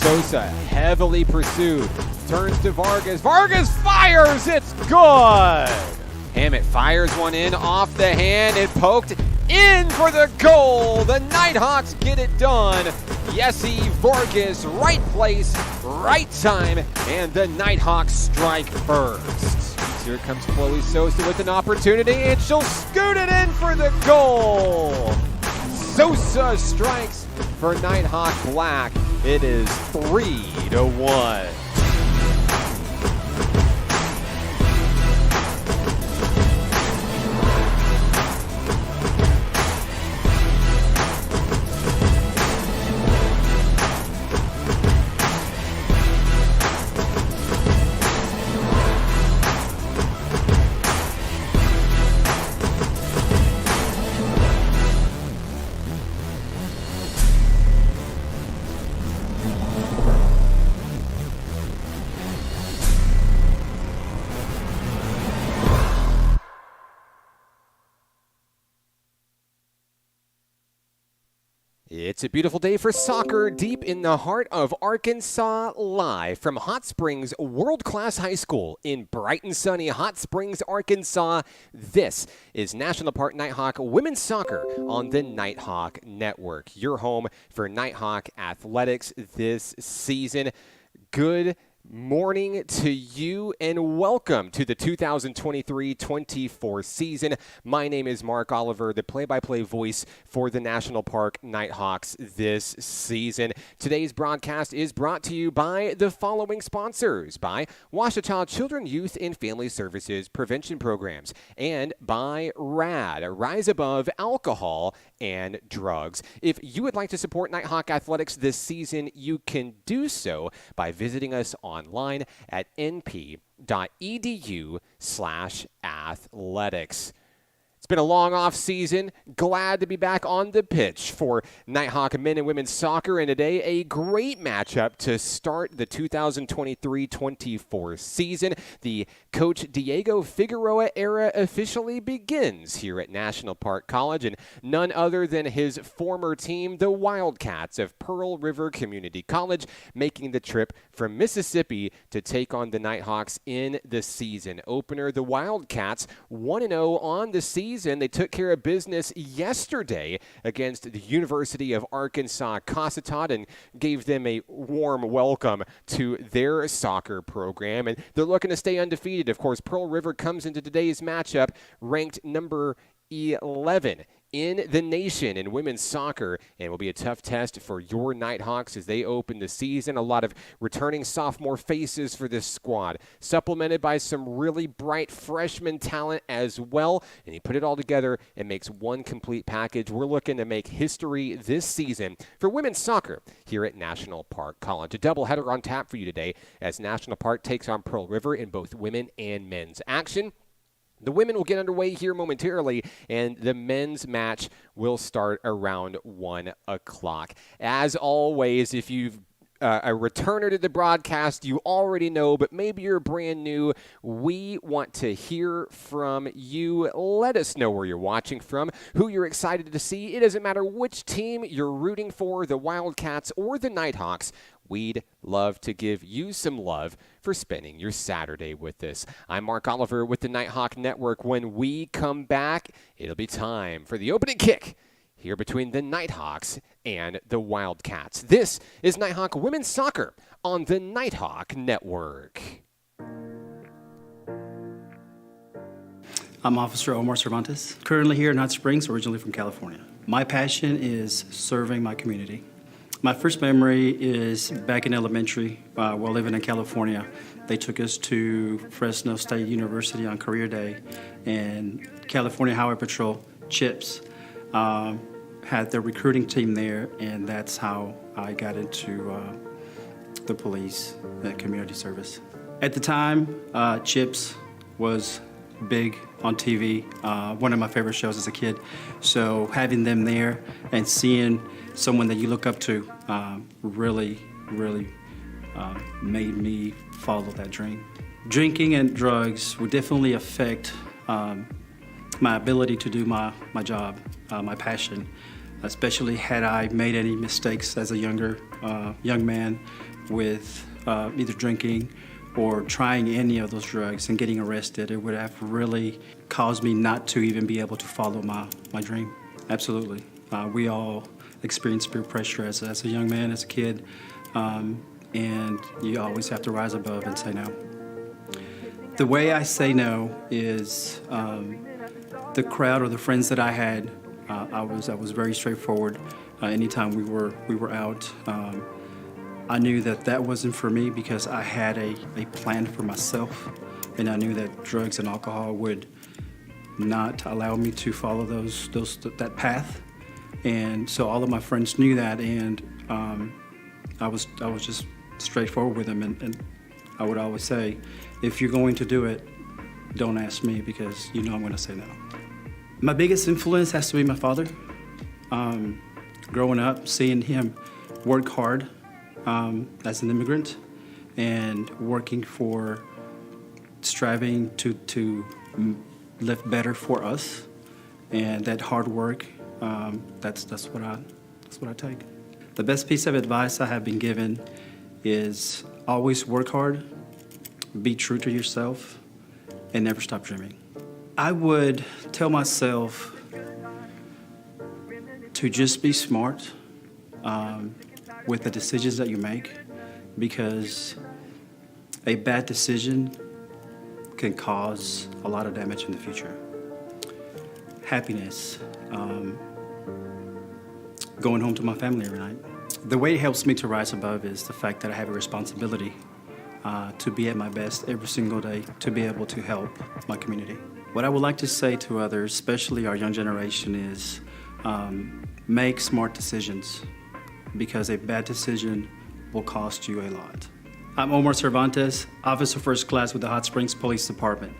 Sosa heavily pursued. Turns to Vargas. Vargas fires. It's good. Hammett fires one in off the hand. It poked in for the goal. The Nighthawks get it done. Yesy Vargas, right place, right time, and the Nighthawks strike first. Here comes Chloe Sosa with an opportunity, and she'll scoot it in for the goal. Sosa strikes for Nighthawk Black. It is 3-1. It's a beautiful day for soccer deep in the heart of Arkansas, live from Hot Springs World Class High School in bright and sunny Hot Springs, Arkansas. This is National Park Nighthawk Women's Soccer on the Nighthawk Network, your home for Nighthawk athletics this season. Good morning to you and welcome to the 2023-24 season. My name is Mark Oliver, the play-by-play voice for the National Park Nighthawks this season. Today's broadcast is brought to you by the following sponsors: by Ouachita Children, Youth, and Family Services Prevention Programs, and by RAD, Rise Above Alcohol and Drugs. If you would like to support Nighthawk athletics this season, you can do so by visiting us online at np.edu/athletics. It's been a long off season. Glad to be back on the pitch for Nighthawk men and women's soccer, and today a great matchup to start the 2023-24 season. The Coach Diego Figueroa era officially begins here at National Park College, and none other than his former team, the Wildcats of Pearl River Community College, making the trip from Mississippi to take on the Nighthawks in the season opener. The Wildcats 1-0 on the season. They took care of business yesterday against the University of Arkansas Cossatot and gave them a warm welcome to their soccer program. And they're looking to stay undefeated. Of course, Pearl River comes into today's matchup ranked number 11 in the nation in women's soccer, and will be a tough test for your Nighthawks as they open the season. A lot of returning sophomore faces for this squad, supplemented by some really bright freshman talent as well, and you put it all together and makes one complete package. We're looking to make history this season for women's soccer here at National Park College. A doubleheader on tap for you today as National Park takes on Pearl River in both women and men's action. The women will get underway here momentarily, and the men's match will start around 1 o'clock. As always, if you've a returner to the broadcast, you already know, but maybe you're brand new, we want to hear from you. Let us know where you're watching from, who you're excited to see. It doesn't matter which team you're rooting for, the Wildcats or the Nighthawks. We'd love to give you some love for spending your Saturday with us. I'm Mark Oliver with the Nighthawk Network. When we come back, it'll be time for the opening kick here between the Nighthawks and the Wildcats. This is Nighthawk Women's Soccer on the Nighthawk Network. I'm Officer Omar Cervantes, currently here in Hot Springs, originally from California. My passion is serving my community. My first memory is back in elementary while living in California. They took us to Fresno State University on career day, and California Highway Patrol, CHIPS, had their recruiting team there, and that's how I got into the police and community service. At the time, CHIPS was big on TV, one of my favorite shows as a kid. So having them there and seeing someone that you look up to really made me follow that dream. Drinking and drugs would definitely affect my ability to do my job, my passion. especially had I made any mistakes as a young man with either drinking or trying any of those drugs and getting arrested. It would have really caused me not to even be able to follow my dream. Absolutely. We all experience peer pressure as a young man, as a kid, and you always have to rise above and say no. The way I say no is the crowd or the friends that I had. I was very straightforward. Anytime we were out, I knew that wasn't for me because I had a plan for myself, and I knew that drugs and alcohol would not allow me to follow that path. And so all of my friends knew that, and I was just straightforward with them, and I would always say, if you're going to do it, don't ask me because you know I'm going to say no. My biggest influence has to be my father. Growing up, seeing him work hard as an immigrant and working for striving to live better for us, and that hard work, that's what I take. The best piece of advice I have been given is always work hard, be true to yourself, and never stop dreaming. I would tell myself to just be smart with the decisions that you make, because a bad decision can cause a lot of damage in the future. Happiness, going home to my family every night. The way it helps me to rise above is the fact that I have a responsibility to be at my best every single day, to be able to help my community. What I would like to say to others, especially our young generation, is make smart decisions, because a bad decision will cost you a lot. I'm Omar Cervantes, Officer First Class with the Hot Springs Police Department.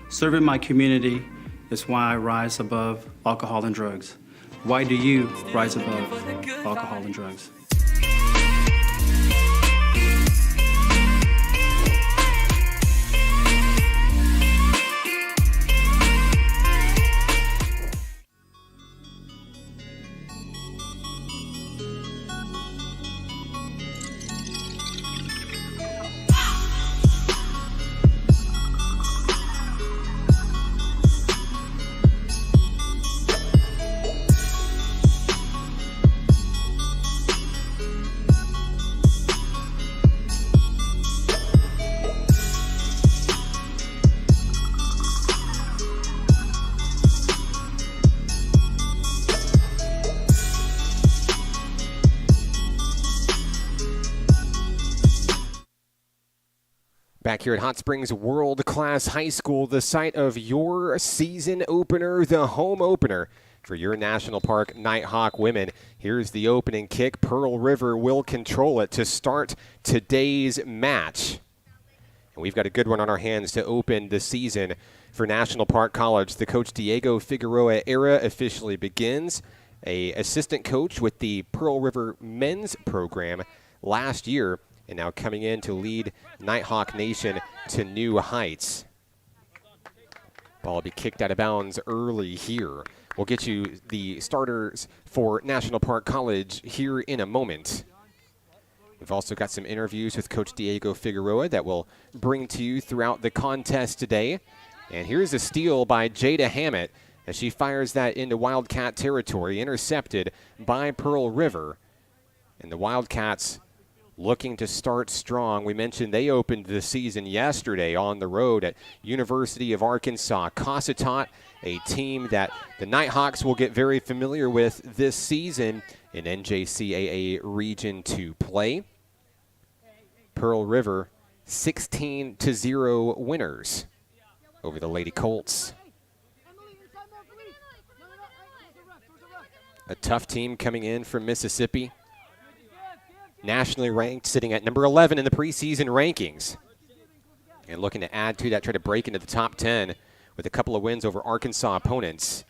Serving my community is why I rise above alcohol and drugs. Why do you rise above alcohol and drugs? Back here at Hot Springs World Class High School, the site of your season opener, the home opener for your National Park Nighthawk women. Here's the opening kick. Pearl River will control it to start today's match. And we've got a good one on our hands to open the season for National Park College. The Coach Diego Figueroa era officially begins. A assistant coach with the Pearl River men's program last year, and now coming in to lead Nighthawk Nation to new heights. Ball will be kicked out of bounds early here. We'll get you the starters for National Park College here in a moment. We've also got some interviews with Coach Diego Figueroa that we'll bring to you throughout the contest today. And here's a steal by Jada Hammett as she fires that into Wildcat territory, intercepted by Pearl River. And the Wildcats looking to start strong. We mentioned they opened the season yesterday on the road at University of Arkansas Cossatot, a team that the Nighthawks will get very familiar with this season in NJCAA Region 2 play. Pearl River 16-0 winners over the Lady Colts. A tough team coming in from Mississippi. Nationally ranked, sitting at number 11 in the preseason rankings. And looking to add to that, try to break into the top 10 with a couple of wins over Arkansas opponents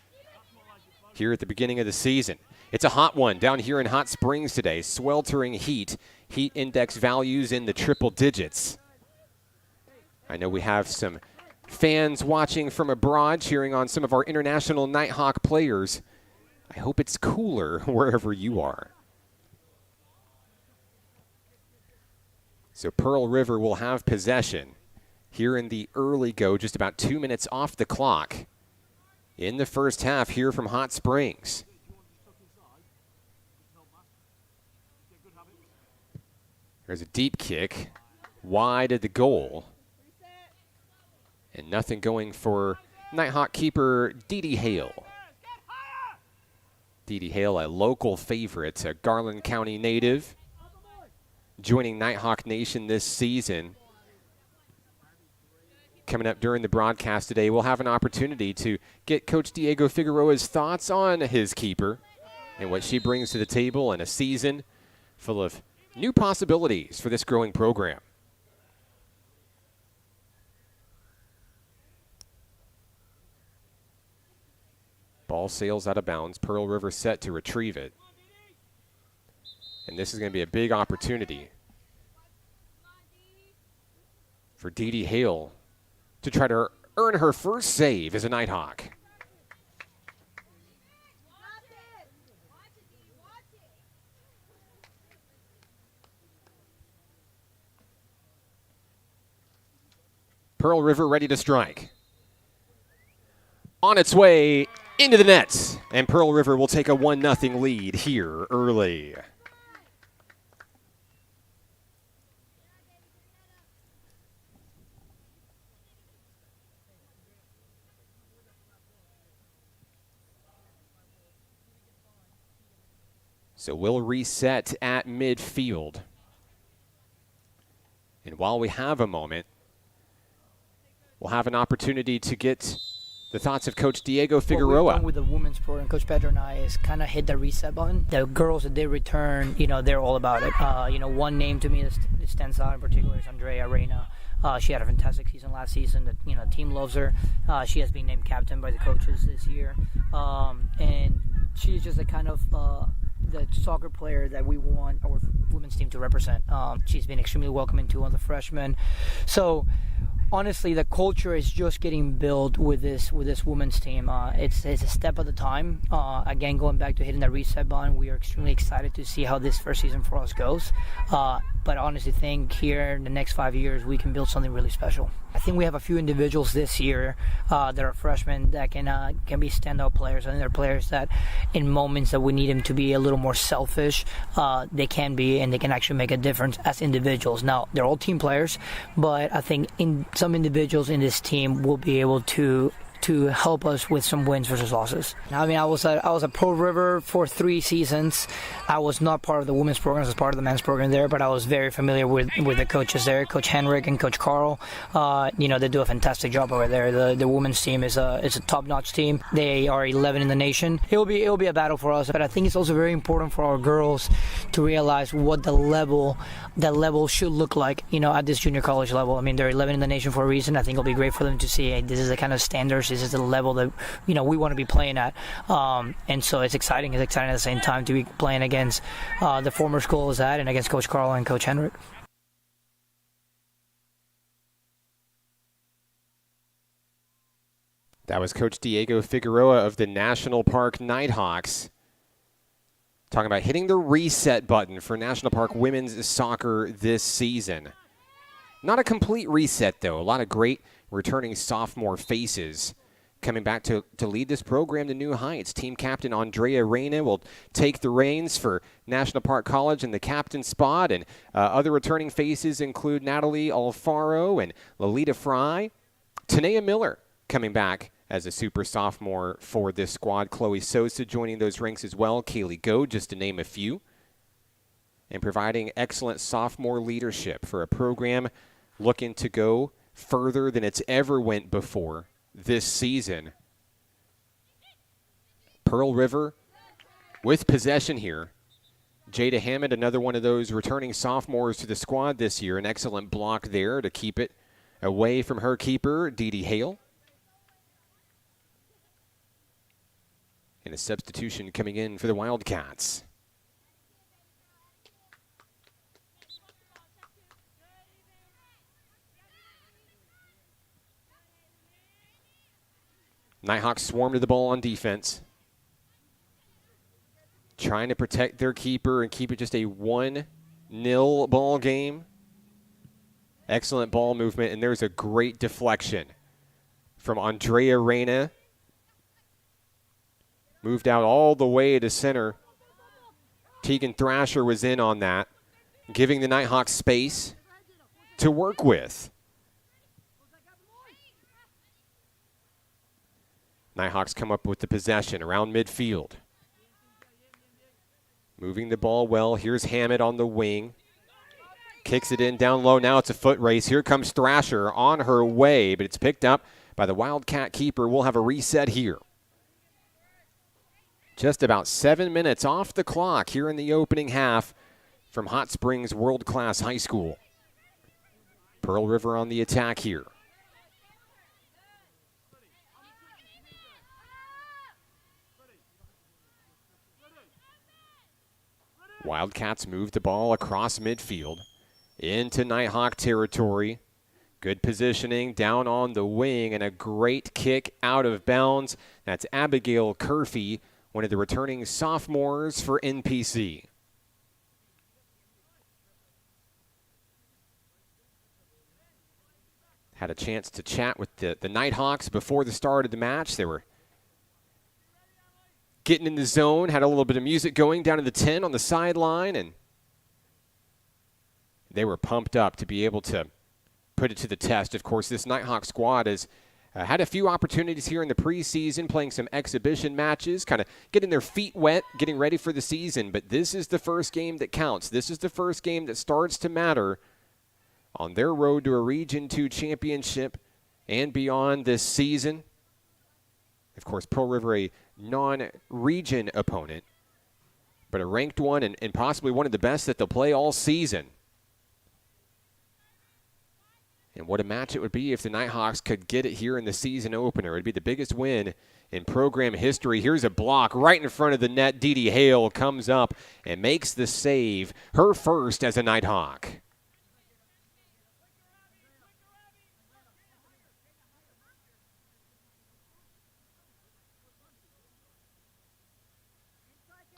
here at the beginning of the season. It's a hot one down here in Hot Springs today. Sweltering heat. Heat index values in the triple digits. I know we have some fans watching from abroad cheering on some of our international Nighthawk players. I hope it's cooler wherever you are. So Pearl River will have possession here in the early go, just about 2 minutes off the clock in the first half here from Hot Springs. There's a deep kick, wide of the goal. And nothing going for Nighthawk keeper Dee Dee Hale. Dee Dee Hale, a local favorite, a Garland County native, joining Nighthawk Nation this season. Coming up during the broadcast today, we'll have an opportunity to get Coach Diego Figueroa's thoughts on his keeper and what she brings to the table in a season full of new possibilities for this growing program. Ball sails out of bounds. Pearl River set to retrieve it. And this is going to be a big opportunity for Dee Dee Hale to try to earn her first save as a Nighthawk. Pearl River ready to strike. On its way into the nets, and Pearl River will take a 1-0 lead here early. So we'll reset at midfield. And while we have a moment, we'll have an opportunity to get the thoughts of Coach Diego Figueroa. What we've done with the women's program, Coach Pedro and I, is kind of hit the reset button. The girls that they return, they're all about it. One name to me that stands out in particular is Andrea Reyna. She had a fantastic season last season. The team loves her. She has been named captain by the coaches this year. And she's just a kind of the soccer player that we want our women's team to represent. She's been extremely welcoming to all the freshmen. So honestly, the culture is just getting built with this women's team. It's a step at a time. Again, going back to hitting the reset button, we are extremely excited to see how this first season for us goes. But honestly, think here in the next 5 years we can build something really special. I think we have a few individuals this year that are freshmen that can be standout players. I think they're players that, in moments that we need them to be a little more selfish, they can be, and they can actually make a difference as individuals. Now, they're all team players, but I think some individuals in this team will be able to help us with some wins versus losses. I mean, I was at Pearl River for 3 seasons. I was not part of the women's program, I was part of the men's program there, but I was very familiar with the coaches there, Coach Henrik and Coach Carl. They do a fantastic job over there. The women's team is a top-notch team. They are 11 in the nation. It'll be a battle for us, but I think it's also very important for our girls to realize what that level should look like, at this junior college level. I mean, they're 11 in the nation for a reason. I think it'll be great for them to see, hey, this is the kind of standards, this is the level that we want to be playing at, and so it's exciting. It's exciting at the same time to be playing against the former school is at and against Coach Carl and Coach Henrik. That was Coach Diego Figueroa of the National Park Nighthawks talking about hitting the reset button for National Park women's soccer this season. Not a complete reset, though. A lot of great returning sophomore faces coming back to lead this program to new heights. Team captain Andrea Reyna will take the reins for National Park College in the captain spot, and other returning faces include Natalie Alfaro and Lolita Fry. Tanaya Miller coming back as a super sophomore for this squad. Chloe Sosa joining those ranks as well. Kaylee Go, just to name a few. And providing excellent sophomore leadership for a program looking to go further than it's ever went before this season. Pearl River with possession here. Jada Hammond, another one of those returning sophomores to the squad this year. An excellent block there to keep it away from her keeper, Dee Dee Hale. And a substitution coming in for the Wildcats. Nighthawks swarm to the ball on defense. trying to protect their keeper and keep it just a 1-0 ball game. Excellent ball movement, and there's a great deflection from Andrea Reyna. Moved out all the way to center. Tegan Thrasher was in on that, giving the Nighthawks space to work with. Nighthawks come up with the possession around midfield. Moving the ball well. Here's Hammett on the wing. Kicks it in down low. Now it's a foot race. Here comes Thrasher on her way, but it's picked up by the Wildcat keeper. We'll have a reset here. Just about 7 minutes off the clock here in the opening half from Hot Springs World Class High School. Pearl River on the attack here. Wildcats move the ball across midfield into Nighthawk territory. Good positioning down on the wing and a great kick out of bounds. That's Abigail Curfey, one of the returning sophomores for NPC. Had a chance to chat with the Nighthawks before the start of the match. They were getting in the zone, had a little bit of music going down to the 10 on the sideline, and they were pumped up to be able to put it to the test. Of course, this Nighthawk squad has had a few opportunities here in the preseason, playing some exhibition matches, kind of getting their feet wet, getting ready for the season, but this is the first game that counts. This is the first game that starts to matter on their road to a Region 2 championship and beyond this season. Of course, Pearl River, a non-region opponent, but a ranked one and possibly one of the best that they'll play all season. And what a match it would be if the Nighthawks could get it here in the season opener. It would be the biggest win in program history. Here's a block right in front of the net. Dee Dee Hale comes up and makes the save, her first as a Nighthawk.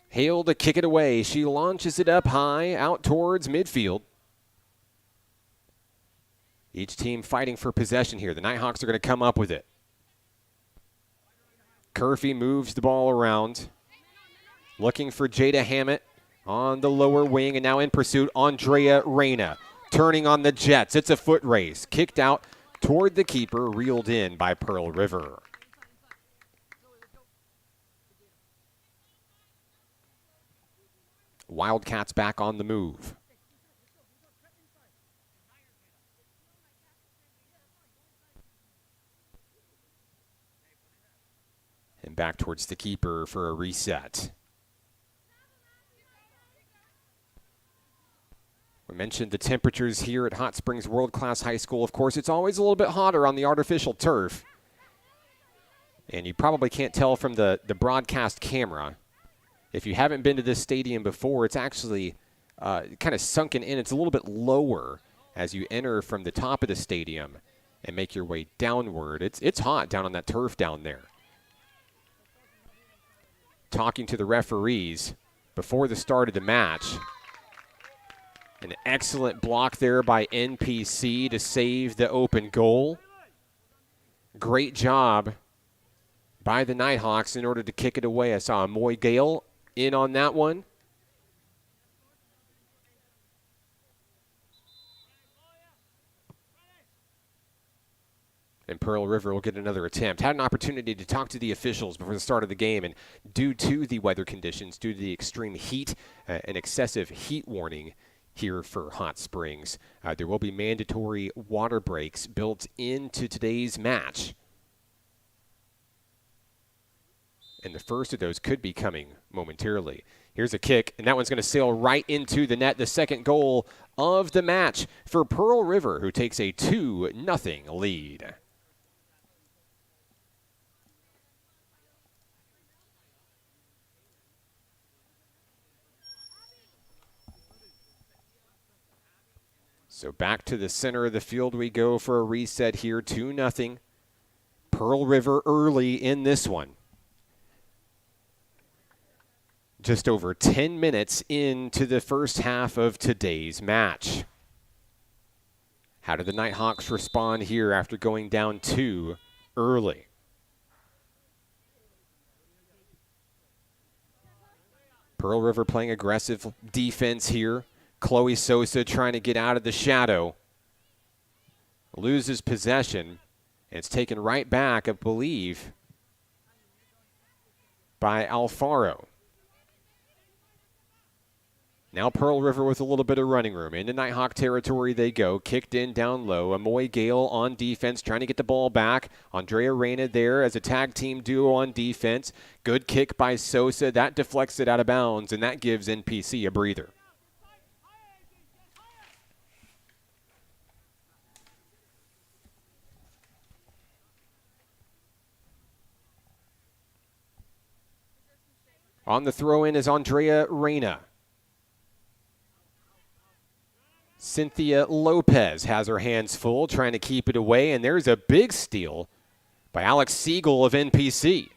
Hale to kick it away. She launches it up high out towards midfield. Each team fighting for possession here. The Nighthawks are going to come up with it. Curfey moves the ball around. Looking for Jada Hammett on the lower wing, and now in pursuit, Andrea Reyna. Turning on the Jets. It's a foot race. Kicked out toward the keeper, reeled in by Pearl River. Wildcats back on the move. And back towards the keeper for a reset. We mentioned the temperatures here at Hot Springs World Class High School. Of course, it's always a little bit hotter on the artificial turf. And you probably can't tell from the broadcast camera. If you haven't been to this stadium before, it's actually kind of sunken in. It's a little bit lower as you enter from the top of the stadium and make your way downward. It's hot down on that turf down there. Talking to the referees before the start of the match. An excellent block there by NPC to save the open goal. Great job by the Nighthawks in order to kick it away. I saw Moy Gale in on that one. And Pearl River will get another attempt. Had an opportunity to talk to the officials before the start of the game, and due to the weather conditions, due to the extreme heat, and excessive heat warning here for Hot Springs, there will be mandatory water breaks built into today's match. And the first of those could be coming momentarily. Here's a kick, and that one's going to sail right into the net. The second goal of the match for Pearl River, who takes a 2-0 lead. So back to the center of the field we go for a reset here, 2-0. Pearl River early in this one. Just over 10 minutes into the first half of today's match. How do the Nighthawks respond here after going down 2 early? Pearl River playing aggressive defense here. Chloe Sosa trying to get out of the shadow. Loses possession. And it's taken right back, I believe, by Alfaro. Now Pearl River with a little bit of running room. Into Nighthawk territory they go. Kicked in down low. Amoy Gale on defense trying to get the ball back. Andrea Reyna there as a tag team duo on defense. Good kick by Sosa. That deflects it out of bounds, and that gives NPC a breather. On the throw-in is Andrea Reyna. Cynthia Lopez has her hands full, trying to keep it away, and there's a big steal by Alex Siegel of NPC.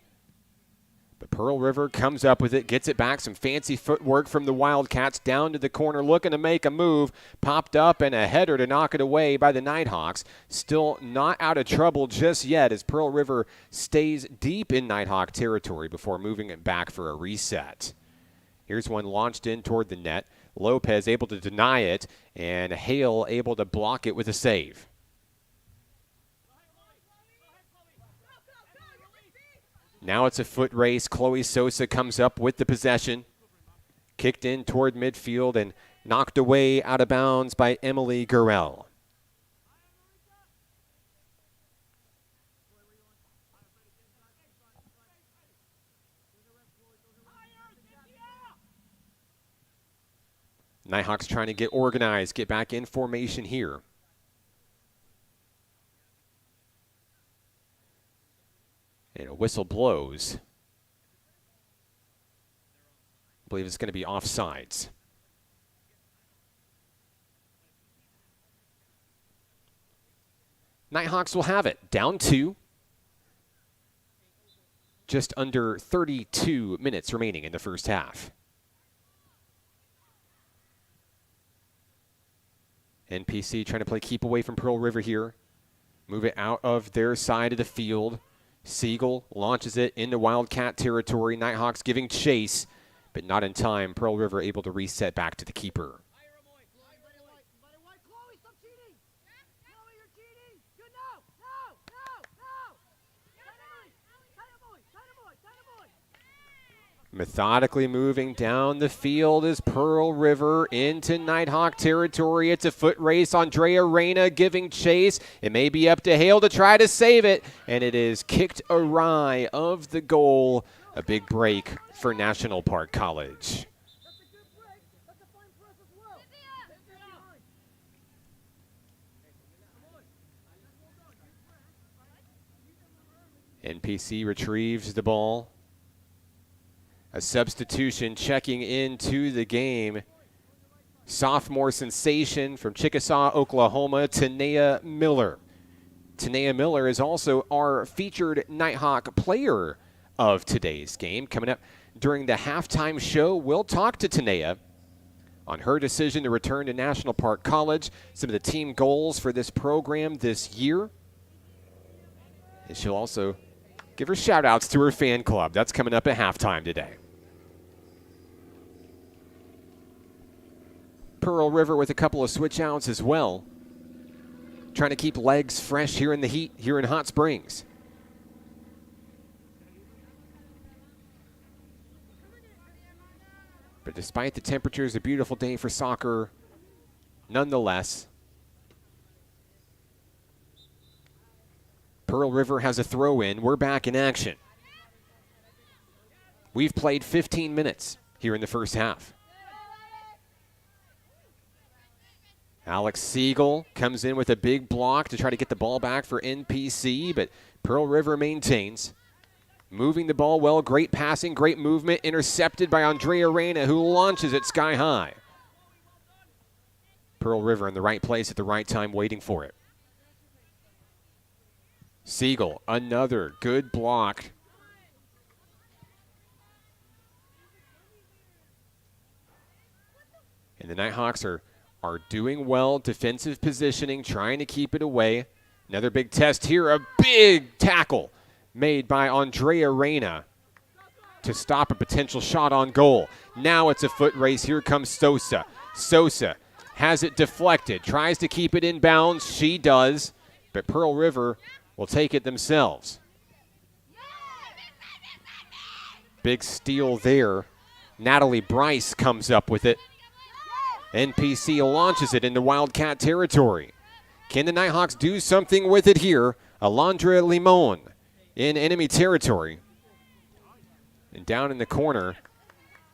But Pearl River comes up with it, gets it back, some fancy footwork from the Wildcats, down to the corner, looking to make a move, popped up, and a header to knock it away by the Nighthawks. Still not out of trouble just yet as Pearl River stays deep in Nighthawk territory before moving it back for a reset. Here's one launched in toward the net. Lopez able to deny it, and Hale able to block it with a save. Now it's a foot race. Chloe Sosa comes up with the possession. Kicked in toward midfield and knocked away out of bounds by Emily Gurrell. Nighthawks trying to get organized, get back in formation here. And a whistle blows. I believe it's going to be offsides. Nighthawks will have it. Down 2. Just under 32 minutes remaining in the first half. NPC trying to play keep away from Pearl River here. Move it out of their side of the field. Siegel launches it into Wildcat territory. Nighthawks giving chase, but not in time. Pearl River able to reset back to the keeper. Methodically moving down the field is Pearl River into Nighthawk territory. It's a foot race. Andrea Reyna giving chase. It may be up to Hale to try to save it, and it is kicked awry of the goal. A big break for National Park College. NPC retrieves the ball. A substitution checking into the game. Sophomore sensation from Chickasaw, Oklahoma, Tanaya Miller. Tanaya Miller is also our featured Nighthawk player of today's game. Coming up during the halftime show, we'll talk to Tanaya on her decision to return to National Park College, some of the team goals for this program this year. And she'll also give her shout-outs to her fan club. That's coming up at halftime today. Pearl River with a couple of switch-outs as well. Trying to keep legs fresh here in the heat, here in Hot Springs. But despite the temperatures, a beautiful day for soccer nonetheless. Pearl River has a throw-in. We're back in action. We've played 15 minutes here in the first half. Alex Siegel comes in with a big block to try to get the ball back for NPC, but Pearl River maintains. Moving the ball well, great passing, great movement, intercepted by Andrea Reyna, who launches it sky high. Pearl River in the right place at the right time, waiting for it. Siegel, another good block. And the Nighthawks are doing well, defensive positioning, trying to keep it away. Another big test here, a big tackle made by Andrea Reyna to stop a potential shot on goal. Now it's a foot race. Here comes Sosa. Sosa has it deflected, tries to keep it in bounds. She does, but Pearl River will take it themselves. Big steal there. Natalie Bryce comes up with it. NPC launches it into Wildcat territory. Can the Nighthawks do something with it here? Alondra Limon in enemy territory. And down in the corner,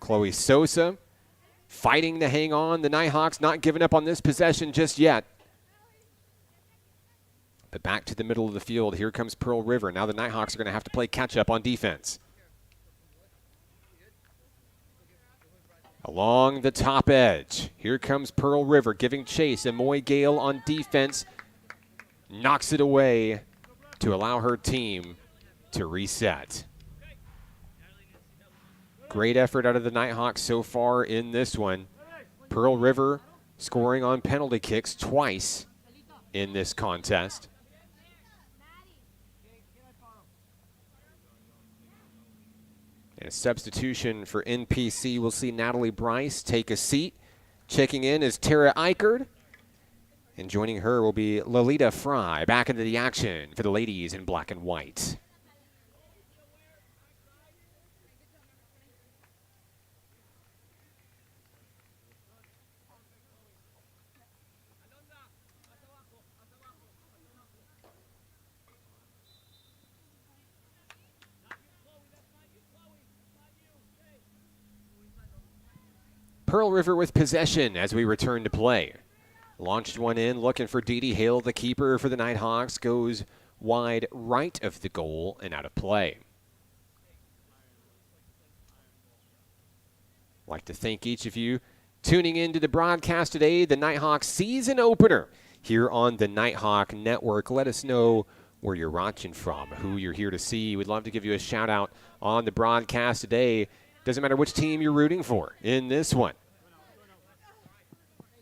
Chloe Sosa fighting to hang on. The Nighthawks not giving up on this possession just yet. But back to the middle of the field. Here comes Pearl River. Now the Nighthawks are going to have to play catch-up on defense. Along the top edge, here comes Pearl River giving chase. Amoy Gale on defense knocks it away to allow her team to reset. Great effort out of the Nighthawks so far in this one. Pearl River scoring on penalty kicks twice in this contest. And a substitution for NPC. We'll see Natalie Bryce take a seat. Checking in is Tara Eichard. And joining her will be Lolita Fry back into the action for the ladies in black and white. Pearl River with possession as we return to play. Launched one in, looking for Dee Dee Hale, the keeper for the Nighthawks, goes wide right of the goal and out of play. I'd like to thank each of you tuning into the broadcast today, the Nighthawks season opener here on the Nighthawk Network. Let us know where you're watching from, who you're here to see. We'd love to give you a shout out on the broadcast today. Doesn't matter which team you're rooting for in this one.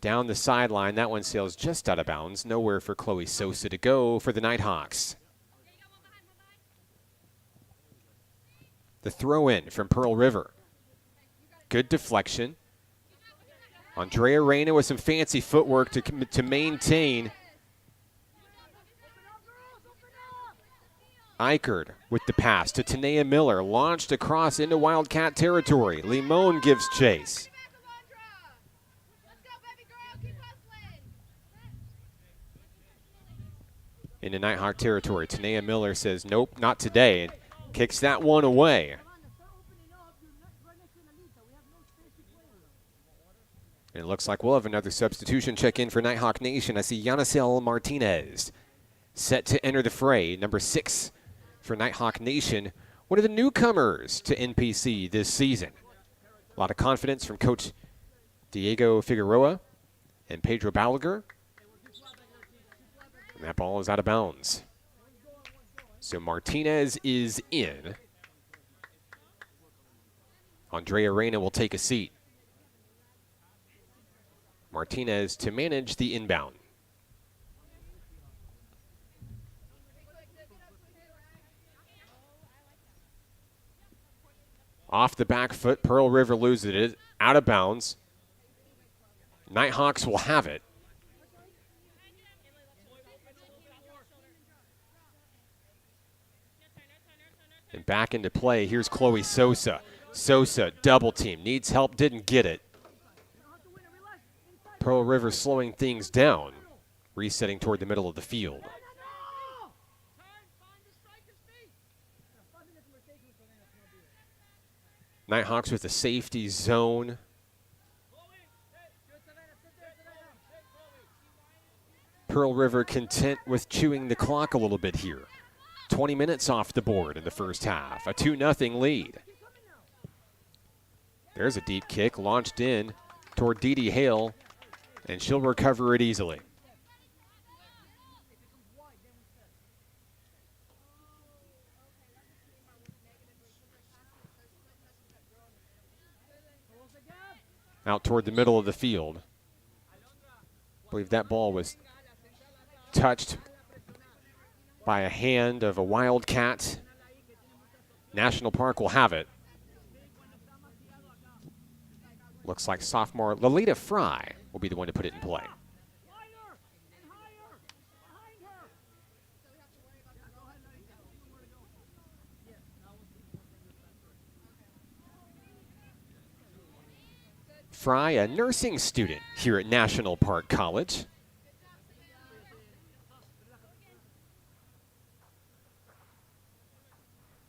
Down the sideline, that one sails just out of bounds. Nowhere for Chloe Sosa to go for the Nighthawks. The throw in from Pearl River. Good deflection. Andrea Reyna with some fancy footwork to maintain. Eichard with the pass to Tanaya Miller. Launched across into Wildcat territory. Limon gives chase. Into Nighthawk territory. Tanaya Miller says, nope, not today, and kicks that one away. And it looks like we'll have another substitution check in for Nighthawk Nation. I see Yanacel Martinez set to enter the fray. Number 6 for Nighthawk Nation. One of the newcomers to NPC this season. A lot of confidence from Coach Diego Figueroa and Pedro Balaguer. And that ball is out of bounds. So Martinez is in. Andrea Reyna will take a seat. Martinez to manage the inbound. Off the back foot, Pearl River loses it, out of bounds. Nighthawks will have it. And back into play, here's Chloe Sosa. Sosa, double team, needs help, didn't get it. Pearl River slowing things down, resetting toward the middle of the field. Nighthawks with a safety zone. Pearl River content with chewing the clock a little bit here. 20 minutes off the board in the first half. A 2-0 lead. There's a deep kick launched in toward Dee Dee Hale, and she'll recover it easily. out toward the middle of the field. I believe that ball was touched by a hand of a Wildcat. National Park will have it. Looks like sophomore Lolita Fry will be the one to put it in play. Fry, a nursing student here at National Park College.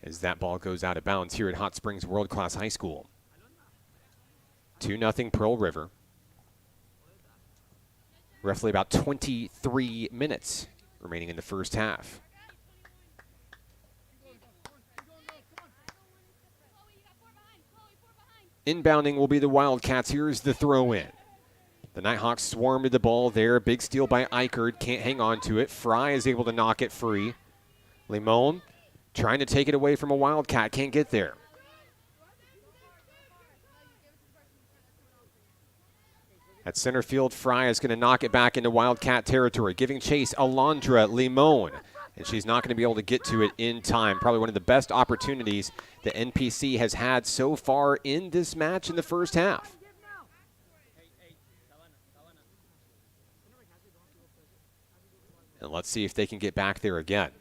As that ball goes out of bounds here at Hot Springs World Class High School. 2-0 Pearl River. Roughly about 23 minutes remaining in the first half. Inbounding will be the Wildcats. Here's the throw in. The Nighthawks swarm to the ball there. Big steal by Eichert. Can't hang on to it. Fry is able to knock it free. Limon trying to take it away from a Wildcat. Can't get there. At center field, Fry is going to knock it back into Wildcat territory. Giving chase, Alondra Limon. And she's not going to be able to get to it in time. Probably one of the best opportunities the NPC has had so far in this match in the first half. And let's see if they can get back there again.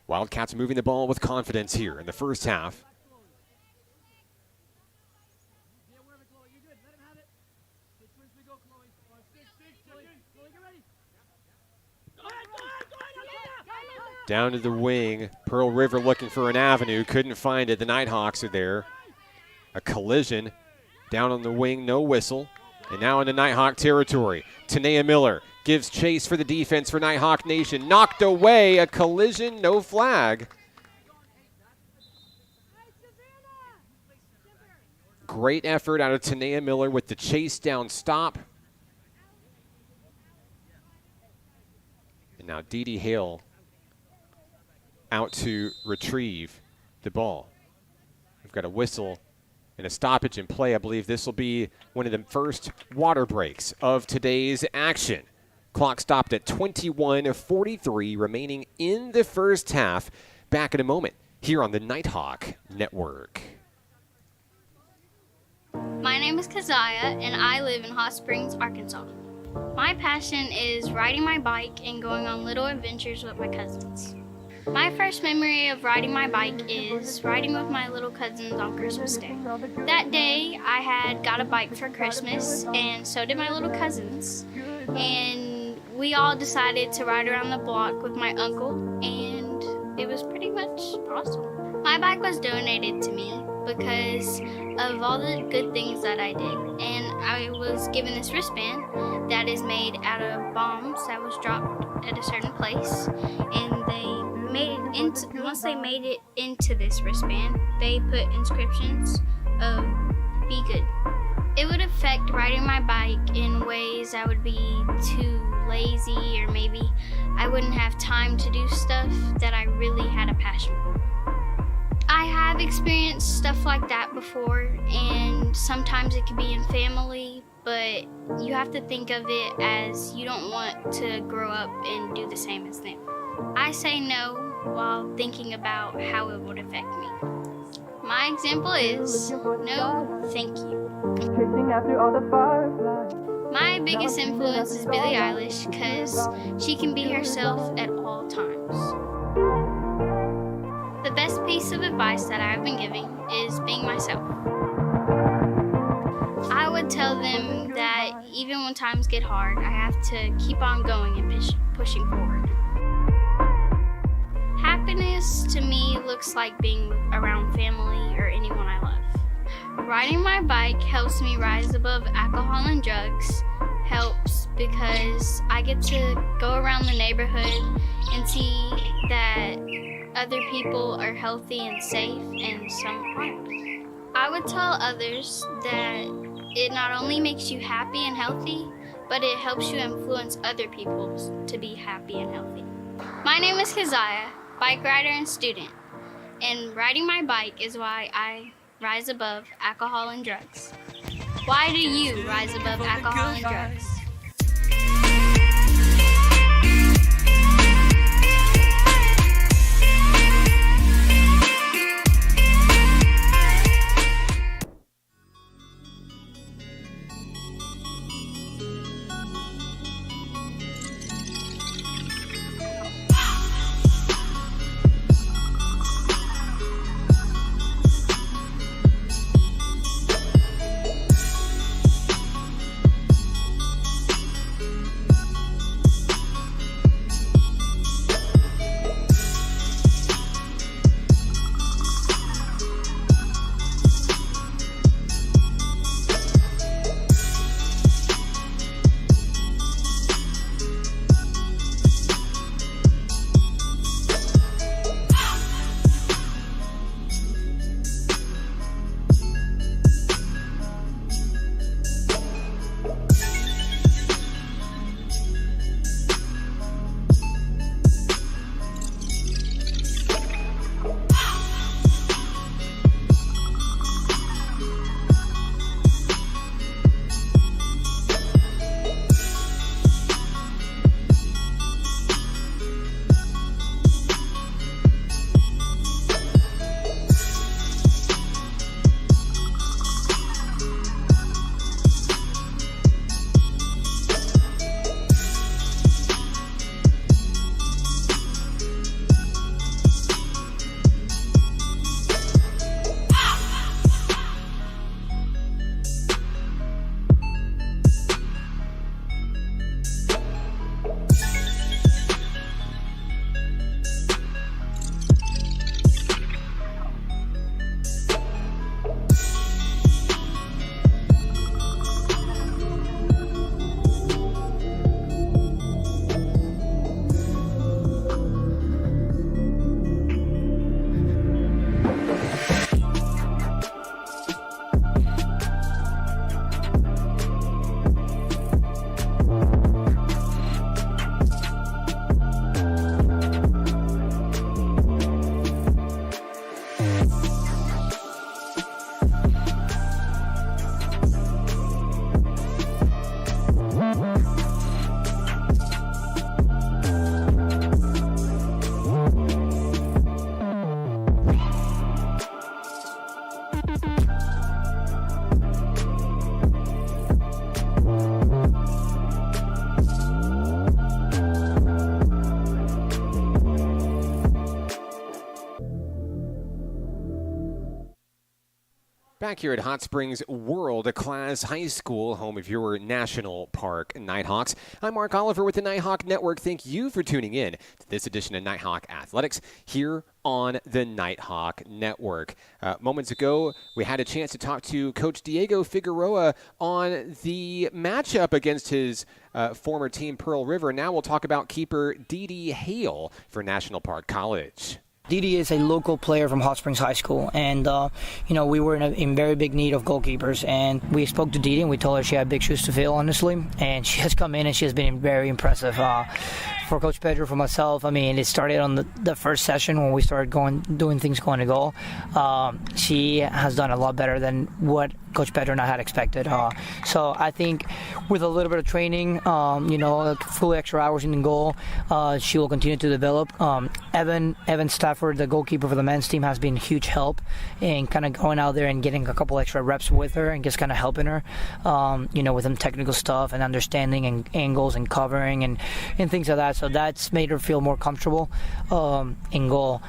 Wildcats moving the ball with confidence here in the first half. Down to the wing. Pearl River looking for an avenue. Couldn't find it. The Nighthawks are there. A collision. Down on the wing. No whistle. And now into Nighthawk territory. Tanaya Miller gives chase for the defense for Nighthawk Nation. Knocked away. A collision. No flag. Great effort out of Tanaya Miller with the chase down stop. And now Dee Dee Hale out to retrieve the ball. We've got a whistle and a stoppage in play. I believe this will be one of the first water breaks of today's action. Clock stopped at 21:43 remaining in the first half. Back in a moment here on the Nighthawk Network. My name is Keziah and I live in Hot Springs, Arkansas. My passion is riding my bike and going on little adventures with my cousins. My first memory of riding my bike is riding with my little cousins on Christmas Day. That day, I had got a bike for Christmas, and so did my little cousins. And we all decided to ride around the block with my uncle, and it was pretty much awesome. My bike was donated to me because of all the good things that I did. And I was given this wristband that is made out of bombs that was dropped at a certain place, and once they made it into this wristband, they put inscriptions of "Be Good." It would affect riding my bike in ways I would be too lazy, or maybe I wouldn't have time to do stuff that I really had a passion for. I have experienced stuff like that before, and sometimes it can be in family, but you have to think of it as you don't want to grow up and do the same as them. I say no while thinking about how it would affect me. My example is no, thank you. My biggest influence is Billie Eilish because she can be herself at all times. The best piece of advice that I've been giving is being myself. I would tell them that even when times get hard, I have to keep on going and pushing forward. Happiness to me looks like being around family or anyone I love. Riding my bike helps me rise above alcohol and drugs. Helps because I get to go around the neighborhood and see that other people are healthy and safe and some aren't. I would tell others that it not only makes you happy and healthy, but it helps you influence other people to be happy and healthy. My name is Keziah. bike rider, and student. And riding my bike is why I rise above alcohol and drugs. Why do you rise above alcohol and drugs? Back here at Hot Springs World Class High School, home of your National Park Nighthawks. I'm Mark Oliver with the Nighthawk Network. Thank you for tuning in to this edition of Nighthawk Athletics here on the Nighthawk Network. Moments ago, we had a chance to talk to Coach Diego Figueroa on the matchup against his former team, Pearl River. Now we'll talk about keeper Dee Hale for National Park College. Dee is a local player from Hot Springs High School, and we were in very big need of goalkeepers, and we spoke to Dee and we told her she had big shoes to fill, honestly, and she has come in and she has been very impressive. For Coach Pedro, for myself, I mean, it started on the first session when we started doing things going to goal. She has done a lot better than what Coach Pedro and I had expected. So I think with a little bit of training, full extra hours in the goal, she will continue to develop. Evan Stafford, the goalkeeper for the men's team, has been huge help in kind of going out there and getting a couple extra reps with her and just kind of helping her, with some technical stuff and understanding and angles and covering and things like that. So that's made her feel more comfortable in goal.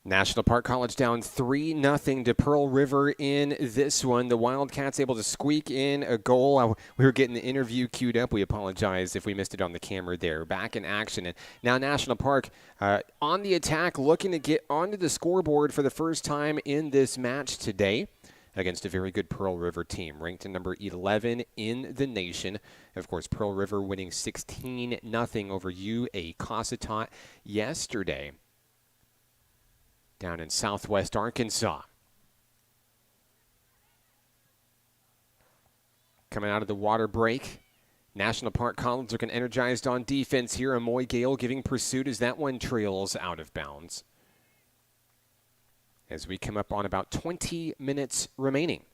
National Park College down 3-0 to Pearl River in this one. The Wildcats able to squeak in a goal. We were getting the interview queued up. We apologize if we missed it on the camera there. Back in action. And now National Park on the attack, looking to get onto the scoreboard for the first time in this match today against a very good Pearl River team, ranked at number 11 in the nation. Of course, Pearl River winning 16-0 over UA Cossatot yesterday down in southwest Arkansas. Coming out of the water break, National Park College looking energized on defense here. Amoy Gale giving pursuit as that one trails out of bounds. As we come up on about 20 minutes remaining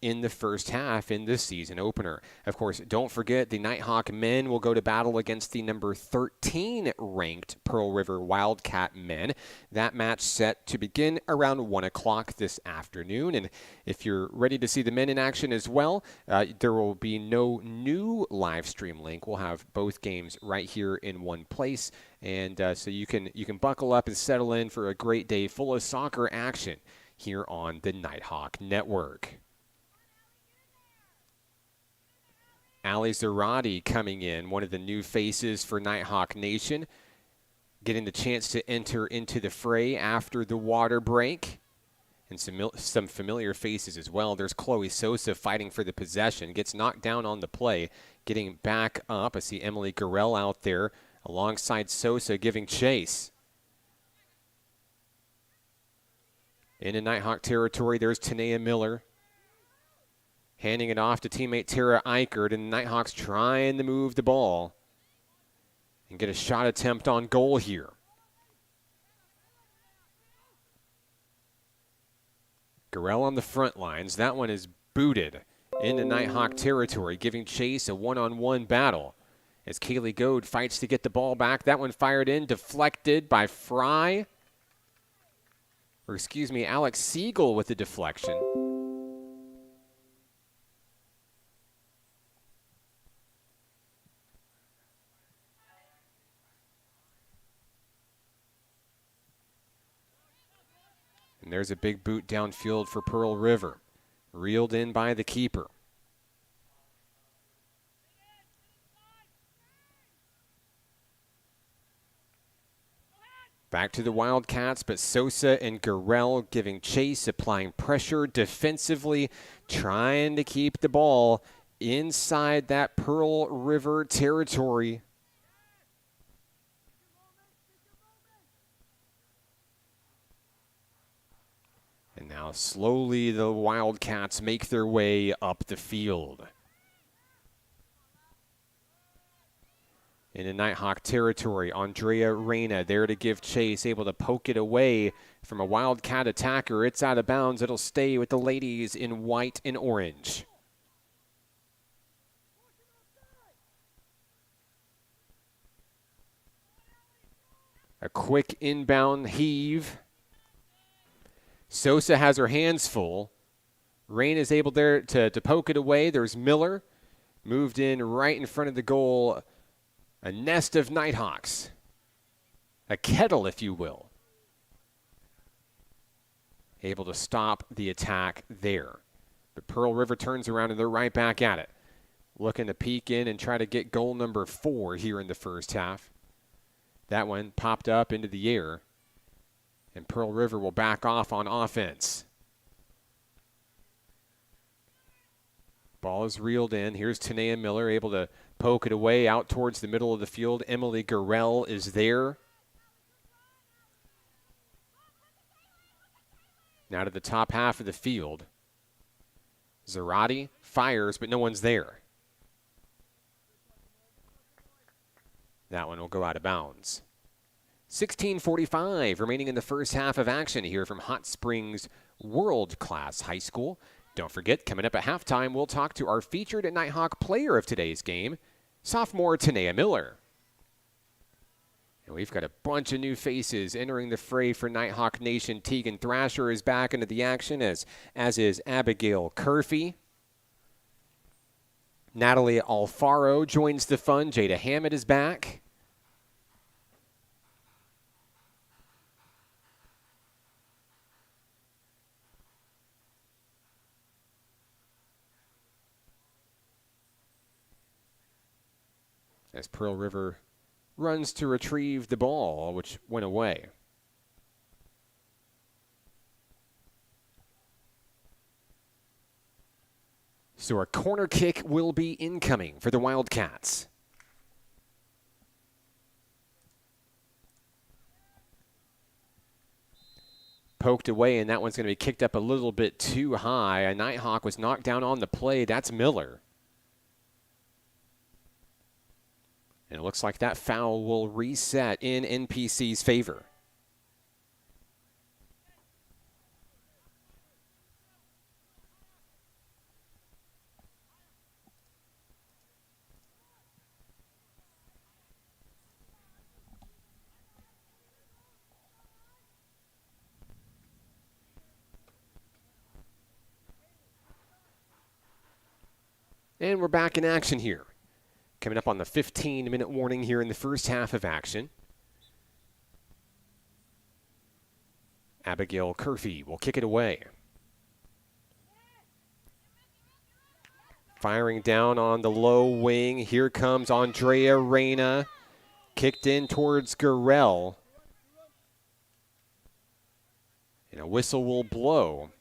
in the first half in this season opener. Of course, don't forget the Nighthawk men will go to battle against the number 13 ranked Pearl River Wildcat men. That match set to begin around 1 o'clock this afternoon. And if you're ready to see the men in action as well, there will be no new live stream link. We'll have both games right here in one place. And so you can buckle up and settle in for a great day full of soccer action here on the Nighthawk Network. Ali Zarati coming in, one of the new faces for Nighthawk Nation, getting the chance to enter into the fray after the water break. And some familiar faces as well. There's Chloe Sosa fighting for the possession, gets knocked down on the play, getting back up. I see Emily Gurrell out there alongside Sosa giving chase. Into Nighthawk territory, there's Tanaya Miller. Handing it off to teammate Tara Eichert, and the Nighthawks trying to move the ball and get a shot attempt on goal here. Gurrell on the front lines. That one is booted into Nighthawk territory, giving chase a one-on-one battle as Kaylee Goad fights to get the ball back. That one fired in, deflected by Alex Siegel with the deflection. And there's a big boot downfield for Pearl River. Reeled in by the keeper. Back to the Wildcats, but Sosa and Gurrell giving chase, applying pressure defensively, trying to keep the ball inside that Pearl River territory. And now slowly the Wildcats make their way up the field. In the Nighthawk territory, Andrea Reyna there to give chase, able to poke it away from a Wildcat attacker. It's out of bounds. It'll stay with the ladies in white and orange. A quick inbound heave. Sosa has her hands full. Rain is able there to poke it away. There's Miller. Moved in right in front of the goal. A nest of Nighthawks. A kettle, if you will. Able to stop the attack there. But Pearl River turns around and they're right back at it. Looking to peek in and try to get goal number 4 here in the first half. That one popped up into the air. And Pearl River will back off on offense. Ball is reeled in. Here's Tanaya Miller able to poke it away out towards the middle of the field. Emily Gurrell is there. Now to the top half of the field. Zarati fires, but no one's there. That one will go out of bounds. 16:45 remaining in the first half of action here from Hot Springs World Class High School. Don't forget, coming up at halftime, we'll talk to our featured Nighthawk player of today's game, sophomore Tanaya Miller. And we've got a bunch of new faces entering the fray for Nighthawk Nation. Tegan Thrasher is back into the action, as is Abigail Curfey. Natalie Alfaro joins the fun. Jada Hammett is back. As Pearl River runs to retrieve the ball, which went away. So a corner kick will be incoming for the Wildcats. Poked away, and that one's going to be kicked up a little bit too high. A Nighthawk was knocked down on the play. That's Miller. And it looks like that foul will reset in NPC's favor. And we're back in action here. Coming up on the 15-minute warning here in the first half of action. Abigail Curfey will kick it away. Firing down on the low wing. Here comes Andrea Reyna. Kicked in towards Gurrell. And a whistle will blow.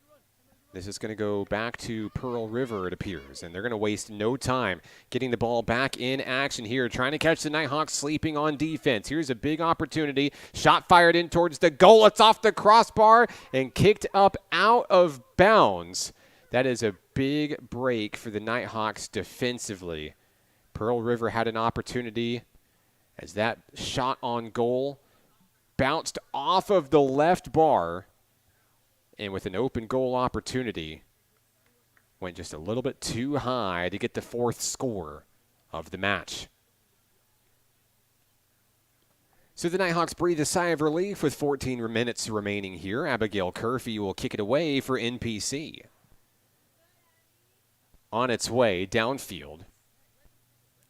This is going to go back to Pearl River, it appears, and they're going to waste no time getting the ball back in action here, trying to catch the Nighthawks sleeping on defense. Here's a big opportunity. Shot fired in towards the goal. It's off the crossbar and kicked up out of bounds. That is a big break for the Nighthawks defensively. Pearl River had an opportunity as that shot on goal bounced off of the left bar. And with an open goal opportunity, went just a little bit too high to get the fourth score of the match. So the Nighthawks breathe a sigh of relief with 14 minutes remaining here. Abigail Curfey will kick it away for NPC. On its way downfield.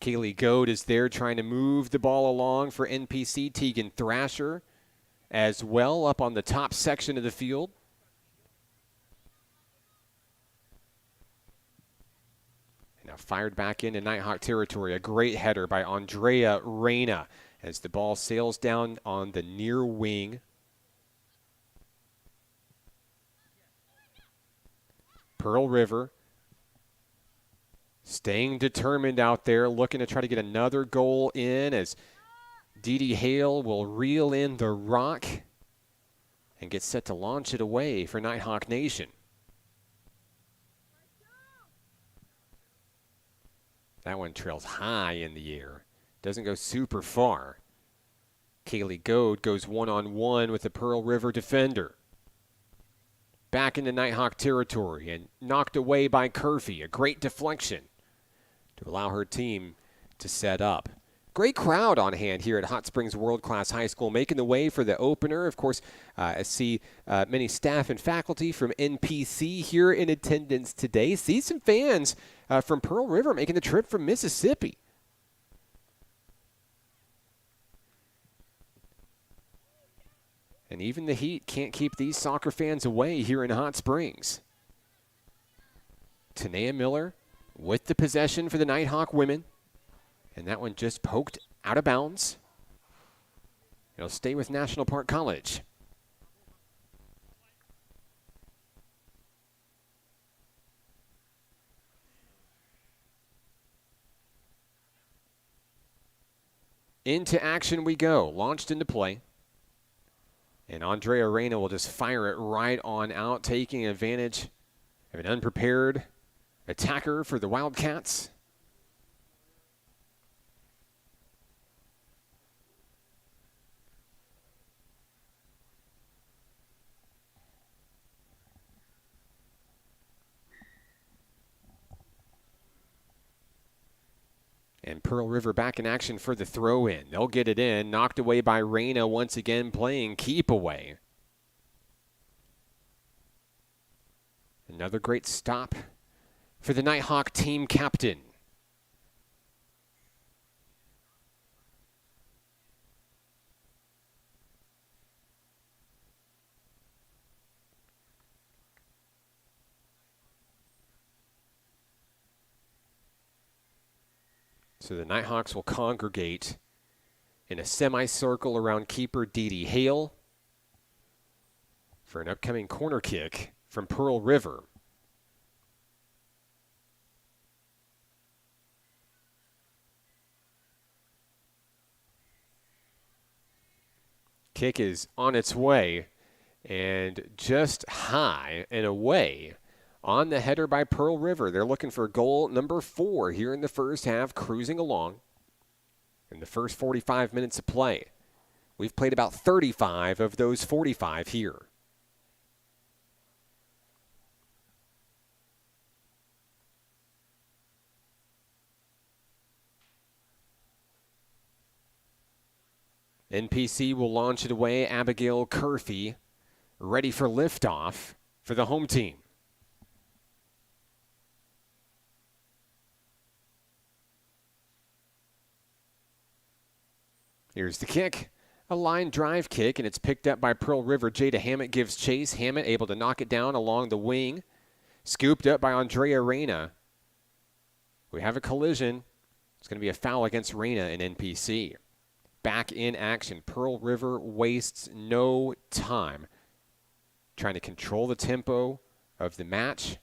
Kaylee Goad is there trying to move the ball along for NPC. Tegan Thrasher as well up on the top section of the field. Now fired back into Nighthawk territory. A great header by Andrea Reyna as the ball sails down on the near wing. Pearl River staying determined out there, looking to try to get another goal in as Dee Dee Hale will reel in the rock and get set to launch it away for Nighthawk Nation. That one trails high in the air. Doesn't go super far. Kaylee Goad goes one-on-one with the Pearl River defender. Back into Nighthawk territory and knocked away by Curfey. A great deflection to allow her team to set up. Great crowd on hand here at Hot Springs World Class High School, making the way for the opener. Of course, I see many staff and faculty from NPC here in attendance today. See some fans from Pearl River making the trip from Mississippi. And even the heat can't keep these soccer fans away here in Hot Springs. Tanaya Miller with the possession for the Nighthawk women. And that one just poked out of bounds. It'll stay with National Park College. Into action we go. Launched into play. And Andrea Reyna will just fire it right on out, taking advantage of an unprepared attacker for the Wildcats. And Pearl River back in action for the throw-in. They'll get it in. Knocked away by Reyna once again, playing keep away. Another great stop for the Nighthawk team captain. So the Nighthawks will congregate in a semicircle around keeper Dee Dee Hale for an upcoming corner kick from Pearl River. Kick is on its way and just high and away. On the header by Pearl River. They're looking for goal number 4 here in the first half, cruising along. in the first 45 minutes of play. We've played about 35 of those 45 here. NPC will launch it away. Abigail Curfey ready for liftoff for the home team. Here's the kick. A line drive kick, and it's picked up by Pearl River. Jada Hammett gives chase. Hammett able to knock it down along the wing. Scooped up by Andrea Reyna. We have a collision. It's going to be a foul against Reyna in NPC. Back in action. Pearl River wastes no time trying to control the tempo of the match.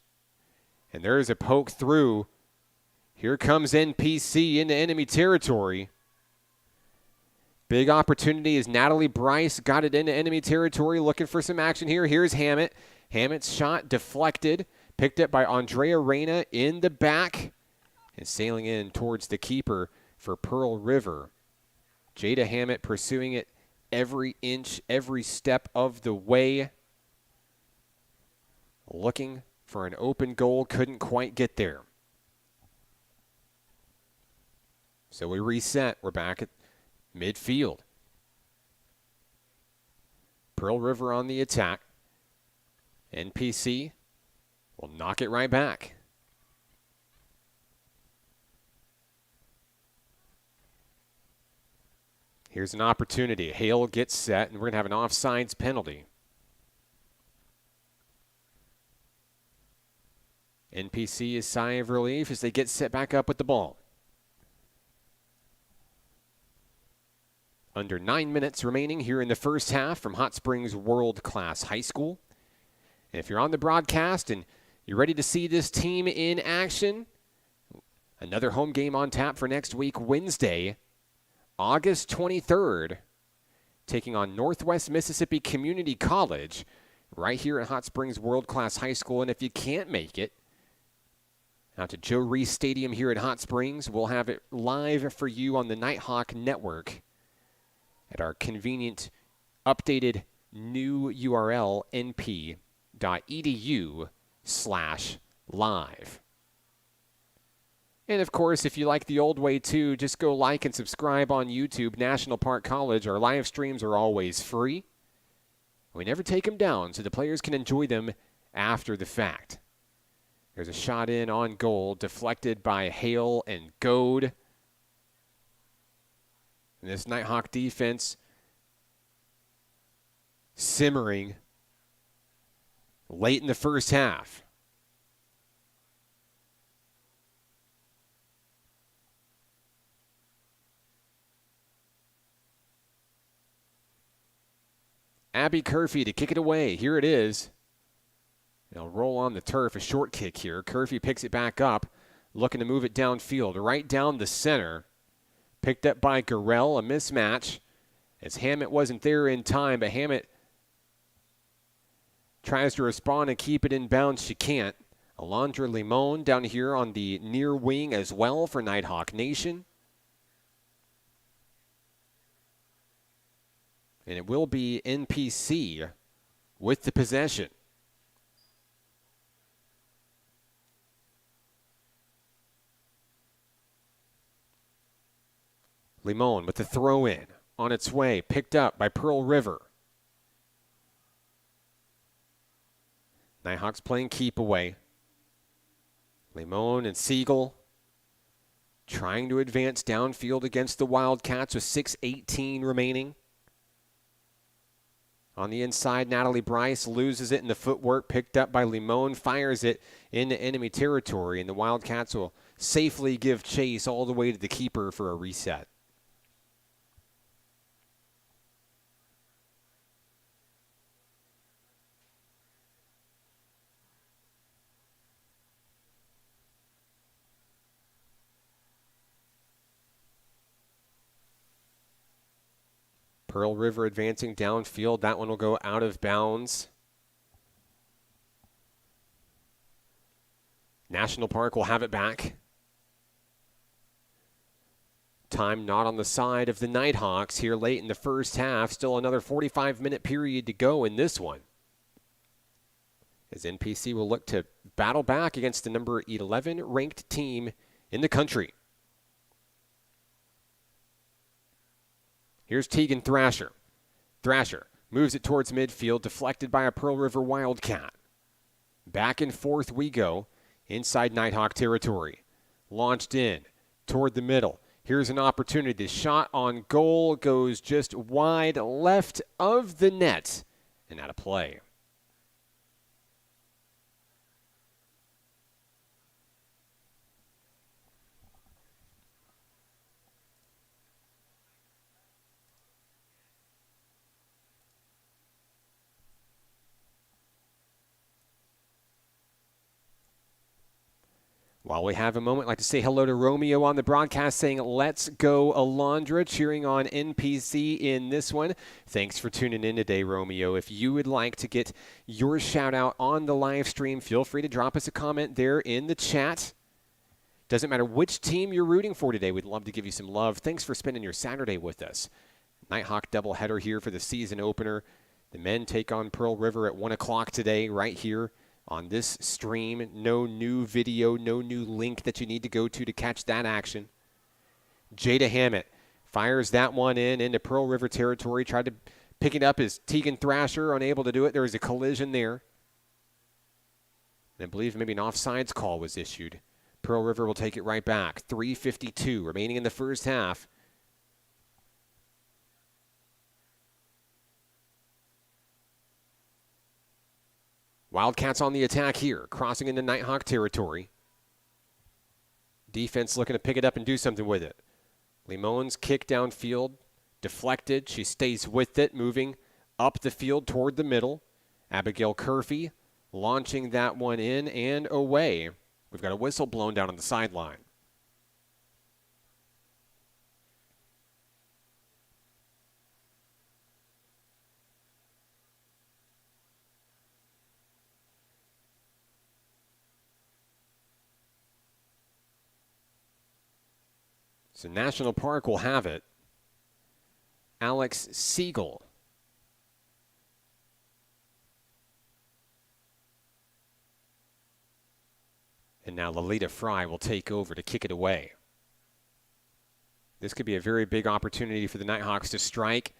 And there's a poke through. Here comes NPC into enemy territory. Big opportunity as Natalie Bryce got it into enemy territory, looking for some action here. Here's Hammett. Hammett's shot deflected, picked up by Andrea Reyna in the back, and sailing in towards the keeper for Pearl River. Jada Hammett pursuing it every inch, every step of the way. Looking for an open goal, couldn't quite get there. So we reset. We're back at midfield. Pearl River on the attack. NPC will knock it right back. Here's an opportunity. Hale gets set, and we're going to have an offsides penalty. NPC is sigh of relief as they get set back up with the ball. Under 9 minutes remaining here in the first half from Hot Springs World Class High School. And if you're on the broadcast and you're ready to see this team in action, another home game on tap for next week, Wednesday, August 23rd, taking on Northwest Mississippi Community College right here at Hot Springs World Class High School. And if you can't make it out to Joe Reese Stadium here at Hot Springs, we'll have it live for you on the Nighthawk Network at our convenient, updated new URL, np.edu/live. And of course, if you like the old way too, just go like and subscribe on YouTube, National Park College. Our live streams are always free. We never take them down so the players can enjoy them after the fact. There's a shot in on goal, deflected by Hale and Goad. And this Nighthawk defense simmering late in the first half. Abby Curfey to kick it away. Here it is. They'll roll on the turf. A short kick here. Curfey picks it back up, looking to move it downfield, right down the center. Picked up by Garrell, a mismatch, as Hammett wasn't there in time, but Hammett tries to respond and keep it in bounds. She can't. Alondra Limon down here on the near wing as well for Nighthawk Nation. And it will be NPC with the possession. Limon with the throw in on its way, picked up by Pearl River. Nighthawks playing keep away. Limon and Siegel trying to advance downfield against the Wildcats with 6:18 remaining. On the inside, Natalie Bryce loses it in the footwork, picked up by Limon, fires it into enemy territory, and the Wildcats will safely give chase all the way to the keeper for a reset. Pearl River advancing downfield. That one will go out of bounds. National Park will have it back. Time not on the side of the Nighthawks here late in the first half. Still another 45-minute period to go in this one, as NPC will look to battle back against the number 11 ranked team in the country. Here's Tegan Thrasher. Thrasher moves it towards midfield, deflected by a Pearl River Wildcat. Back and forth we go inside Nighthawk territory. Launched in toward the middle. Here's an opportunity. The shot on goal goes just wide left of the net and out of play. While we have a moment, I'd like to say hello to Romeo on the broadcast saying, "Let's go Alondra," cheering on NPC in this one. Thanks for tuning in today, Romeo. If you would like to get your shout out on the live stream, feel free to drop us a comment there in the chat. Doesn't matter which team you're rooting for today. We'd love to give you some love. Thanks for spending your Saturday with us. Nighthawk doubleheader here for the season opener. The men take on Pearl River at 1 o'clock today right here on this stream. No new video, no new link that you need to go to catch that action. Jada Hammett fires that one into Pearl River territory. Tried to pick it up as Tegan Thrasher, unable to do it. There was a collision there. And I believe maybe an offsides call was issued. Pearl River will take it right back. 3:52 remaining in the first half. Wildcats on the attack here, crossing into Nighthawk territory. Defense looking to pick it up and do something with it. Limon's kick downfield, deflected. She stays with it, moving up the field toward the middle. Abigail Curfey launching that one in and away. We've got a whistle blown down on the sideline. So National Park will have it. Alex Siegel. And now Lolita Fry will take over to kick it away. This could be a very big opportunity for the Nighthawks to strike.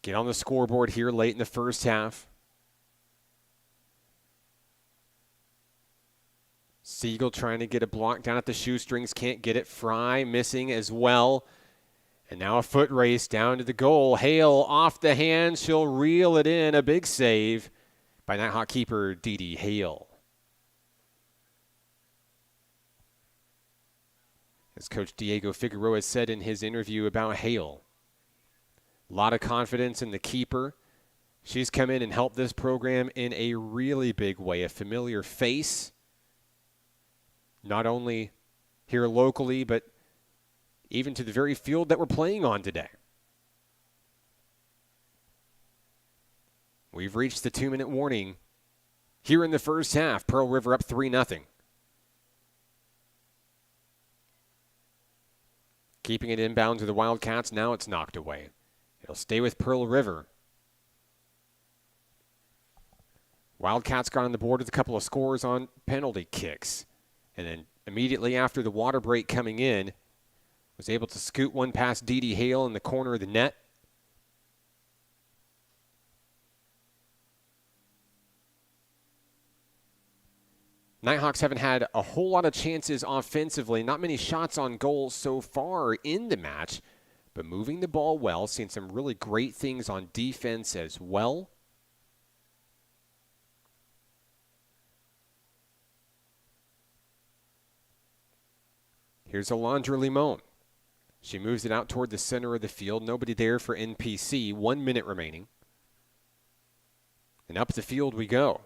Get on the scoreboard here late in the first half. Siegel trying to get a block down at the shoestrings, can't get it. Fry missing as well. And now a foot race down to the goal. Hale off the hand. She'll reel it in. A big save by Nighthawk keeper Dee Dee Hale. As Coach Diego Figueroa said in his interview about Hale, a lot of confidence in the keeper. She's come in and helped this program in a really big way. A familiar face, not only here locally, but even to the very field that we're playing on today. We've reached the 2-minute warning here in the first half. Pearl River up 3-0. Keeping it inbound to the Wildcats. Now it's knocked away. It'll stay with Pearl River. Wildcats got on the board with a couple of scores on penalty kicks. And then immediately after the water break coming in, was able to scoot one past Dee Dee Hale in the corner of the net. Nighthawks haven't had a whole lot of chances offensively, not many shots on goal so far in the match, but moving the ball well, seeing some really great things on defense as well. Here's Alondra Limon. She moves it out toward the center of the field. Nobody there for NPC. 1 minute remaining. And up the field we go.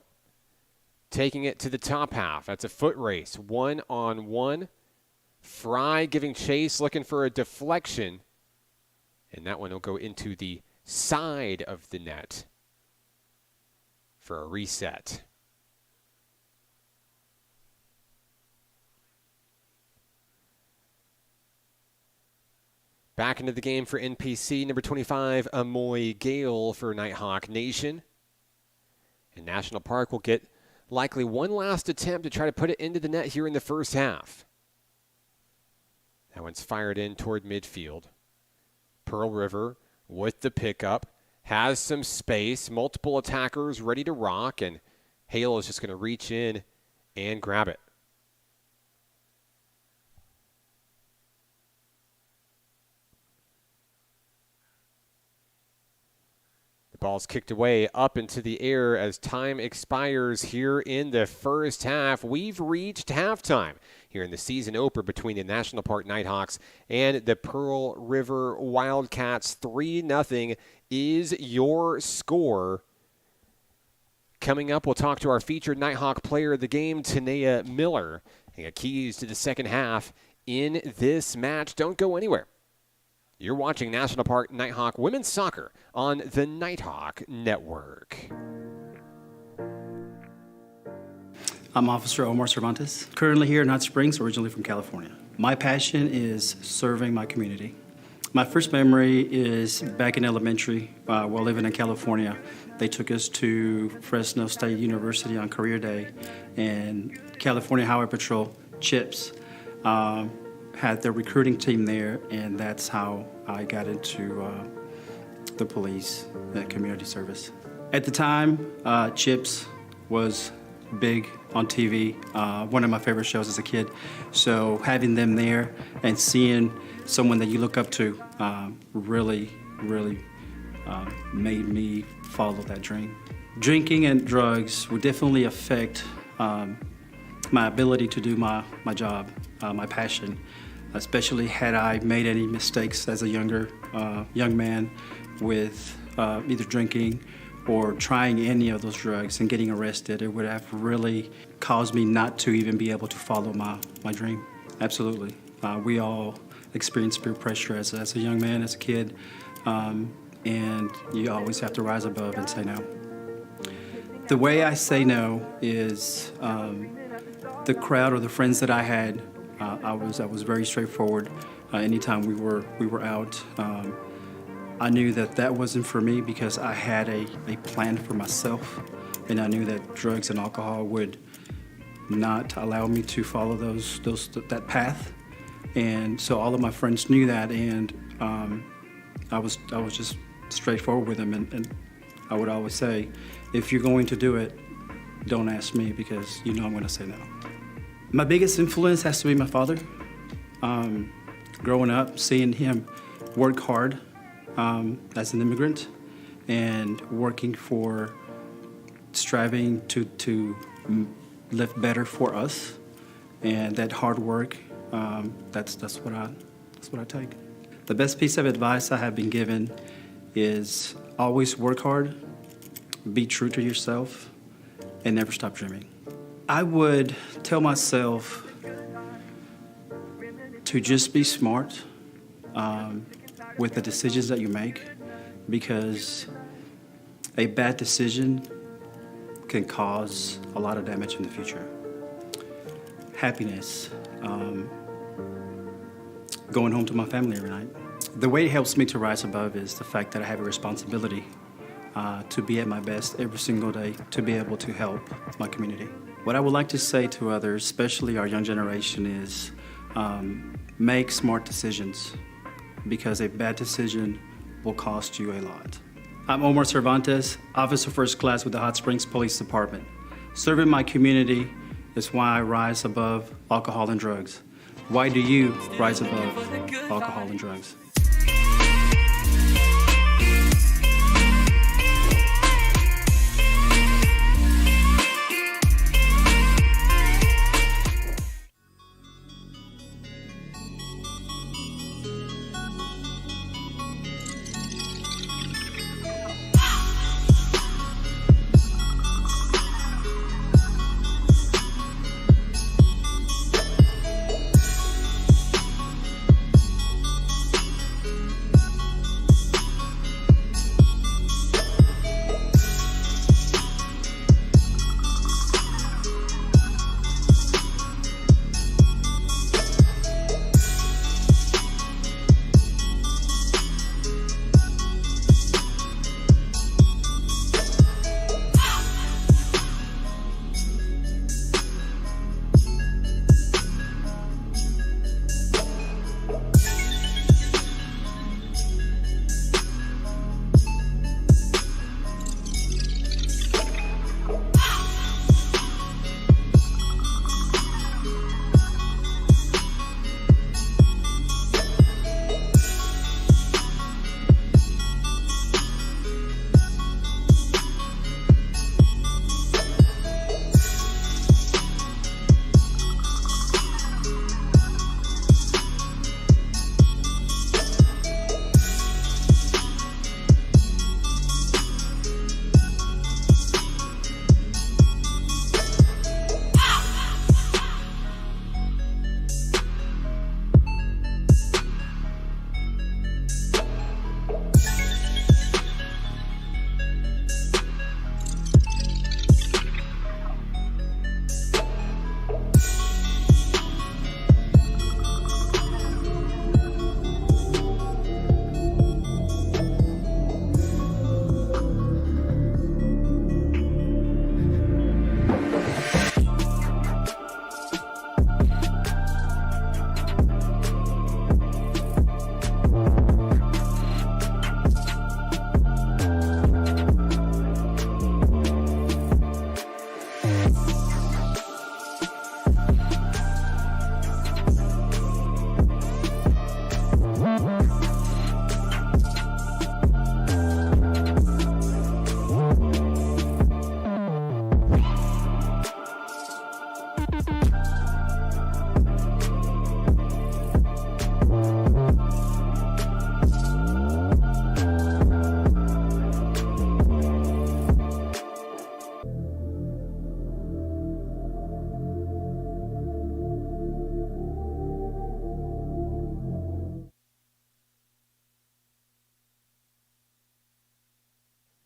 Taking it to the top half. That's a foot race. 1-on-1. Fry giving chase, looking for a deflection. And that one will go into the side of the net for a reset. Back into the game for NPC, number 25, Amoy Gale for Nighthawk Nation. And National Park will get likely one last attempt to try to put it into the net here in the first half. That one's fired in toward midfield. Pearl River with the pickup, has some space, multiple attackers ready to rock, and Hale is just going to reach in and grab it. Ball's kicked away up into the air as time expires here in the first half. We've reached halftime here in the season opener between the National Park Nighthawks and the Pearl River Wildcats. 3-0 is your score. Coming up, we'll talk to our featured Nighthawk player of the game, Tanaya Miller. He got keys to the second half in this match. Don't go anywhere. You're watching National Park Nighthawk Women's Soccer on the Nighthawk Network. I'm Officer Omar Cervantes, currently here in Hot Springs, originally from California. My passion is serving my community. My first memory is back in elementary, while living in California. They took us to Fresno State University on career day, and California Highway Patrol, CHIPS, had their recruiting team there, and that's how I got into the police, the community service. At the time, CHIPS was big on TV, one of my favorite shows as a kid. So having them there and seeing someone that you look up to really made me follow that dream. Drinking and drugs would definitely affect my ability to do my job, my passion. Especially had I made any mistakes as a young man with either drinking or trying any of those drugs and getting arrested, it would have really caused me not to even be able to follow my dream. Absolutely. We all experience peer pressure as a young man, as a kid, and you always have to rise above and say no. The way I say no is the crowd or the friends that I had. I was very straightforward. Anytime we were out, I knew that wasn't for me because I had a plan for myself, and I knew that drugs and alcohol would not allow me to follow that path. And so all of my friends knew that, and I was just straightforward with them. And I would always say, if you're going to do it, don't ask me because you know I'm going to say no. My biggest influence has to be my father. Growing up, seeing him work hard as an immigrant and working for striving to live better for us, and that hard work, that's what I take. The best piece of advice I have been given is always work hard, be true to yourself, and never stop dreaming. I would tell myself to just be smart with the decisions that you make, because a bad decision can cause a lot of damage in the future. Happiness, going home to my family every night. The way it helps me to rise above is the fact that I have a responsibility to be at my best every single day, to be able to help my community. What I would like to say to others, especially our young generation, is make smart decisions, because a bad decision will cost you a lot. I'm Omar Cervantes, Officer First Class with the Hot Springs Police Department. Serving my community is why I rise above alcohol and drugs. Why do you rise above alcohol and drugs?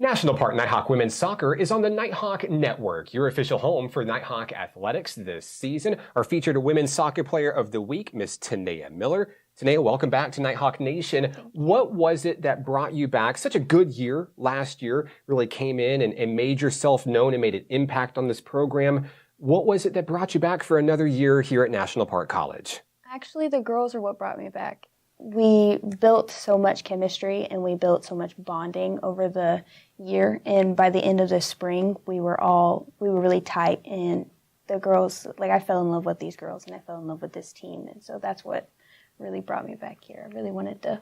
National Park Nighthawk Women's Soccer is on the Nighthawk Network, your official home for Nighthawk athletics this season. Our featured Women's Soccer Player of the Week, Miss Tanaya Miller. Tanaya, welcome back to Nighthawk Nation. What was it that brought you back? Such a good year last year, really came in and made yourself known and made an impact on this program. What was it that brought you back for another year here at National Park College? Actually, the girls are what brought me back. We built so much chemistry and we built so much bonding over the year, and by the end of the spring we were really tight, and the girls, I fell in love with these girls and I fell in love with this team, and so that's what really brought me back here. I really wanted to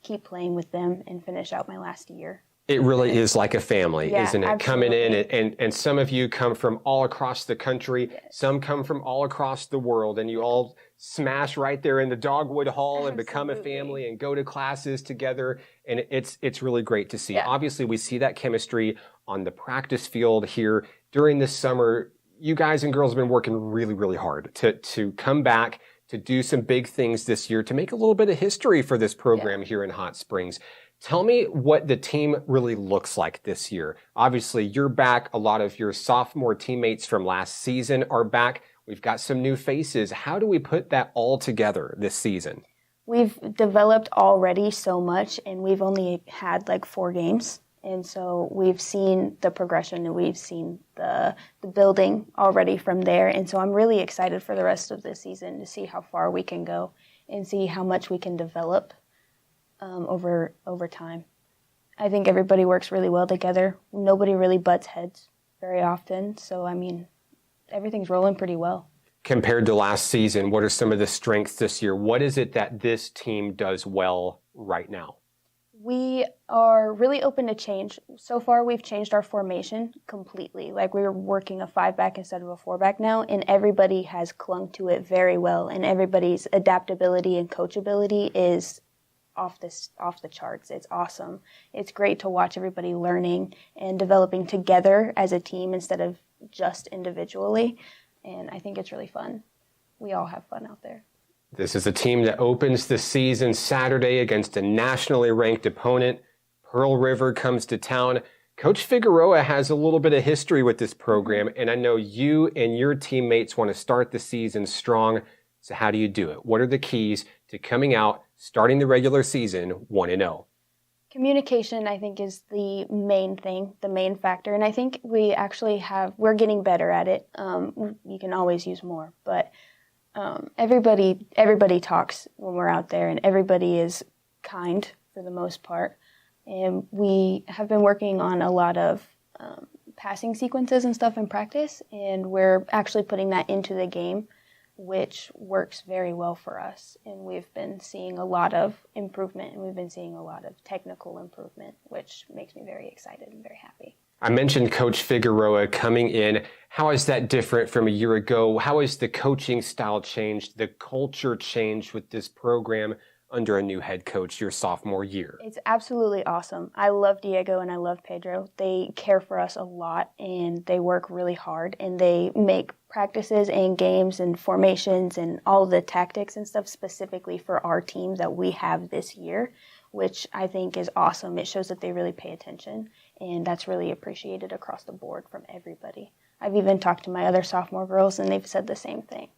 keep playing with them and finish out my last year. It really is like a family, yeah, isn't it? Absolutely. Coming in, and some of you come from all across the country, yes. Some come from all across the world, and you all smash right there in the Dogwood Hall and become a family and go to classes together, and it's really great to see. Yeah. Obviously, we see that chemistry on the practice field here during this summer. You guys and girls have been working really, really hard to come back, to do some big things this year, to make a little bit of history for this program here in Hot Springs. Tell me what the team really looks like this year. Obviously, you're back. A lot of your sophomore teammates from last season are back. We've got some new faces. How do we put that all together this season? We've developed already so much, and we've only had 4 games. And so we've seen the progression and we've seen the building already from there. And so I'm really excited for the rest of the season to see how far we can go and see how much we can develop over time. I think everybody works really well together. Nobody really butts heads very often. So, everything's rolling pretty well. Compared to last season, what are some of the strengths this year? What is it that this team does well right now? We are really open to change. So far, we've changed our formation completely. We're working a 5-back instead of a 4-back now, and everybody has clung to it very well, and everybody's adaptability and coachability is off the charts. It's awesome. It's great to watch everybody learning and developing together as a team instead of just individually, and I think it's really fun. We all have fun out there. This is a team that opens the season Saturday against a nationally ranked opponent. Pearl River comes to town. Coach Figueroa has a little bit of history with this program, and I know you and your teammates want to start the season strong. So how do you do it? What are the keys to coming out, starting the regular season 1-0? Communication, I think, is the main thing, the main factor, and I think we're getting better at it. You can always use more, but everybody talks when we're out there, and everybody is kind for the most part. And we have been working on a lot of passing sequences and stuff in practice, and we're actually putting that into the game, which works very well for us. And we've been seeing a lot of improvement, and we've been seeing a lot of technical improvement, which makes me very excited and very happy. I mentioned Coach Figueroa coming in. How is that different from a year ago? How has the coaching style changed, the culture changed with this program under a new head coach your sophomore year? It's absolutely awesome. I love Diego and I love Pedro. They care for us a lot, and they work really hard, and they make practices and games and formations and all the tactics and stuff specifically for our team that we have this year, which I think is awesome. It shows that they really pay attention, and that's really appreciated across the board from everybody. I've even talked to my other sophomore girls, and they've said the same thing.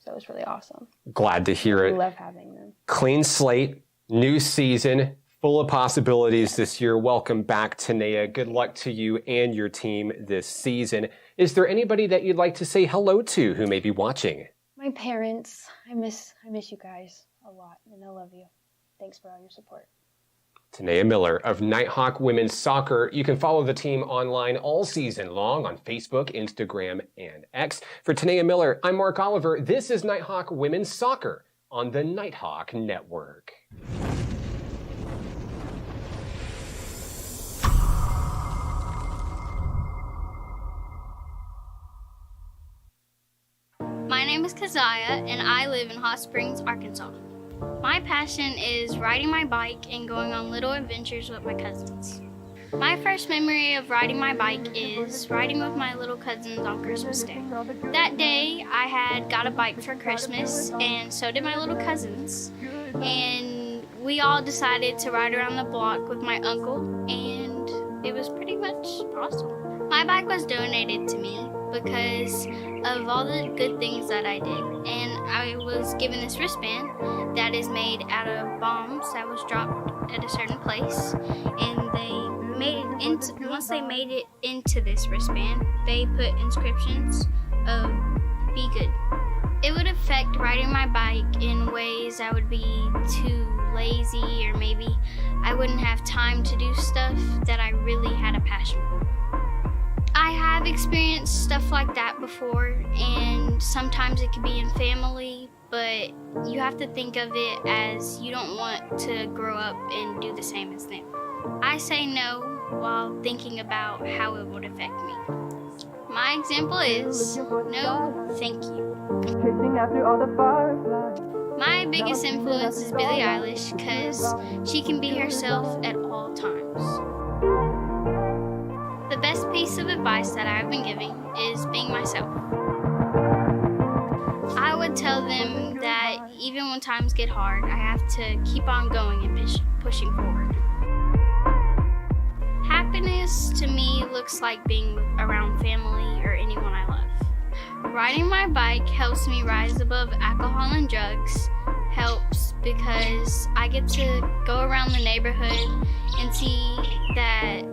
So it's really awesome. Glad to hear it. We love having them. Clean slate, new season, full of possibilities this year. Welcome back, Tanaya. Good luck to you and your team this season. Is there anybody that you'd like to say hello to who may be watching? My parents. I miss you guys a lot, and I love you. Thanks for all your support. Tanaya Miller of Nighthawk Women's Soccer. You can follow the team online all season long on Facebook, Instagram, and X. For Tanaya Miller, I'm Mark Oliver. This is Nighthawk Women's Soccer on the Nighthawk Network. My name is Keziah, and I live in Hot Springs, Arkansas. My passion is riding my bike and going on little adventures with my cousins. My first memory of riding my bike is riding with my little cousins on Christmas Day. That day, I had got a bike for Christmas, and so did my little cousins. And we all decided to ride around the block with my uncle, and it was pretty much awesome. My bike was donated to me because of all the good things that I did, and I was given this wristband that is made out of bombs that was dropped at a certain place, and once they made it into this wristband, they put inscriptions of "Be Good." It would affect riding my bike in ways I would be too lazy, or maybe I wouldn't have time to do stuff that I really had a passion for. I have experienced stuff like that before, and sometimes it could be in family, but you have to think of it as you don't want to grow up and do the same as them. I say no while thinking about how it would affect me. My example is no, thank you. My biggest influence is Billie Eilish because she can be herself at all times. The best piece of advice that I've been giving is being myself. I would tell them that even when times get hard, I have to keep on going and pushing forward. Happiness to me looks like being around family or anyone I love. Riding my bike helps me rise above alcohol and drugs. Helps because I get to go around the neighborhood and see that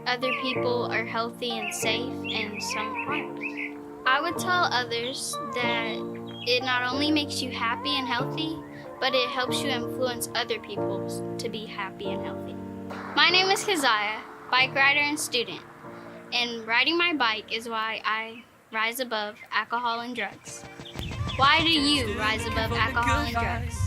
other people are healthy and safe and some aren't. I would tell others that it not only makes you happy and healthy, but it helps you influence other people to be happy and healthy. My name is Keziah, bike rider and student, and riding my bike is why I rise above alcohol and drugs. Why do you rise above alcohol and drugs?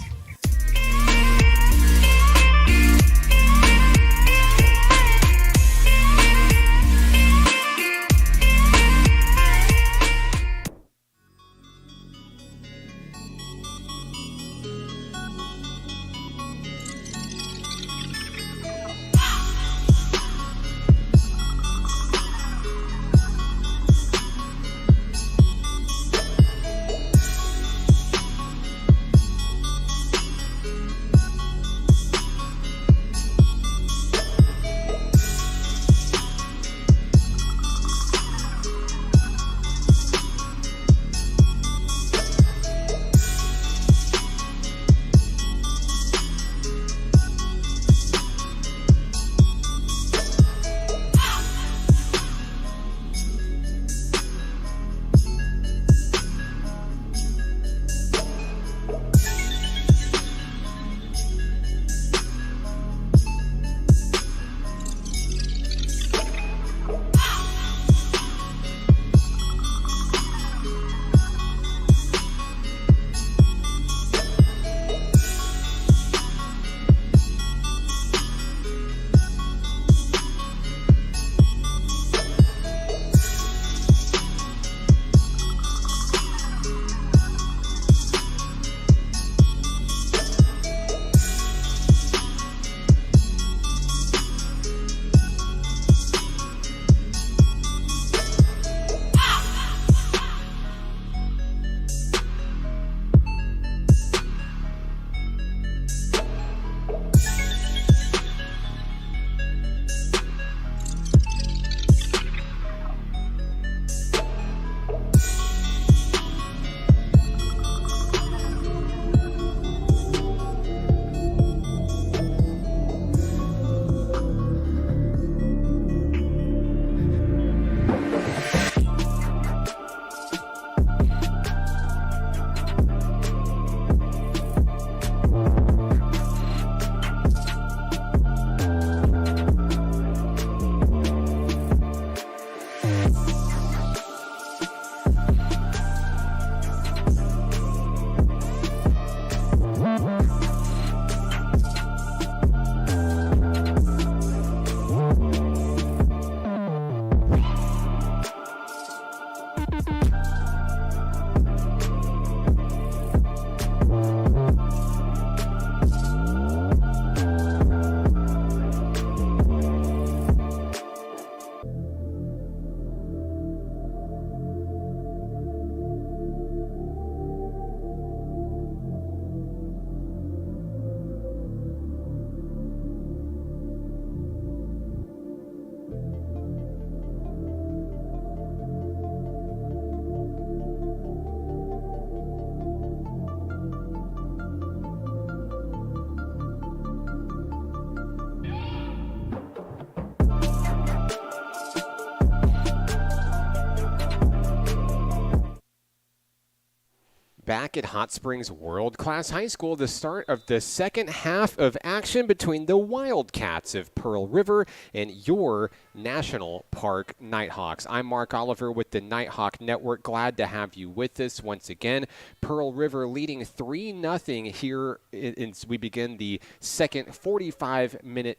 back at Hot Springs World Class High School, the start of the second half of action between the Wildcats of Pearl River and your National Park Nighthawks. I'm Mark Oliver with the Nighthawk Network. Glad to have you with us once again. Pearl River leading 3-0 here as we begin the second 45-minute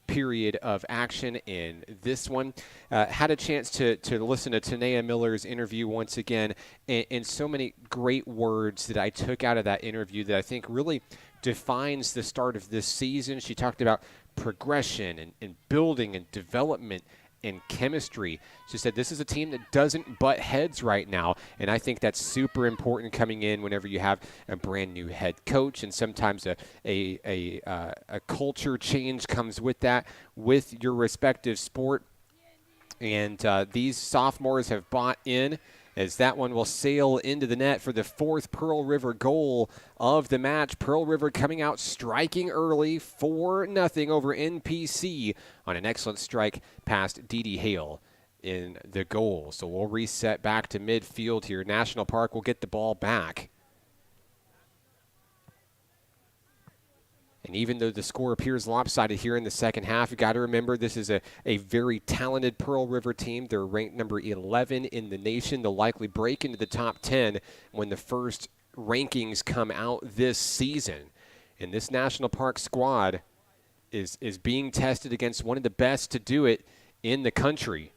period of action in this one. Had a chance to listen to Tanaya Miller's interview once again, and so many great words that I took out of that interview that I think really defines the start of this season. She talked about progression and building and development and chemistry. She said this is a team that doesn't butt heads right now, and I think that's super important coming in whenever you have a brand new head coach, and sometimes a culture change comes with that, with your respective sport. And these sophomores have bought in, as that one will sail into the net for the fourth Pearl River goal of the match. Pearl River coming out striking early, 4-0 over NPC on an excellent strike past Dee Hale in the goal. So we'll reset back to midfield here. National Park will get the ball back. And even though the score appears lopsided here in the second half, you got to remember this is a very talented Pearl River team. They're ranked number 11 in the nation. They'll likely break into the top 10 when the first rankings come out this season. And this National Park squad is being tested against one of the best to do it in the country.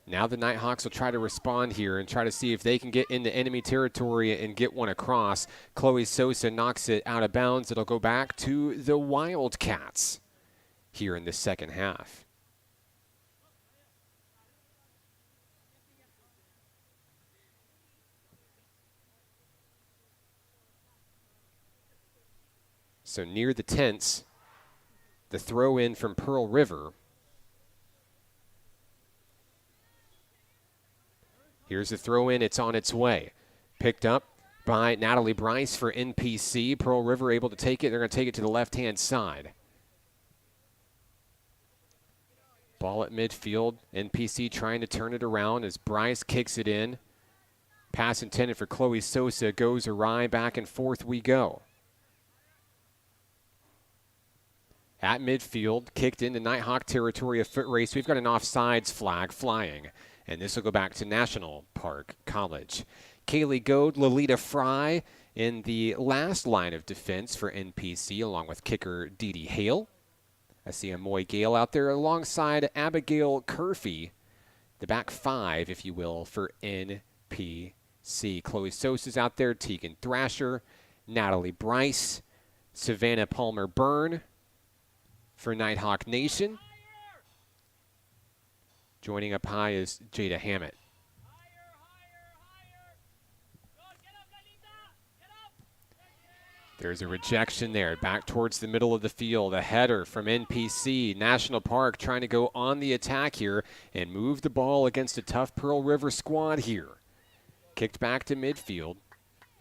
Now the Nighthawks will try to respond here and try to see if they can get into enemy territory and get one across. Chloe Sosa knocks it out of bounds. It'll go back to the Wildcats here in the second half. So near the tents, the throw in from Pearl River. Here's the throw in. It's on its way. Picked up by Natalie Bryce for NPC. Pearl River able to take it. They're going to take it to the left-hand side. Ball at midfield. NPC trying to turn it around as Bryce kicks it in. Pass intended for Chloe Sosa goes awry. Back and forth we go. At midfield, kicked into Nighthawk territory, a foot race. We've got an offsides flag flying. And this will go back to National Park College. Kaylee Goad, Lolita Fry in the last line of defense for NPC, along with kicker Dee Hale. I see a Moy Gale out there alongside Abigail Curfey, the back five, if you will, for NPC. Chloe Sosa's out there, Tegan Thrasher, Natalie Bryce, Savannah Palmer-Byrne for Nighthawk Nation. Joining up high is Jada Hammett. There's a rejection there. Back towards the middle of the field. A header from NPC. National Park trying to go on the attack here and move the ball against a tough Pearl River squad here. Kicked back to midfield.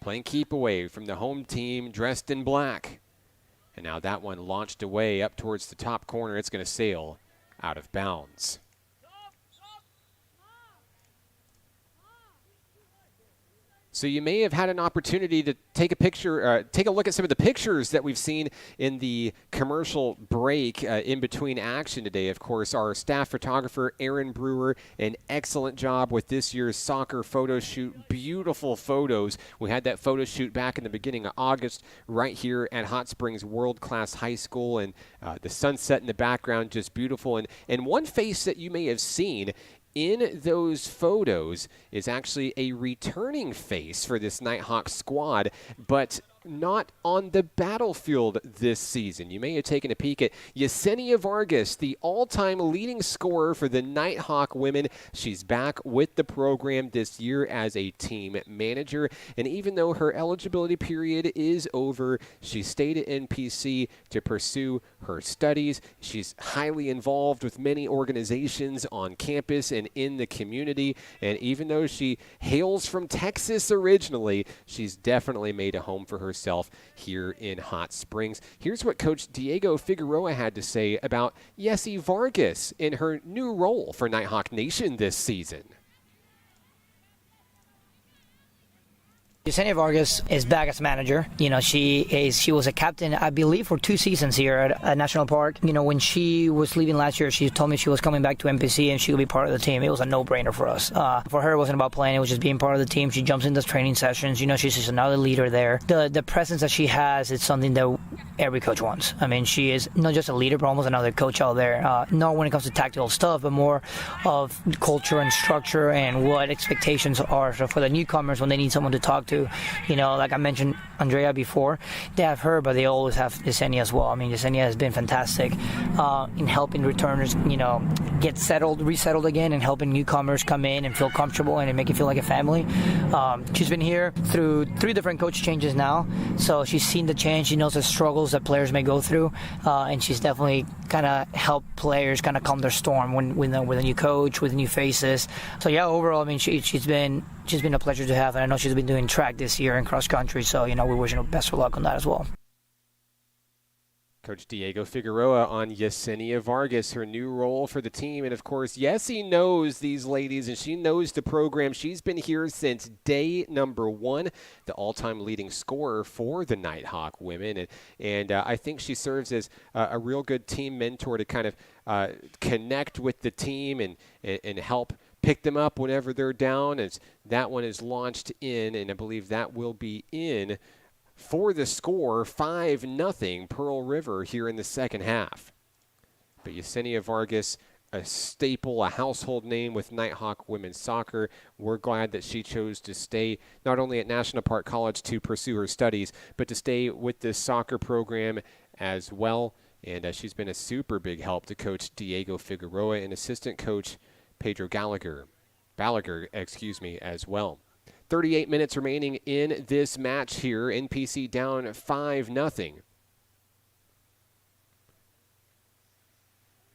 Playing keep away from the home team dressed in black. And now that one launched away up towards the top corner. It's going to sail out of bounds. So you may have had an opportunity to take a picture, take a look at some of the pictures that we've seen in the commercial break in between action today. Of course, our staff photographer, Aaron Brewer, an excellent job with this year's soccer photo shoot. Beautiful photos. We had that photo shoot back in the beginning of August right here at Hot Springs World Class High School, and the sunset in the background, just beautiful. And one face that you may have seen in those photos is actually a returning face for this Nighthawk squad, but not on the battlefield this season. You may have taken a peek at Yesenia Vargas, the all-time leading scorer for the Nighthawk women. She's back with the program this year as a team manager, and even though her eligibility period is over, she stayed at NPC to pursue her studies. She's highly involved with many organizations on campus and in the community, and even though she hails from Texas originally, she's definitely made a home for herself herself here in Hot Springs. Here's what Coach Diego Figueroa had to say about Yessi Vargas in her new role for Nighthawk Nation this season. Tanaya Vargas is back as manager. She was a captain, I believe, for 2 seasons here at National Park. When she was leaving last year, she told me she was coming back to NPC and she would be part of the team. It was a no-brainer for us. For her, it wasn't about playing; it was just being part of the team. She jumps into training sessions. She's just another leader there. The presence that she has is something that every coach wants. I mean, she is not just a leader, but almost another coach out there. Not when it comes to tactical stuff, but more of culture and structure and what expectations are. So for the newcomers, when they need someone to talk to, like I mentioned Andrea before, they have her, but they always have Yesenia as well. I mean, Yesenia has been fantastic in helping returners, get resettled again, and helping newcomers come in and feel comfortable and make it feel like a family. She's been here through 3 different coach changes now, so she's seen the change. She knows the struggles that players may go through, and she's definitely kind of helped players kind of calm their storm with a new coach, with new faces. So yeah, overall, I mean, she's been a pleasure to have, and I know she's been doing track this year and cross country, so we're wishing her best of luck on that as well. Coach Diego Figueroa on Yesenia Vargas, her new role for the team. And, of course, Yessi knows these ladies, and she knows the program. She's been here since day number 1, the all-time leading scorer for the Nighthawk women. And I think she serves as a real good team mentor to kind of connect with the team and help pick them up whenever they're down. As that one is launched in, and I believe that will be in for the score, 5-0 Pearl River here in the second half. But Yesenia Vargas, a staple, a household name with Nighthawk women's soccer. We're glad that she chose to stay not only at National Park College to pursue her studies, but to stay with this soccer program as well. And she's been a super big help to Coach Diego Figueroa and assistant coach Pedro Balaguer, as well. 38 minutes remaining in this match here. NPC down 5-0.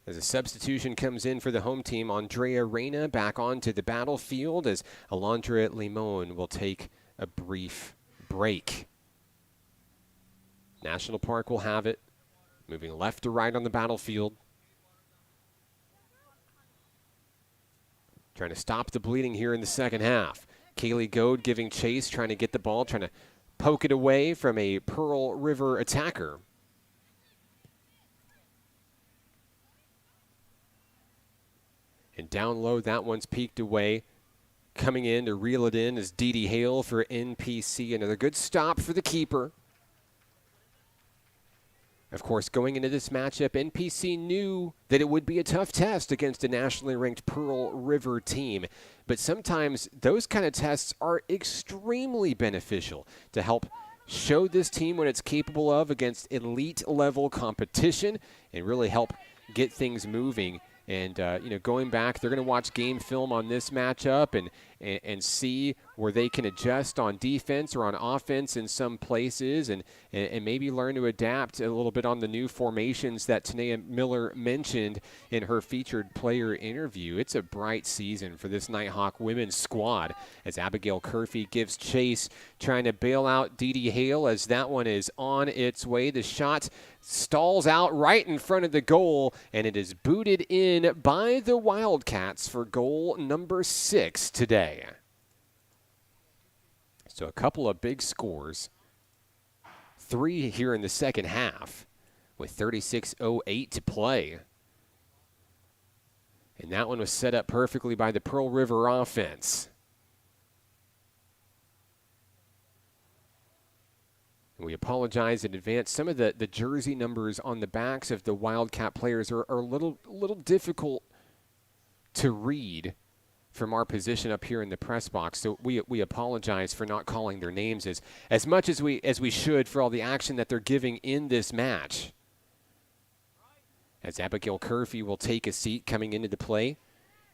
As a substitution comes in for the home team, Andrea Reyna back onto the battlefield as Alondra Limon will take a brief break. National Park will have it, moving left to right on the battlefield. Trying to stop the bleeding here in the second half. Kaylee Goad giving chase, trying to get the ball, trying to poke it away from a Pearl River attacker. And down low, that one's peeked away. Coming in to reel it in is Dee Dee Hale for NPC. Another good stop for the keeper. Of course, going into this matchup, NPC knew that it would be a tough test against a nationally ranked Pearl River team. But sometimes those kind of tests are extremely beneficial to help show this team what it's capable of against elite-level competition and really help get things moving. And, going back, they're going to watch game film on this matchup and see where they can adjust on defense or on offense in some places and maybe learn to adapt a little bit on the new formations that Tanaya Miller mentioned in her featured player interview. It's a bright season for this Nighthawk women's squad as Abigail Curfey gives chase, trying to bail out Dee Dee Hale as that one is on its way. The shot stalls out right in front of the goal, and it is booted in by the Wildcats for goal number 6 today. So a couple of big scores. 3 here in the second half with 36:08 to play. And that one was set up perfectly by the Pearl River offense. We apologize in advance. Some of the jersey numbers on the backs of the Wildcat players are a little difficult to read from our position up here in the press box. So we apologize for not calling their names as much as we should for all the action that they're giving in this match. As Abigail Curfey will take a seat coming into the play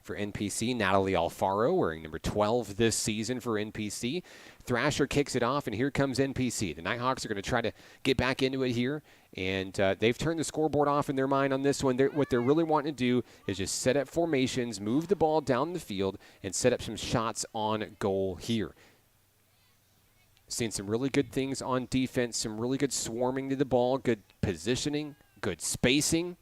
for NPC. Natalie Alfaro wearing number 12 this season for NPC. Thrasher kicks it off, and here comes NPC. The Nighthawks are going to try to get back into it here, and they've turned the scoreboard off in their mind on this one. What they're really wanting to do is just set up formations, move the ball down the field, and set up some shots on goal here. Seen some really good things on defense, some really good swarming to the ball, good positioning, good spacing.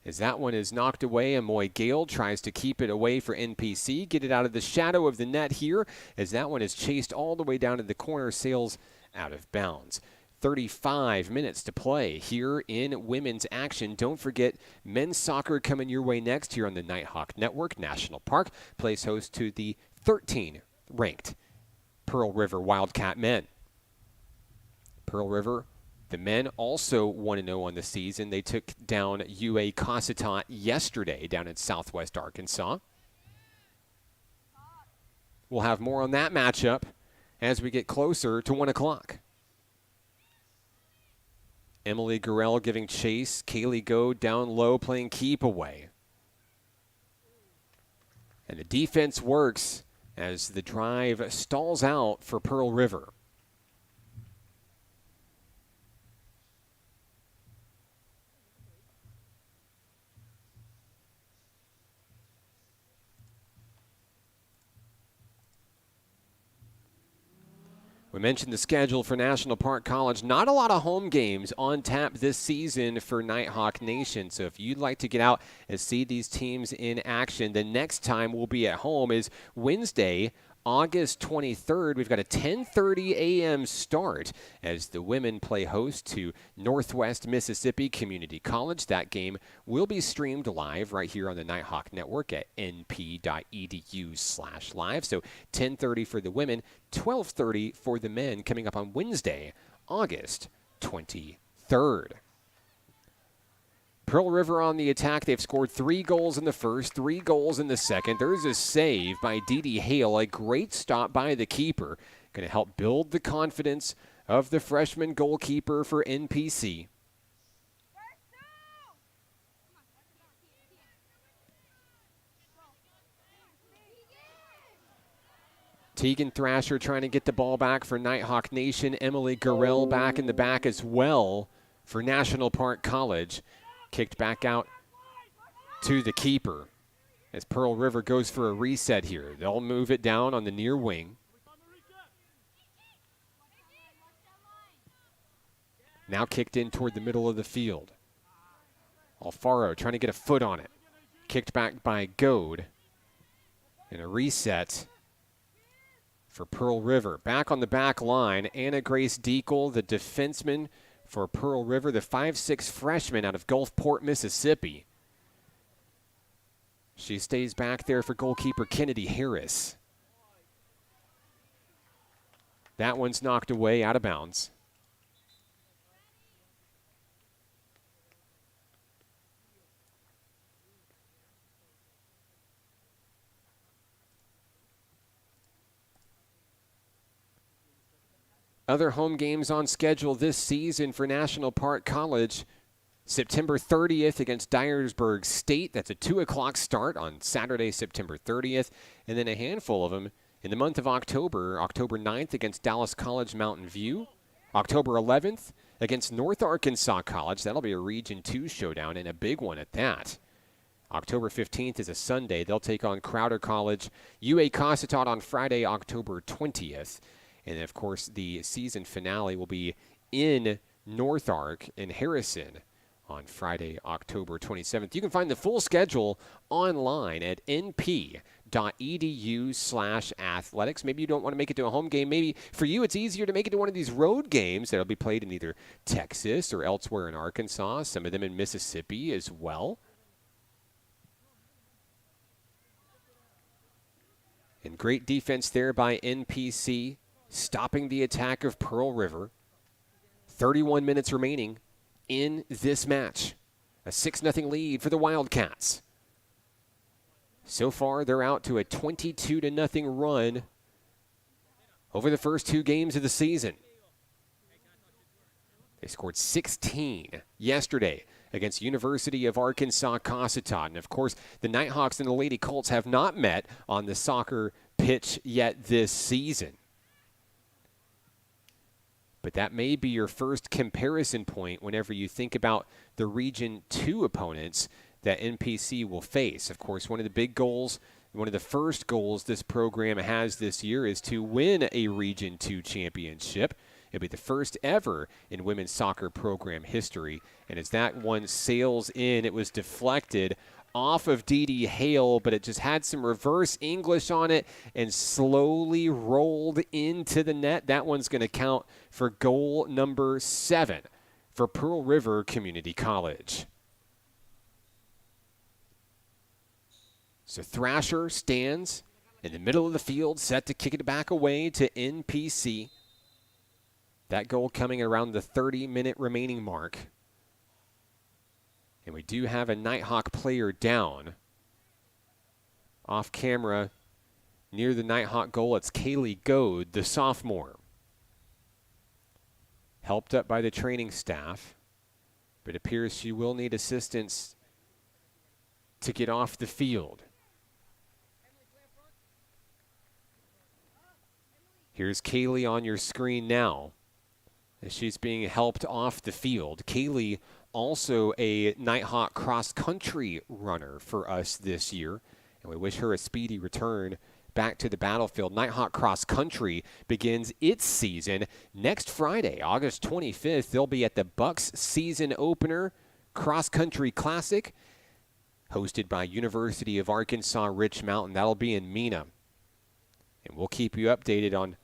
As that one is knocked away, Amoy Gale tries to keep it away for NPC, get it out of the shadow of the net here, as that one is chased all the way down to the corner, sails out of bounds. 35 minutes to play here in women's action. Don't forget, men's soccer coming your way next here on the Nighthawk Network. National Park plays host to the 13th-ranked Pearl River Wildcat men. Pearl River, the men also 1-0 on the season. They took down UA Cossatot yesterday down in southwest Arkansas. We'll have more on that matchup as we get closer to 1 o'clock. Emily Gurrell giving chase. Kaylee Go down low playing keep away. And the defense works as the drive stalls out for Pearl River. We mentioned the schedule for National Park College. Not a lot of home games on tap this season for Nighthawk Nation. So if you'd like to get out and see these teams in action, the next time we'll be at home is Wednesday, August 23rd. We've got a 10:30 a.m. start as the women play host to Northwest Mississippi Community College. That game will be streamed live right here on the Nighthawk Network at np.edu/live. So 10:30 for the women, 12:30 for the men coming up on Wednesday, August 23rd. Pearl River on the attack. They've scored 3 goals in the first, 3 goals in the second. There's a save by Dee Dee Hale, a great stop by the keeper. Going to help build the confidence of the freshman goalkeeper for NPC. Tegan Thrasher trying to get the ball back for Nighthawk Nation. Emily Gurrell back in the back as well for National Park College. Kicked back out to the keeper as Pearl River goes for a reset here. They'll move it down on the near wing. Now kicked in toward the middle of the field. Alfaro trying to get a foot on it. Kicked back by Goad. And a reset for Pearl River. Back on the back line, Anna Grace Deacle, the defenseman for Pearl River, the 5'6" freshman out of Gulfport, Mississippi. She stays back there for goalkeeper Kennedy Harris. That one's knocked away out of bounds. Other home games on schedule this season for National Park College. September 30th against Dyersburg State. That's a 2 o'clock start on Saturday, September 30th. And then a handful of them in the month of October. October 9th against Dallas College Mountain View. October 11th against North Arkansas College. That'll be a Region 2 showdown and a big one at that. October 15th is a Sunday. They'll take on Crowder College. UA Cossatot on Friday, October 20th. And, of course, the season finale will be in North Ark in Harrison on Friday, October 27th. You can find the full schedule online at np.edu/athletics. Maybe you don't want to make it to a home game. Maybe for you it's easier to make it to one of these road games that will be played in either Texas or elsewhere in Arkansas, some of them in Mississippi as well. And great defense there by NPC, stopping the attack of Pearl River. 31 minutes remaining in this match. A 6-0 lead for the Wildcats. So far, they're out to a 22-0 run over the first 2 games of the season. They scored 16 yesterday against University of Arkansas Cossatot. And, of course, the Nighthawks and the Lady Colts have not met on the soccer pitch yet this season. But that may be your first comparison point whenever you think about the Region 2 opponents that NPC will face. Of course, one of the big goals One of the first goals this program has this year is to win a Region 2 championship. It'll be the first ever in women's soccer program history. And as that one sails in, it was deflected off of Dee Hale, but it just had some reverse English on it and slowly rolled into the net. That one's going to count for goal number 7 for Pearl River Community College. So Thrasher stands in the middle of the field, set to kick it back away to NPC. That goal coming around the 30-minute remaining mark. And we do have a Nighthawk player down. Off camera, near the Nighthawk goal, it's Kaylee Goad, the sophomore. Helped up by the training staff, but it appears she will need assistance to get off the field. Here's Kaylee on your screen now as she's being helped off the field. Kaylee, also a Nighthawk cross-country runner for us this year, and we wish her a speedy return back to the battlefield. Nighthawk cross-country begins its season next Friday, August 25th. They'll be at the Bucks season opener cross-country classic, hosted by University of Arkansas Rich Mountain. That'll be in Mena, and we'll keep you updated on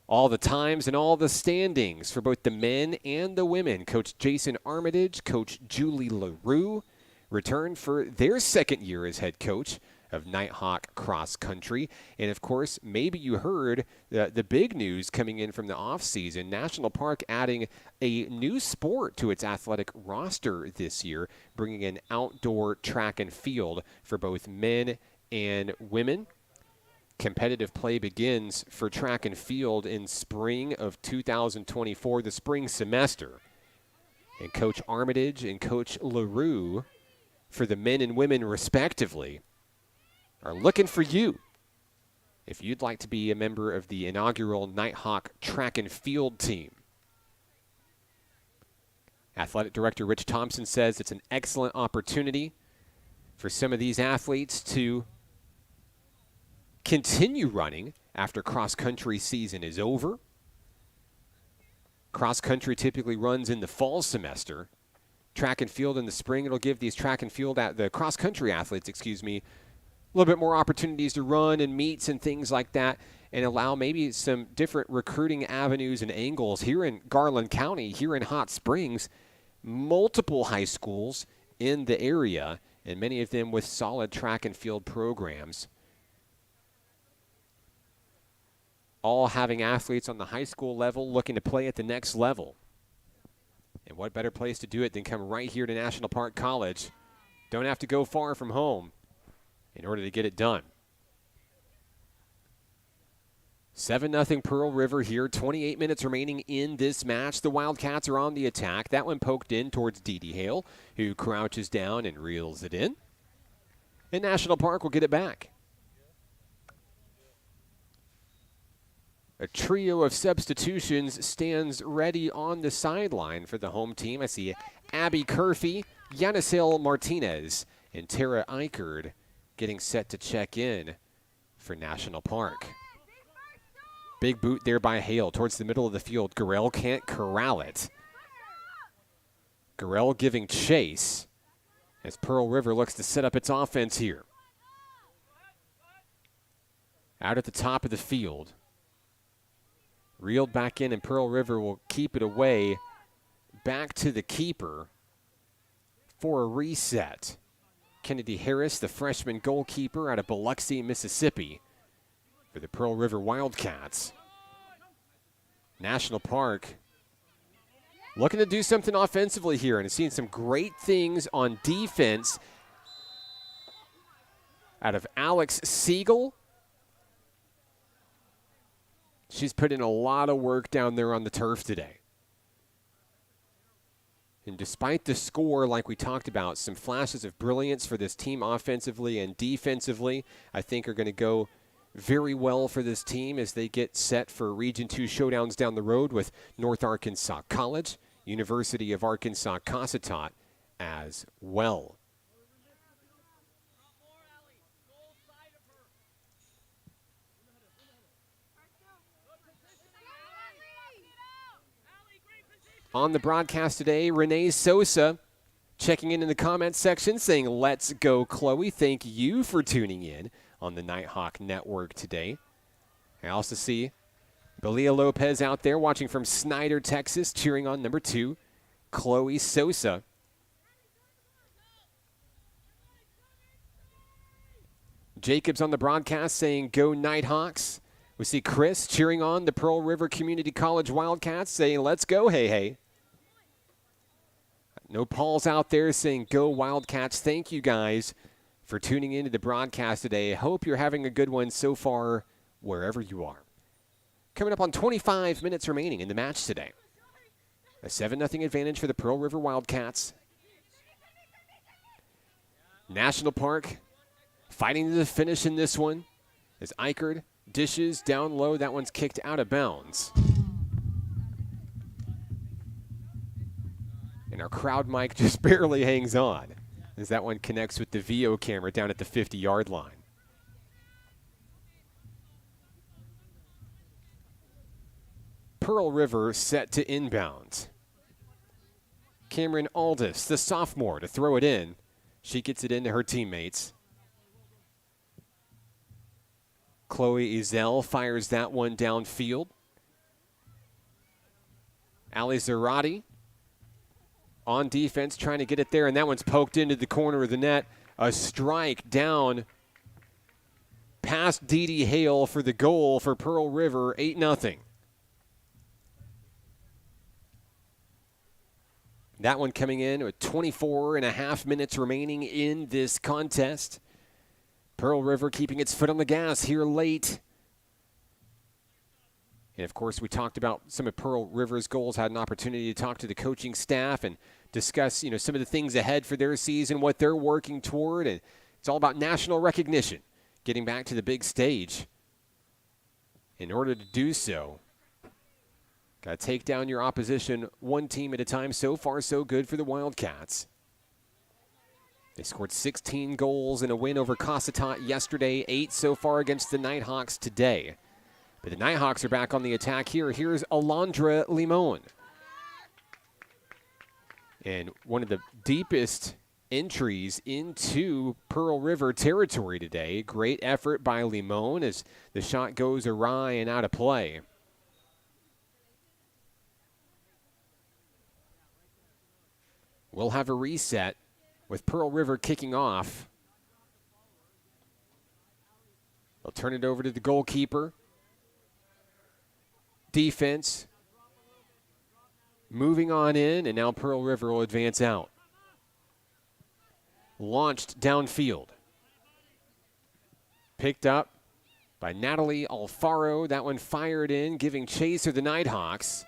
all the times and all the standings for both the men and the women. Coach Jason Armitage, Coach Julie LaRue return for their second year as head coach of Nighthawk Cross Country. And, of course, maybe you heard the big news coming in from the offseason. National Park adding a new sport to its athletic roster this year, bringing in outdoor track and field for both men and women. Competitive play begins for track and field in spring of 2024, the spring semester. And Coach Armitage and Coach LaRue, for the men and women respectively, are looking for you. If you'd like to be a member of the inaugural Nighthawk track and field team. Athletic Director Rich Thompson says it's an excellent opportunity for some of these athletes to continue running after cross-country season is over. Cross-country typically runs in the fall semester. Track and field in the spring. It'll give these track and field, the cross-country athletes, a little bit more opportunities to run and meets and things like that, and allow maybe some different recruiting avenues and angles. Here in Garland County, here in Hot Springs, multiple high schools in the area, and many of them with solid track and field programs. All having athletes on the high school level looking to play at the next level. And what better place to do it than come right here to National Park College. Don't have to go far from home in order to get it done. 7-0 Pearl River here, 28 minutes remaining in this match. The Wildcats are on the attack. That one poked in towards Dee Hale, who crouches down and reels it in. And National Park will get it back. A trio of substitutions stands ready on the sideline for the home team. I see Abby Curfey, Yanisel Martinez, and Tara Eichard getting set to check in for National Park. Big boot there by Hale towards the middle of the field. Gurrell can't corral it. Gurrell giving chase as Pearl River looks to set up its offense here. Out at the top of the field. Reeled back in, and Pearl River will keep it away back to the keeper for a reset. Kennedy Harris, the freshman goalkeeper out of Biloxi, Mississippi, for the Pearl River Wildcats. National Park looking to do something offensively here, and has seen some great things on defense out of Alex Siegel. She's put in a lot of work down there on the turf today. And despite the score, like we talked about, some flashes of brilliance for this team offensively and defensively, I think are going to go very well for this team as they get set for Region 2 showdowns down the road with North Arkansas College, University of Arkansas Cossatot as well. On the broadcast today, Renee Sosa checking in the comments section saying, "Let's go, Chloe." Thank you for tuning in on the Nighthawk Network today. I also see Belia Lopez out there watching from Snyder, Texas, cheering on number 2, Chloe Sosa. Jacobs on the broadcast saying, "Go Nighthawks." We see Chris cheering on the Pearl River Community College Wildcats saying, "Let's go, hey, hey." No Paul's out there saying, "Go Wildcats." Thank you guys for tuning into the broadcast today. I hope you're having a good one so far, wherever you are. Coming up on 25 minutes remaining in the match today. A 7-0 advantage for the Pearl River Wildcats. National Park fighting to the finish in this one as Eichard dishes down low. That one's kicked out of bounds. And our crowd mic just barely hangs on as that one connects with the VO camera down at the 50-yard line. Pearl River set to inbound. Cameron Aldis, the sophomore, to throw it in. She gets it into her teammates. Chloe Ezel fires that one downfield. Ali Zarati on defense trying to get it there, and that one's poked into the corner of the net. A strike down past Dee Dee Hale for the goal for Pearl River, 8-0. That one coming in with 24.5 minutes remaining in this contest. Pearl River keeping its foot on the gas here late. And, of course, we talked about some of Pearl River's goals, had an opportunity to talk to the coaching staff and discuss, some of the things ahead for their season, what they're working toward. And it's all about national recognition, getting back to the big stage. In order to do so, got to take down your opposition one team at a time. So far, so good for the Wildcats. They scored 16 goals in a win over Cossatot yesterday, 8 so far against the Nighthawks today. But the Nighthawks are back on the attack here. Here's Alondra Limon. And one of the deepest entries into Pearl River territory today. Great effort by Limon as the shot goes awry and out of play. We'll have a reset with Pearl River kicking off. They'll turn it over to the goalkeeper. Defense moving on in, and now Pearl River will advance out. Launched downfield. Picked up by Natalie Alfaro. That one fired in, giving chase to the Nighthawks.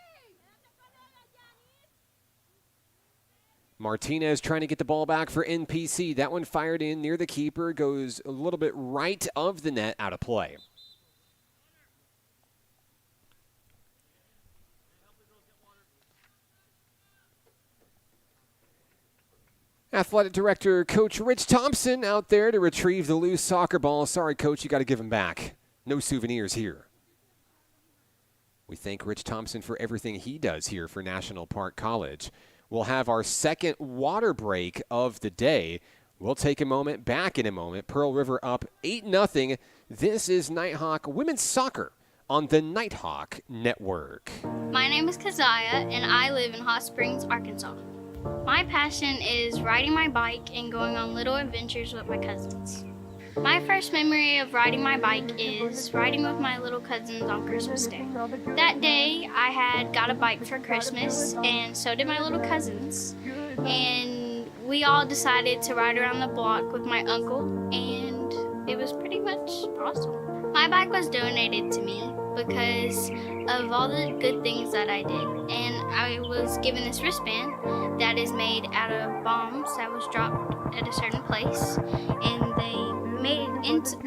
Martinez trying to get the ball back for NPC. That one fired in near the keeper, goes a little bit right of the net, out of play. Athletic Director Coach Rich Thompson out there to retrieve the loose soccer ball. Sorry, Coach, you got to give him back. No souvenirs here. We thank Rich Thompson for everything he does here for National Park College. We'll have our second water break of the day. We'll take a moment, back in a moment. Pearl River up 8-0. This is Nighthawk Women's Soccer on the Nighthawk Network. My name is Keziah, and I live in Hot Springs, Arkansas. My passion is riding my bike and going on little adventures with my cousins. My first memory of riding my bike is riding with my little cousins on Christmas Day. That day, I had got a bike for Christmas, and so did my little cousins. And we all decided to ride around the block with my uncle, and it was pretty much awesome. My bike was donated to me because of all the good things that I did. And I was given this wristband that is made out of bombs that was dropped at a certain place. And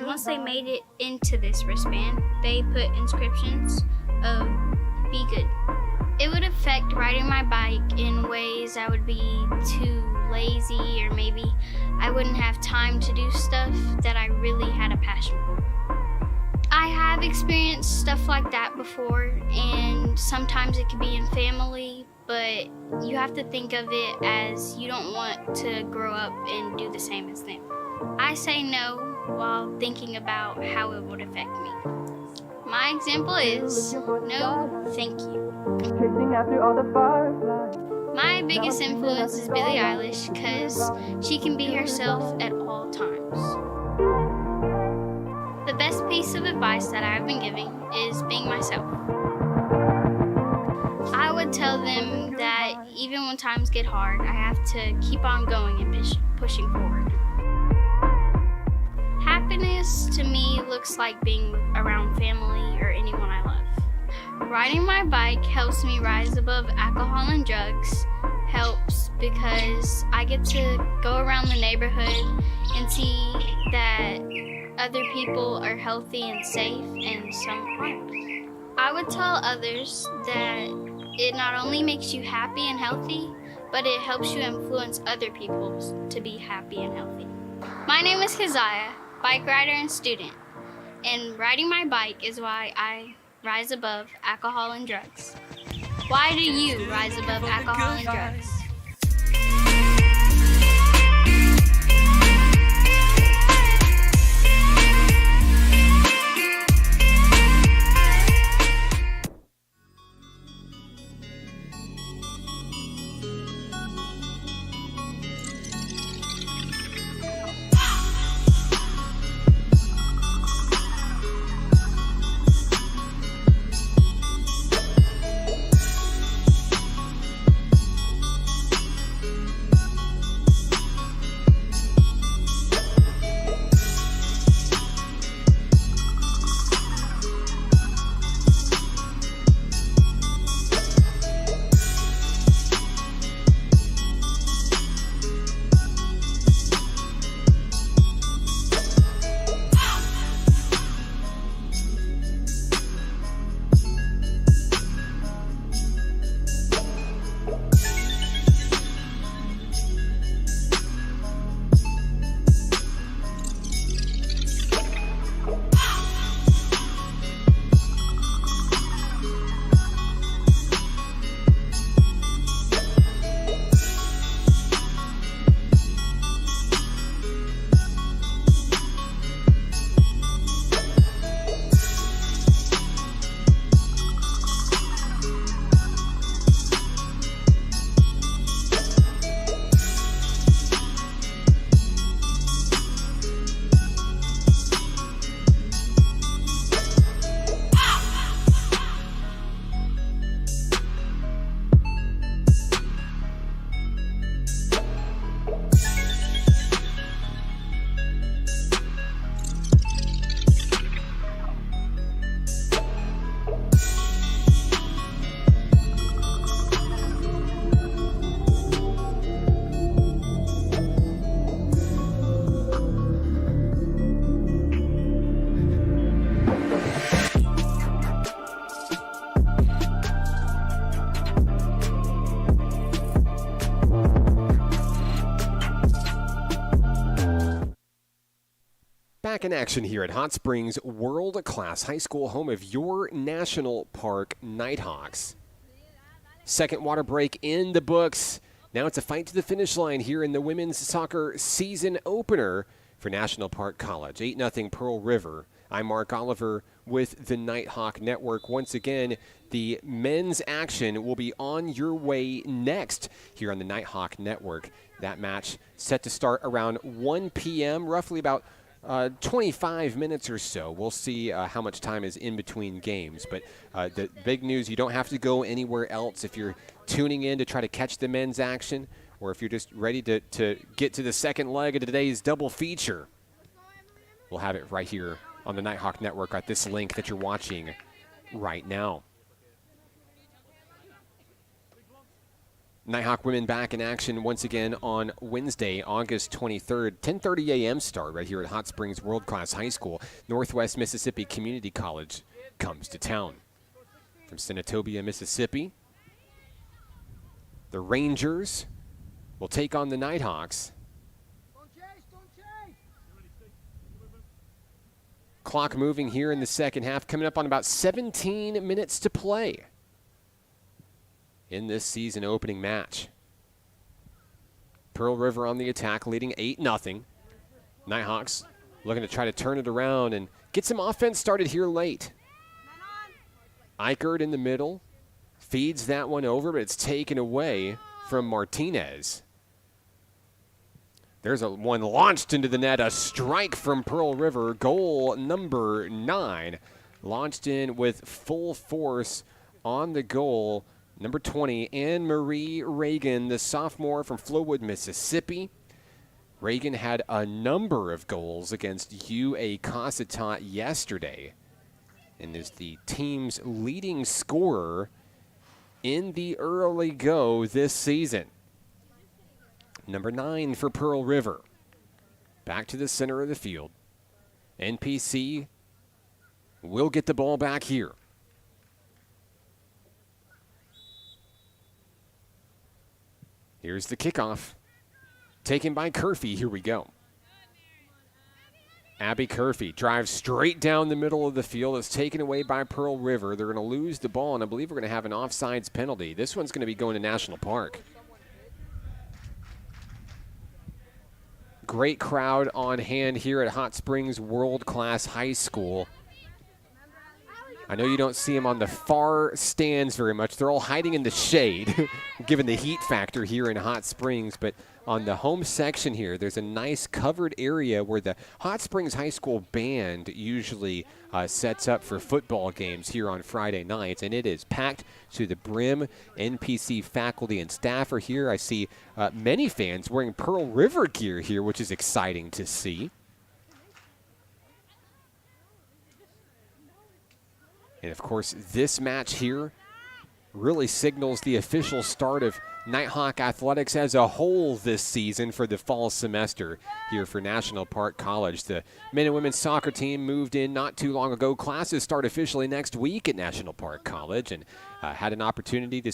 once they made it into this wristband, they put inscriptions of "Be Good." It would affect riding my bike in ways I would be too lazy, or maybe I wouldn't have time to do stuff that I really had a passion for. I have experienced stuff like that before, and sometimes it can be in family, but you have to think of it as you don't want to grow up and do the same as them. I say no while thinking about how it would affect me. My example is no, thank you. My biggest influence is Billie Eilish because she can be herself at all times. The best piece of advice that I've been giving is being myself. I would tell them that even when times get hard, I have to keep on going and pushing forward. Happiness to me looks like being around family or anyone I love. Riding my bike helps me rise above alcohol and drugs, helps because I get to go around the neighborhood and see that other people are healthy and safe and some aren't. I would tell others that it not only makes you happy and healthy, but it helps you influence other people to be happy and healthy. My name is Keziah, bike rider and student, and riding my bike is why I rise above alcohol and drugs. Why do you rise above alcohol and drugs? Back in action here at Hot Springs world-class high school, home of your National Park Nighthawks. Second water break in the books. Now it's a fight to the finish line here in the women's soccer season opener for National Park College. 8-0 Pearl River. I'm Mark Oliver with the Nighthawk Network. Once again, the men's action will be on your way next here on the Nighthawk Network. That match set to start around 1 p.m., roughly about 25 minutes or so. We'll see how much time is in between games. But the big news, you don't have to go anywhere else if you're tuning in to try to catch the men's action, or if you're just ready to get to the second leg of today's double feature. We'll have it right here on the Nighthawk Network at this link that you're watching right now. Nighthawk women back in action once again on Wednesday, August 23rd, 10:30 a.m. start right here at Hot Springs World Class High School. Northwest Mississippi Community College comes to town. From Senatobia, Mississippi, the Rangers will take on the Nighthawks. Clock moving here in the second half, coming up on about 17 minutes to play. in this season opening match. Pearl River on the attack, leading 8-0. Nighthawks looking to try to turn it around and get some offense started here late. Eichert in the middle, feeds that one over, but it's taken away from Martinez. There's one launched into the net, a strike from Pearl River, goal number 9. Launched in with full force on the goal. Number 20, Anne-Marie Reagan, the sophomore from Flowood, Mississippi. Reagan had a number of goals against UA Cossatot yesterday and is the team's leading scorer in the early go this season. Number 9 for Pearl River. Back to the center of the field. NPC will get the ball back here. Here's the kickoff. Taken by Curfey. Here we go. Abby Curfey drives straight down the middle of the field. It's taken away by Pearl River. They're going to lose the ball, and I believe we're going to have an offsides penalty. This one's going to be going to National Park. Great crowd on hand here at Hot Springs World Class High School. I know you don't see them on the far stands very much. They're all hiding in the shade, given the heat factor here in Hot Springs. But on the home section here, there's a nice covered area where the Hot Springs High School band usually sets up for football games here on Friday nights. And it is packed to the brim. NPC faculty and staff are here. I see many fans wearing Pearl River gear here, which is exciting to see. And, of course, this match here really signals the official start of Nighthawk athletics as a whole this season for the fall semester here for National Park College. The men and women's soccer team moved in not too long ago. Classes start officially next week at National Park College, and had an opportunity to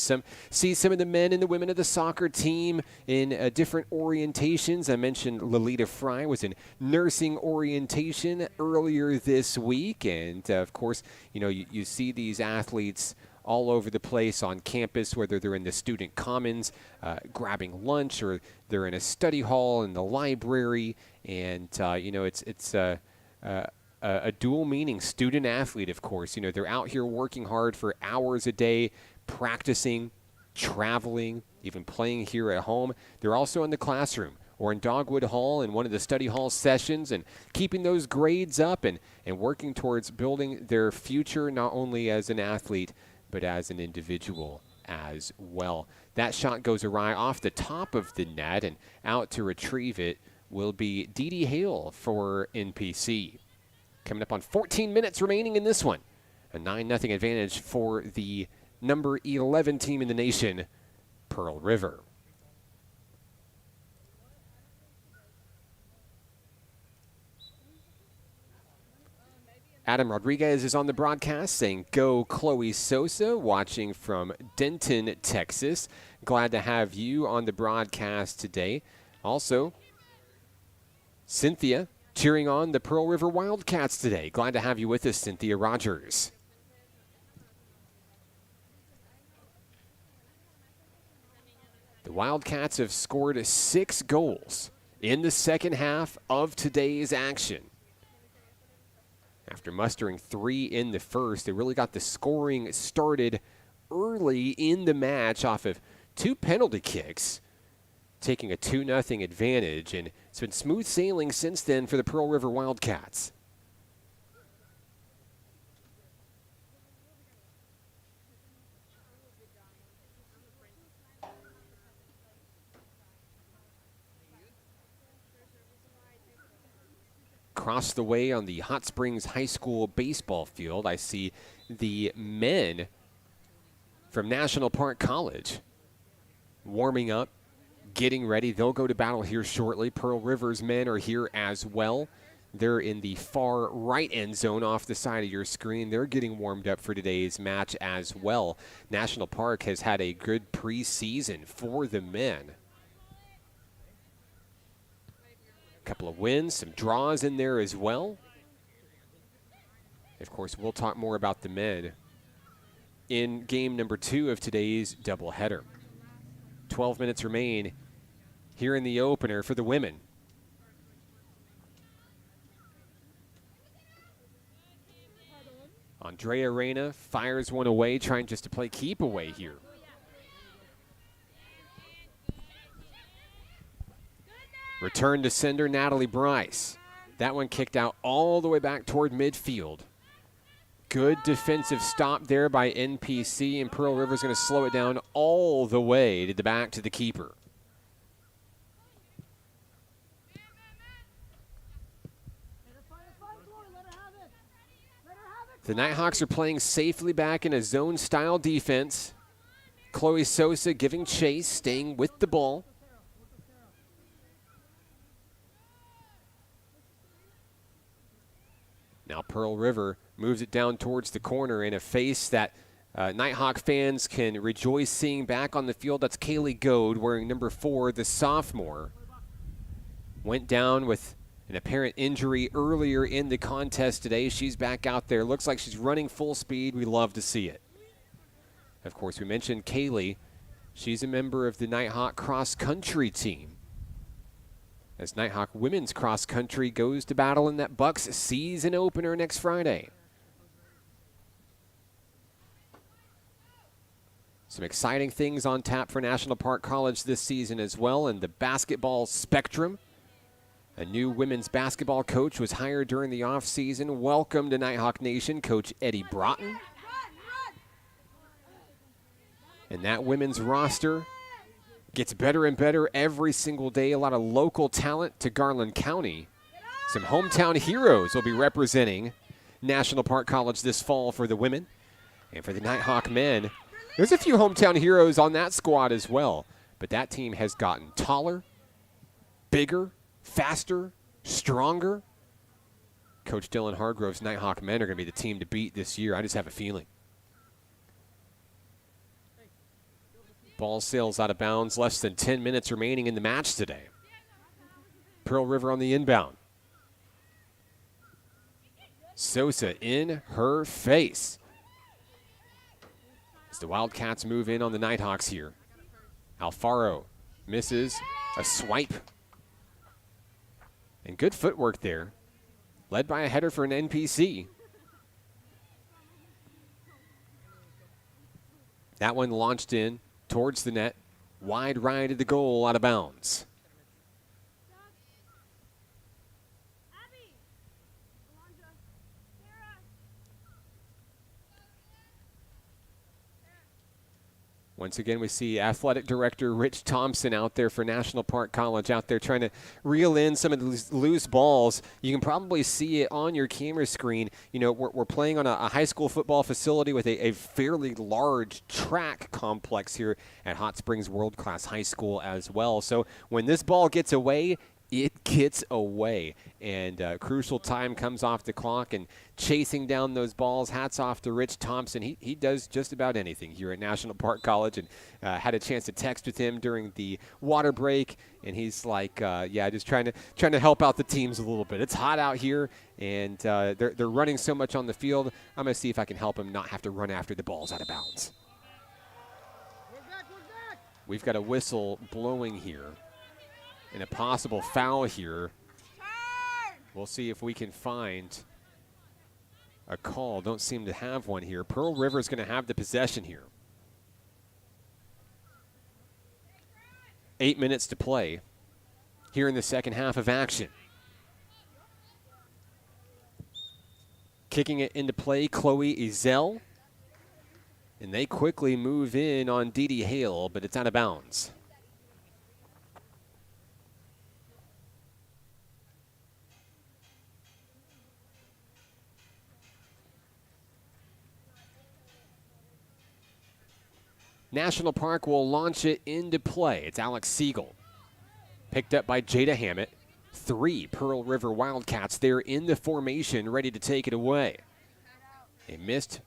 see some of the men and the women of the soccer team in different orientations. I mentioned Lolita Fry was in nursing orientation earlier this week, and of course, you see these athletes all over the place on campus, whether they're in the student commons grabbing lunch, or they're in a study hall in the library. And, it's a dual meaning student athlete, of course. They're out here working hard for hours a day, practicing, traveling, even playing here at home. They're also in the classroom or in Dogwood Hall in one of the study hall sessions and keeping those grades up and working towards building their future, not only as an athlete, but as an individual as well. That shot goes awry off the top of the net, and out to retrieve it will be Dee Dee Hale for NPC. Coming up on 14 minutes remaining in this one. A 9-0 advantage for the number 11 team in the nation, Pearl River. Adam Rodriguez is on the broadcast saying, "Go Chloe Sosa," watching from Denton, Texas. Glad to have you on the broadcast today. Also, Cynthia cheering on the Pearl River Wildcats today. Glad to have you with us, Cynthia Rogers. The Wildcats have scored 6 goals in the second half of today's action. After mustering 3 in the first, they really got the scoring started early in the match off of 2 penalty kicks, taking a 2-0 advantage, and it's been smooth sailing since then for the Pearl River Wildcats. Across the way on the Hot Springs High School baseball field, I see the men from National Park College warming up, getting ready. They'll go to battle here shortly. Pearl River's men are here as well. They're in the far right end zone off the side of your screen. They're getting warmed up for today's match as well. National Park has had a good preseason for the men. Couple of wins, some draws in there as well. Of course, we'll talk more about the men in game number 2 of today's doubleheader. 12 minutes remain here in the opener for the women. Andrea Reyna fires one away, trying just to play keep away here. Return to sender Natalie Bryce. That one kicked out all the way back toward midfield. Good defensive stop there by NPC, and Pearl River's going to slow it down all the way to the back to the keeper. The Nighthawks are playing safely back in a zone-style defense. Chloe Sosa giving chase, staying with the ball. Now Pearl River moves it down towards the corner in a face that Nighthawk fans can rejoice seeing back on the field. That's Kaylee Goad wearing number 4, the sophomore. Went down with an apparent injury earlier in the contest today. She's back out there. Looks like she's running full speed. We love to see it. Of course, we mentioned Kaylee. She's a member of the Nighthawk cross-country team, as Nighthawk women's cross-country goes to battle in that Bucks season opener next Friday. Some exciting things on tap for National Park College this season as well in the basketball spectrum. A new women's basketball coach was hired during the offseason. Welcome to Nighthawk Nation, Coach Eddie Broughton. And that women's roster gets better and better every single day. A lot of local talent to Garland County. Some hometown heroes will be representing National Park College this fall for the women. And for the Nighthawk men, there's a few hometown heroes on that squad as well. But that team has gotten taller, bigger, faster, stronger. Coach Dylan Hargrove's Nighthawk men are going to be the team to beat this year. I just have a feeling. Ball sails out of bounds. Less than 10 minutes remaining in the match today. Pearl River on the inbound. Sosa in her face. As the Wildcats move in on the Nighthawks here. Alfaro misses a swipe. And good footwork there. Led by a header for an NPC. That one launched in towards the net. Wide right of the goal, out of bounds. Once again, we see Athletic Director Rich Thompson out there for National Park College, out there trying to reel in some of the loose balls. You can probably see it on your camera screen. You know, we're playing on a high school football facility with a fairly large track complex here at Hot Springs World Class High School as well. So when this ball gets away, it gets away, and crucial time comes off the clock, and chasing down those balls. Hats off to Rich Thompson. He does just about anything here at National Park College, and had a chance to text with him during the water break, and he's like, yeah, just trying to help out the teams a little bit. It's hot out here, and they're running so much on the field. I'm going to see if I can help him not have to run after the balls out of bounds. We've got a whistle blowing here. And a possible foul here. We'll see if we can find a call. Don't seem to have one here. Pearl River is going to have the possession here. 8 minutes to play here in the second half of action. Kicking it into play, Chloe Ezel. And they quickly move in on Dee Dee Hale, but it's out of bounds. National Park will launch it into play. It's Alex Siegel. Picked up by Jada Hammett. 3 Pearl River Wildcats there in the formation, ready to take it away. A missed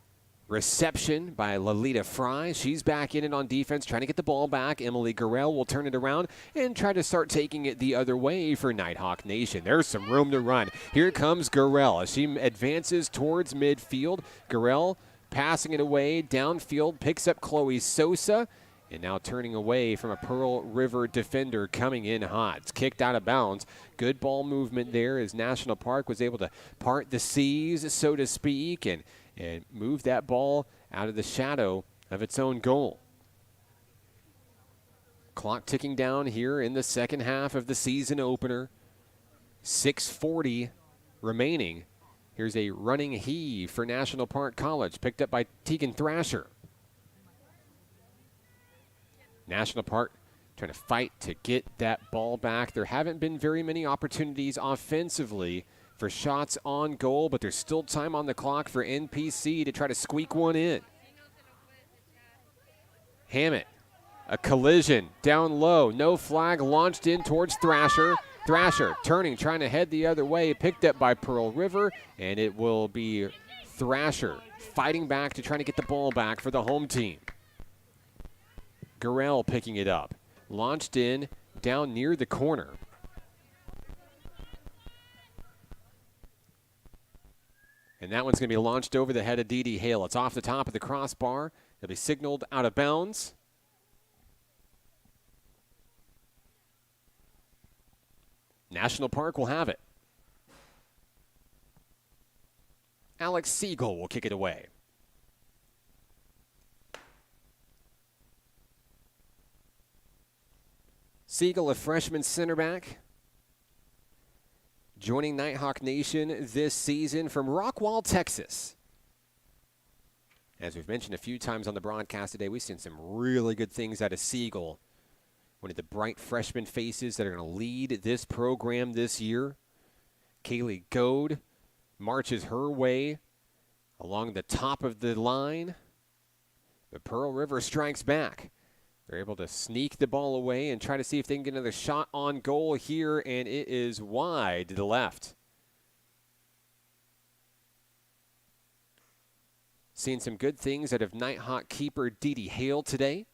reception by Lalita Fry. She's back in it on defense, trying to get the ball back. Emily Gurrell will turn it around and try to start taking it the other way for Nighthawk Nation. There's some room to run. Here comes Gurrell as she advances towards midfield. Gurrell passing it away downfield, picks up Chloe Sosa, and now turning away from a Pearl River defender coming in hot. It's kicked out of bounds. Good ball movement there as National Park was able to part the seas, so to speak, and move that ball out of the shadow of its own goal. Clock ticking down here in the second half of the season opener. 6:40 remaining. Here's a running heave for National Park College, picked up by Tegan Thrasher. National Park trying to fight to get that ball back. There haven't been very many opportunities offensively for shots on goal, but there's still time on the clock for NPC to try to squeak one in. Hammett, a collision down low, no flag, launched in towards Thrasher. Thrasher turning, trying to head the other way, picked up by Pearl River, and it will be Thrasher fighting back to try to get the ball back for the home team. Gurrell picking it up, launched in down near the corner. And that one's going to be launched over the head of Dee Dee Hale. It's off the top of the crossbar. It'll be signaled out of bounds. National Park will have it. Alex Siegel will kick it away. Siegel, a freshman center back, joining Nighthawk Nation this season from Rockwall, Texas. As we've mentioned a few times on the broadcast today, we've seen some really good things out of Siegel. One of the bright freshman faces that are going to lead this program this year. Kaylee Goad marches her way along the top of the line. But Pearl River strikes back. They're able to sneak the ball away and try to see if they can get another shot on goal here, and it is wide to the left. Seeing some good things out of Nighthawk keeper Dee Dee Hale today.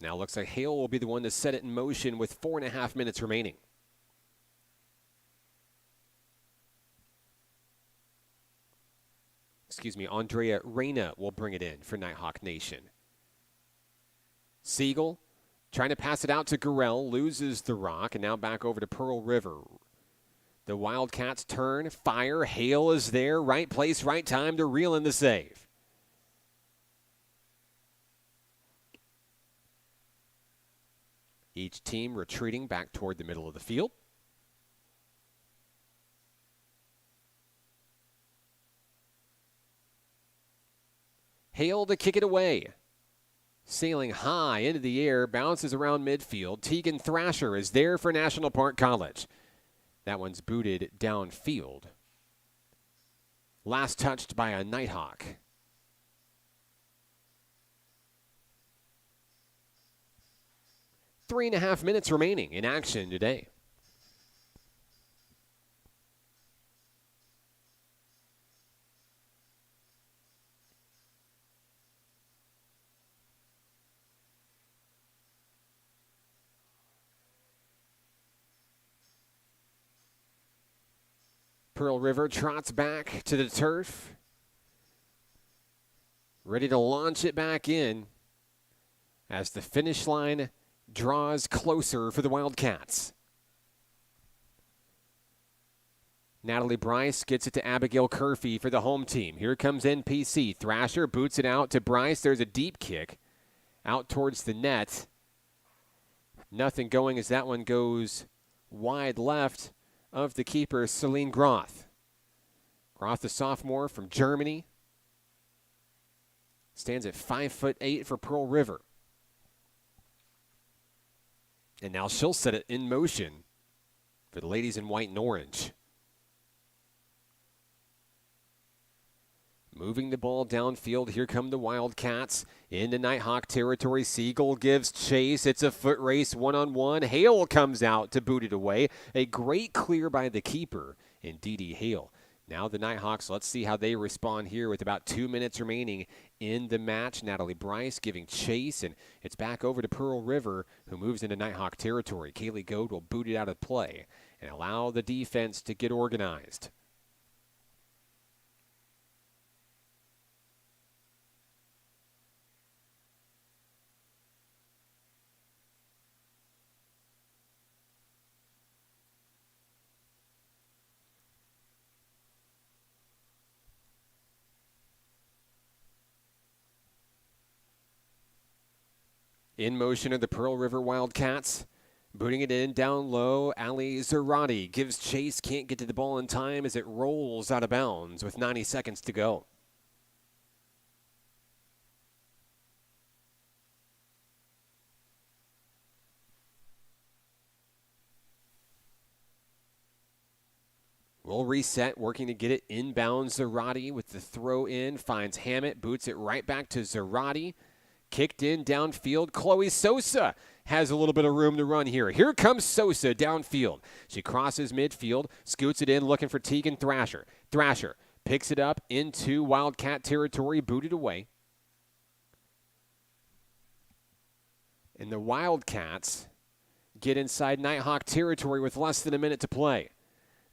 Now looks like Hale will be the one to set it in motion with 4.5 minutes remaining. Andrea Reyna will bring it in for Nighthawk Nation. Siegel trying to pass it out to Gurrell, loses the rock, and now back over to Pearl River. The Wildcats turn, fire, Hale is there, right place, right time to reel in the save. Each team retreating back toward the middle of the field. Hale to kick it away. Sailing high into the air, bounces around midfield. Tegan Thrasher is there for National Park College. That one's booted downfield. Last touched by a Nighthawk. Three and a half minutes remaining in action today. Pearl River trots back to the turf. Ready to launch it back in as the finish line draws closer for the Wildcats. Natalie Bryce gets it to Abigail Curfey for the home team. Here comes NPC. Thrasher boots it out to Bryce. There's a deep kick out towards the net. Nothing going as that one goes wide left of the keeper, Celine Groth. Groth, the sophomore from Germany, stands at 5'8" for Pearl River. And now she'll set it in motion for the ladies in white and orange. Moving the ball downfield. Here come the Wildcats into Nighthawk territory. Siegel gives chase. It's a foot race, one-on-one. Hale comes out to boot it away. A great clear by the keeper in Dee Dee Hale. Now the Nighthawks, let's see how they respond here with about 2 minutes remaining in the match. Natalie Bryce giving chase, and it's back over to Pearl River, who moves into Nighthawk territory. Kaylee Goad will boot it out of play and allow the defense to get organized. In motion are the Pearl River Wildcats. Booting it in down low, Ali Zarati gives chase, can't get to the ball in time as it rolls out of bounds with 90 seconds to go. We'll reset, working to get it inbounds. Zarati with the throw in, finds Hammett, boots it right back to Zarati. Kicked in downfield. Chloe Sosa has a little bit of room to run here. Here comes Sosa downfield. She crosses midfield, scoots it in, looking for Tegan Thrasher. Thrasher picks it up into Wildcat territory, booted away. And the Wildcats get inside Nighthawk territory with less than a minute to play.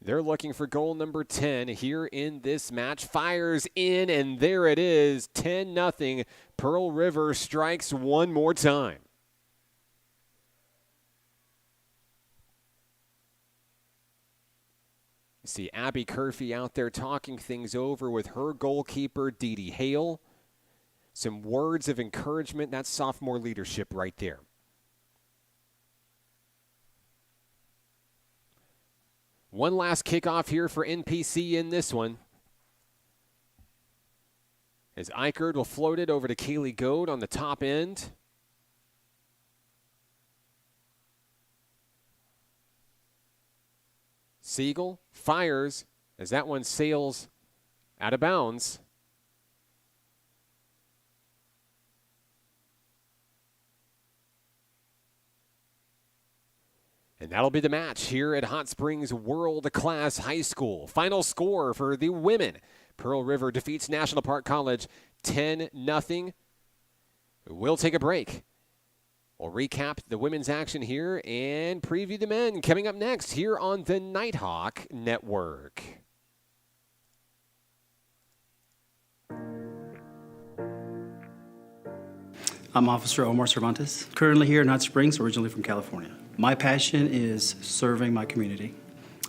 They're looking for goal number 10 here in this match. Fires in, and there it is, 10-0. Pearl River strikes one more time. You see Abby Curfey out there talking things over with her goalkeeper, Dee Dee Hale. Some words of encouragement. That's sophomore leadership right there. One last kickoff here for NPC in this one. As Eichert will float it over to Kaylee Goad on the top end. Siegel fires as that one sails out of bounds. And that'll be the match here at Hot Springs World Class High School. Final score for the women. Pearl River defeats National Park College 10-0. We'll take a break. We'll recap the women's action here and preview the men coming up next here on the Nighthawk Network. I'm Officer Omar Cervantes, currently here in Hot Springs, originally from California. My passion is serving my community.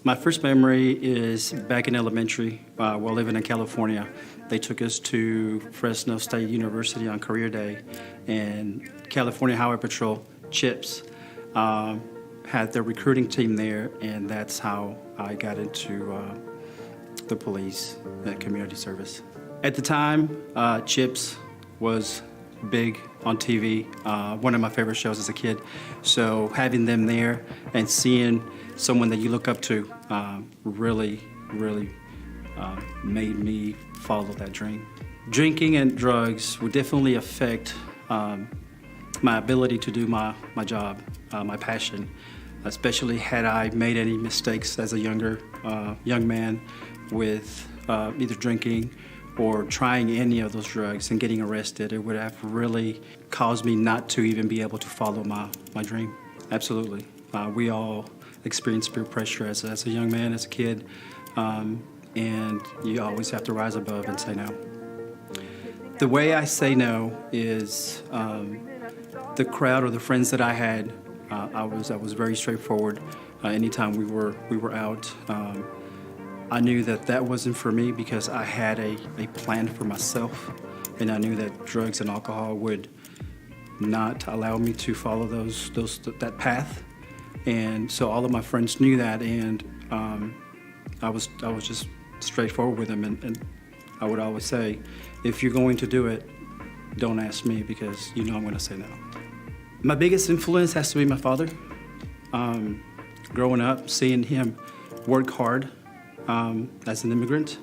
My first memory is back in elementary while living in California. They took us to Fresno State University on career day, and California Highway Patrol, CHIPS, had their recruiting team there, and that's how I got into the police and community service. At the time, CHIPS was big on TV, one of my favorite shows as a kid. So having them there and seeing someone that you look up to really made me follow that dream. Drinking and drugs would definitely affect my ability to do my job, my passion, especially had I made any mistakes as a young man with either drinking or trying any of those drugs and getting arrested. It would have really caused me not to even be able to follow my dream. Absolutely. We all experience peer pressure as a young man, as a kid, and you always have to rise above and say no. The way I say no is the crowd or the friends that I had, I was very straightforward. Anytime we were out, I knew that wasn't for me because I had a plan for myself, and I knew that drugs and alcohol would not allow me to follow that path. And so all of my friends knew that, and I was just straightforward with them, and I would always say, if you're going to do it, don't ask me because you know I'm going to say no. My biggest influence has to be my father. Growing up, seeing him work hard as an immigrant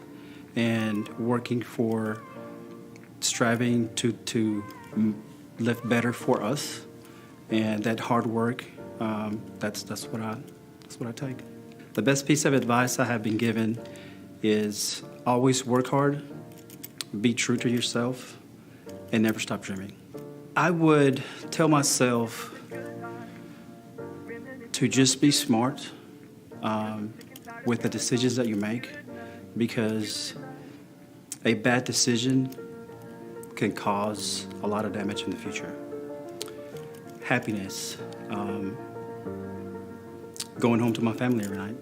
and working for striving to live better for us, and that hard work, that's what I take. The best piece of advice I have been given is always work hard, be true to yourself, and never stop dreaming. I would tell myself to just be smart with the decisions that you make, because a bad decision can cause a lot of damage in the future. Happiness, going home to my family every night.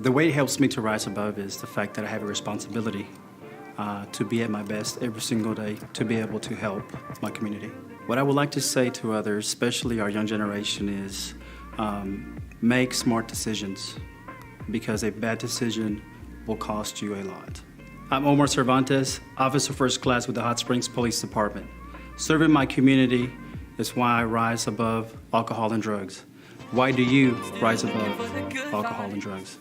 The way it helps me to rise above is the fact that I have a responsibility to be at my best every single day, to be able to help my community. What I would like to say to others, especially our young generation, is make smart decisions, because a bad decision will cost you a lot. I'm Omar Cervantes, Officer First Class with the Hot Springs Police Department. Serving my community is why I rise above alcohol and drugs. Why do you rise above alcohol and drugs?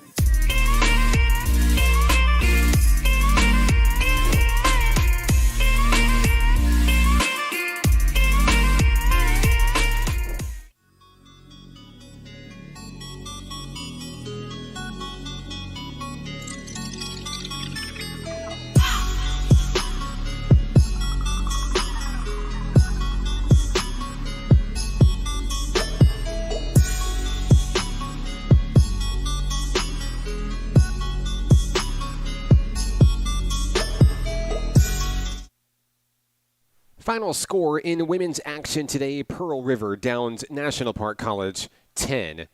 Final score in women's action today, Pearl River downs National Park College 10-0.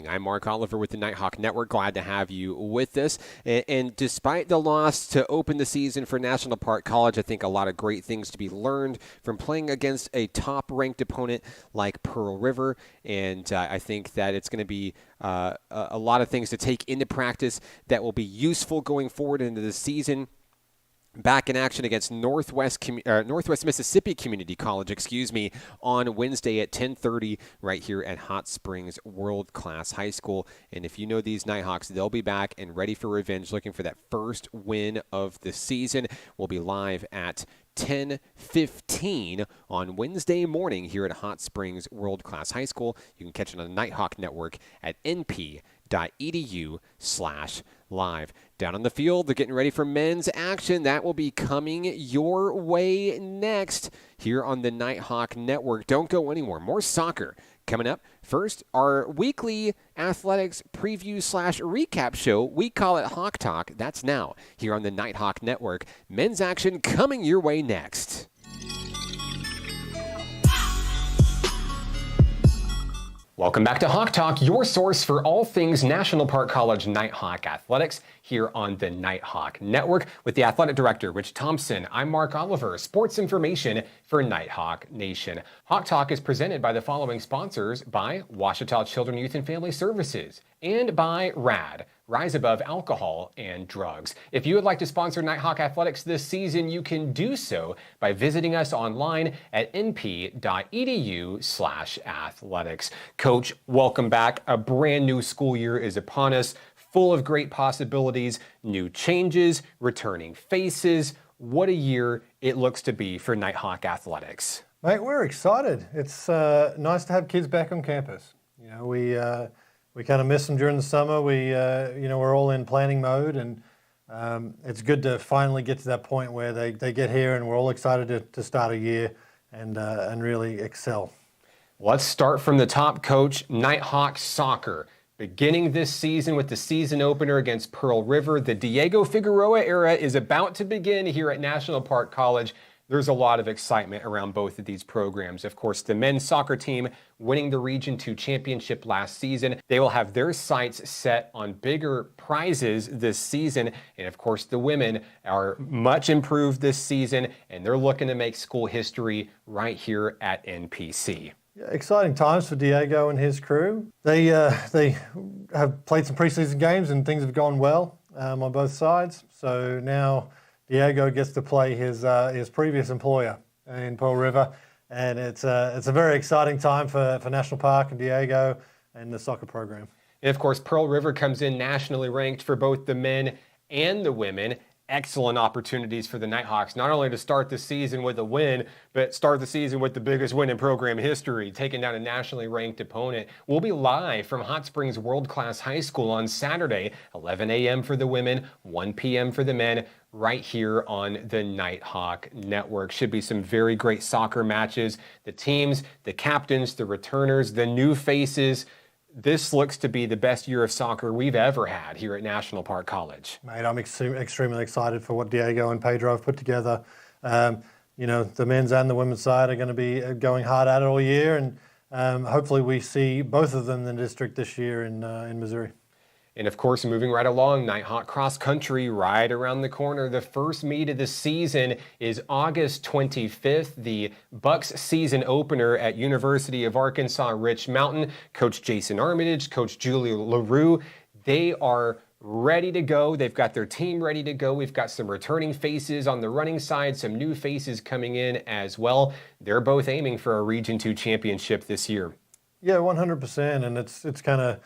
I'm Mark Oliver with the Nighthawk Network. Glad to have you with us. And despite the loss to open the season for National Park College, I think a lot of great things to be learned from playing against a top-ranked opponent like Pearl River. And I think that it's going to be a lot of things to take into practice that will be useful going forward into the season. Back in action against Northwest Mississippi Community College, on Wednesday at 10:30 right here at Hot Springs World Class High School. And if you know these Nighthawks, they'll be back and ready for revenge, looking for that first win of the season. We'll be live at 10:15 on Wednesday morning here at Hot Springs World Class High School. You can catch it on the Nighthawk Network at np.edu/live. Down on the field, they're getting ready for men's action. That will be coming your way next here on the Nighthawk Network. Don't go anywhere. More soccer coming up. First, our weekly athletics preview/recap show. We call it Hawk Talk. That's now here on the Nighthawk Network. Men's action coming your way next. Welcome back to Hawk Talk, your source for all things National Park College Nighthawk athletics here on the Nighthawk Network with the athletic director, Rich Thompson. I'm Mark Oliver, sports information for Nighthawk Nation. Hawk Talk is presented by the following sponsors: by Ouachita Children, Youth, and Family Services, and by RAD, Rise Above Alcohol and Drugs. If you would like to sponsor Nighthawk Athletics this season, you can do so by visiting us online at np.edu/athletics. Coach, welcome back. A brand new school year is upon us, full of great possibilities, new changes, returning faces. What a year it looks to be for Nighthawk Athletics. Mate, we're excited. It's nice to have kids back on campus. You know, we kind of missed them during the summer. We're all in planning mode, and it's good to finally get to that point where they get here and we're all excited to start a year and really excel. Let's start from the top, Coach. Nighthawk soccer. Beginning this season with the season opener against Pearl River, the Diego Figueroa era is about to begin here at National Park College. There's a lot of excitement around both of these programs. Of course, the men's soccer team winning the Region 2 championship last season. They will have their sights set on bigger prizes this season. And of course, the women are much improved this season, and they're looking to make school history right here at NPC. Exciting times for Diego and his crew. They have played some preseason games and things have gone well on both sides. So now Diego gets to play his previous employer in Pearl River, and it's a very exciting time for National Park and Diego and the soccer program. And of course, Pearl River comes in nationally ranked for both the men and the women. excellent opportunities for the Nighthawks, not only to start the season with a win, but start the season with the biggest win in program history, taking down a nationally ranked opponent. We'll be live from Hot Springs World Class High School on Saturday, 11 a.m. for the women, 1 p.m. for the men, right here on the Nighthawk Network. Should be some very great soccer matches. The teams, the captains, the returners, the new faces. This looks to be the best year of soccer we've ever had here at National Park College. Mate, I'm extremely excited for what Diego and Pedro have put together. You know, the men's and the women's side are going to be going hard at it all year, and hopefully we see both of them in the district this year in Missouri. And of course, moving right along, Nighthawk Cross Country right around the corner. The first meet of the season is August 25th, the Bucks season opener at University of Arkansas Rich Mountain. Coach Jason Armitage, Coach Julie LaRue, they are ready to go. They've got their team ready to go. We've got some returning faces on the running side, some new faces coming in as well. They're both aiming for a Region 2 championship this year. Yeah, 100%, and it's kind of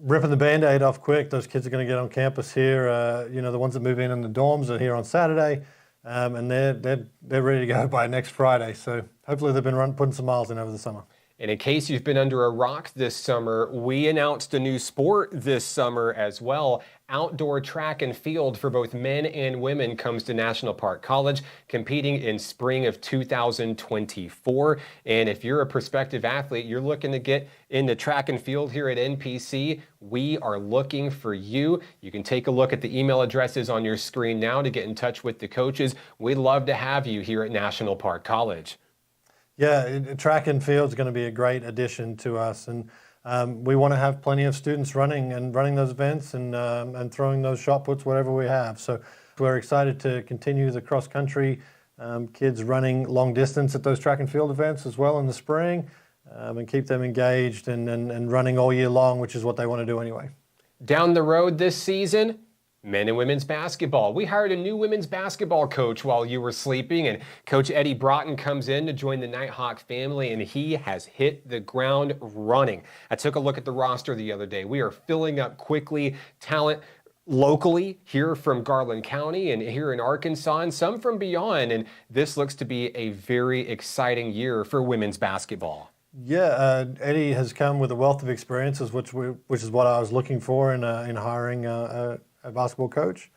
ripping the Band-Aid off quick. Those kids are going to get on campus here. You know, the ones that move in the dorms are here on Saturday, and they're ready to go by next Friday. So hopefully they've been putting some miles in over the summer. And in case you've been under a rock this summer, we announced a new sport this summer as well. Outdoor track and field for both men and women comes to National Park College, competing in spring of 2024. And if you're a prospective athlete, you're looking to get into track and field here at NPC, we are looking for you. You can take a look at the email addresses on your screen now to get in touch with the coaches. We'd love to have you here at National Park College. Yeah, track and field is going to be a great addition to us, and we want to have plenty of students running those events and throwing those shot puts, whatever we have. So we're excited to continue the cross country, kids running long distance at those track and field events as well in the spring, and keep them engaged and running all year long, which is what they want to do anyway. Down the road this season, men and women's basketball. We hired a new women's basketball coach while you were sleeping, and Coach Eddie Broughton comes in to join the Nighthawk family, and he has hit the ground running. I took a look at the roster the other day. We are filling up quickly. Talent locally here from Garland County and here in Arkansas, and some from beyond, and this looks to be a very exciting year for women's basketball. Yeah, Eddie has come with a wealth of experiences, which is what I was looking for in hiring a basketball coach.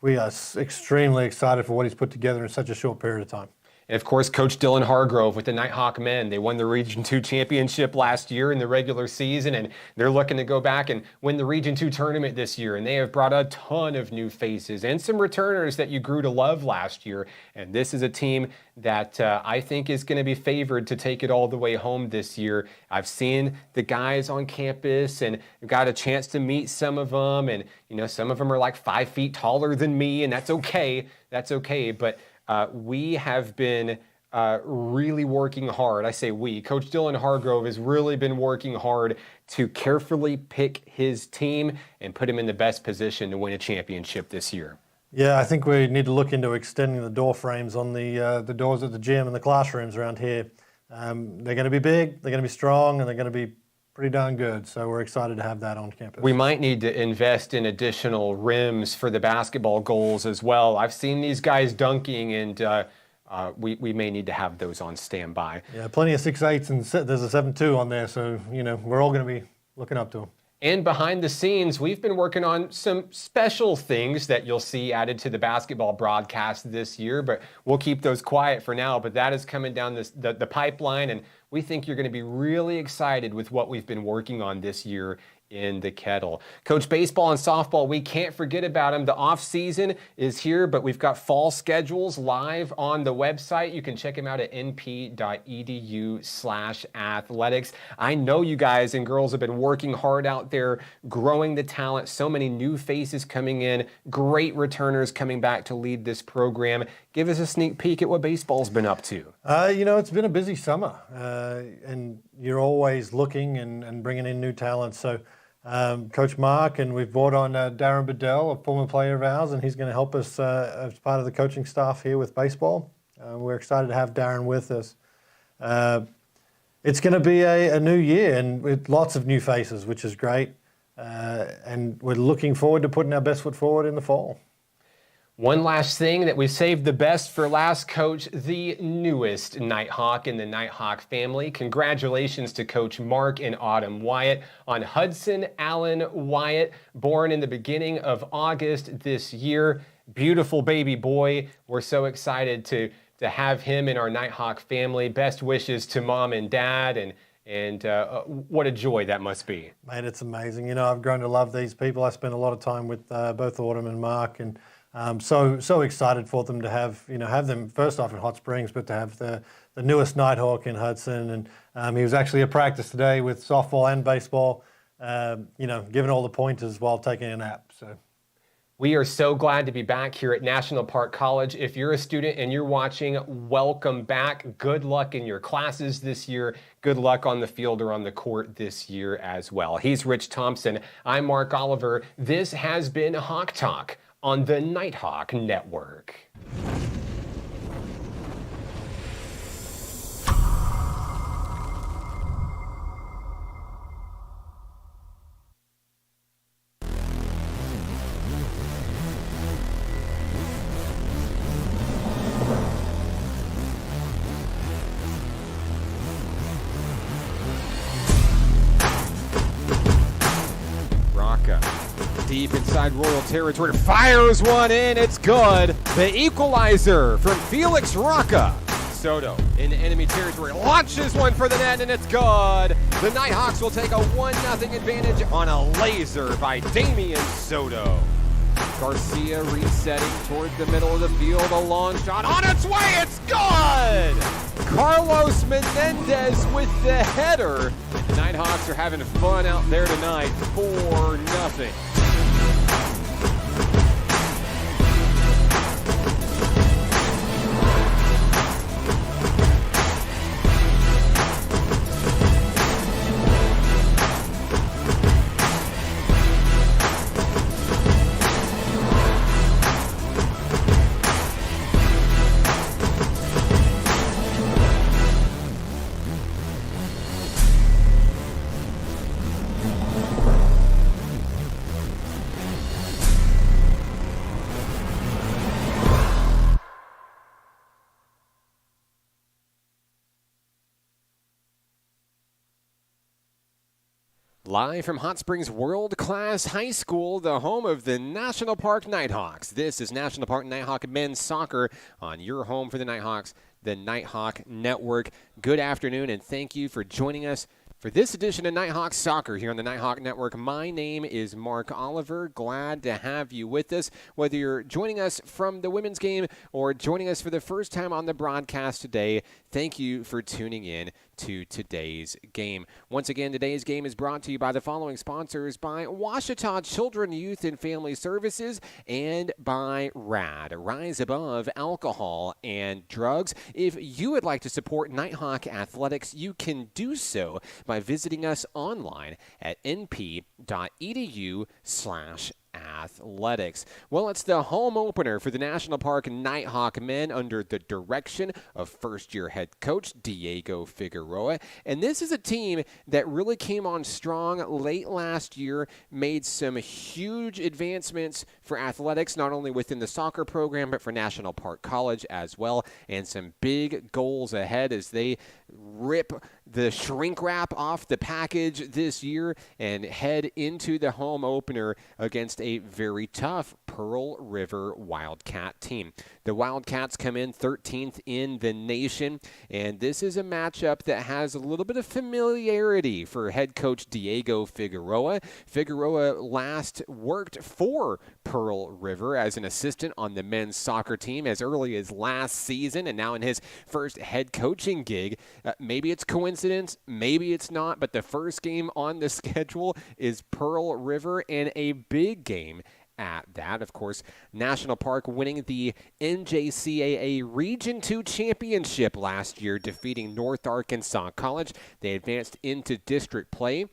We are extremely excited for what he's put together in such a short period of time. And of course, Coach Dylan Hargrove with the Nighthawk men. They won the Region 2 championship last year in the regular season, and they're looking to go back and win the Region 2 tournament this year. And they have brought a ton of new faces and some returners that you grew to love last year. And this is a team that I think is going to be favored to take it all the way home this year. I've seen the guys on campus and got a chance to meet some of them. And, you know, some of them are like 5 feet taller than me, and that's okay. That's okay. But we have been really working hard. I say we. Coach Dylan Hargrove has really been working hard to carefully pick his team and put him in the best position to win a championship this year. Yeah, I think we need to look into extending the door frames on the doors at the gym and the classrooms around here. They're going to be big, they're going to be strong, and they're going to be pretty darn good. So we're excited to have that on campus. We might need to invest in additional rims for the basketball goals as well. I've seen these guys dunking, and we may need to have those on standby. Yeah, plenty of 6'8", and there's a 7'2" on there. So, you know, we're all going to be looking up to them. And behind the scenes, we've been working on some special things that you'll see added to the basketball broadcast this year, but we'll keep those quiet for now. But that is coming down the pipeline, and we think you're going to be really excited with what we've been working on this year in the kettle. Coach, baseball and softball, we can't forget about them. The off season is here, but we've got fall schedules live on the website. You can check them out at np.edu/athletics. I know you guys and girls have been working hard out there, growing the talent. So many new faces coming in, great returners coming back to lead this program. Give us a sneak peek at what baseball's been up to. You know, it's been a busy summer, and you're always looking and bringing in new talent. So Coach Mark, and we've brought on Darren Bedell, a former player of ours, and he's going to help us as part of the coaching staff here with baseball. We're excited to have Darren with us. It's going to be a new year and with lots of new faces, which is great. and we're looking forward to putting our best foot forward in the fall. One last thing that we saved the best for last, Coach, the newest Nighthawk in the Nighthawk family. Congratulations to Coach Mark and Autumn Wyatt on Hudson Allen Wyatt, born in the beginning of August this year. Beautiful baby boy. We're so excited to have him in our Nighthawk family. Best wishes to Mom and Dad, and what a joy that must be. Mate, it's amazing. You know, I've grown to love these people. I spent a lot of time with both Autumn and Mark, and so excited for them to have them first off in Hot Springs, but to have the newest Nighthawk in Hudson. And he was actually at practice today with softball and baseball, giving all the pointers while taking a nap. So we are so glad to be back here at National Park College. If you're a student and you're watching, welcome back. Good luck in your classes this year. Good luck on the field or on the court this year as well. He's Rich Thompson. I'm Mark Oliver. This has been Hawk Talk on the Nighthawk Network. Deep inside Royal territory, fires one in, it's good. The equalizer from Felix Rocca. Soto in enemy territory, launches one for the net, and it's good. The Nighthawks will take a 1-0 advantage on a laser by Damian Soto. Garcia resetting toward the middle of the field, a long shot on its way, it's good! Carlos Menendez with the header. The Nighthawks are having fun out there tonight, 4-0. Live from Hot Springs World Class High School, the home of the National Park Nighthawks. This is National Park Nighthawk men's soccer on your home for the Nighthawks, the Nighthawk Network. Good afternoon, and thank you for joining us for this edition of Nighthawk Soccer here on the Nighthawk Network. My name is Mark Oliver. Glad to have you with us, whether you're joining us from the women's game or joining us for the first time on the broadcast today. Thank you for tuning in to today's game. Once again, today's game is brought to you by the following sponsors: by Ouachita Children, Youth, and Family Services, and by RAD, Rise Above Alcohol and Drugs. If you would like to support Nighthawk Athletics, you can do so by visiting us online at np.edu/athletics. Well, it's the home opener for the National Park Nighthawk men under the direction of first-year head coach Diego Figueroa. And this is a team that really came on strong late last year, made some huge advancements for athletics, not only within the soccer program, but for National Park College as well, and some big goals ahead as they rip the shrink wrap off the package this year and head into the home opener against a very tough Pearl River Wildcat team. The Wildcats come in 13th in the nation, and this is a matchup that has a little bit of familiarity for head coach Diego Figueroa. Figueroa last worked for Pearl River as an assistant on the men's soccer team as early as last season, and now in his first head coaching gig. Maybe it's coincidence, maybe it's not, but the first game on the schedule is Pearl River, and a big game at that. Of course, National Park winning the NJCAA Region 2 championship last year, defeating North Arkansas College. They advanced into district play.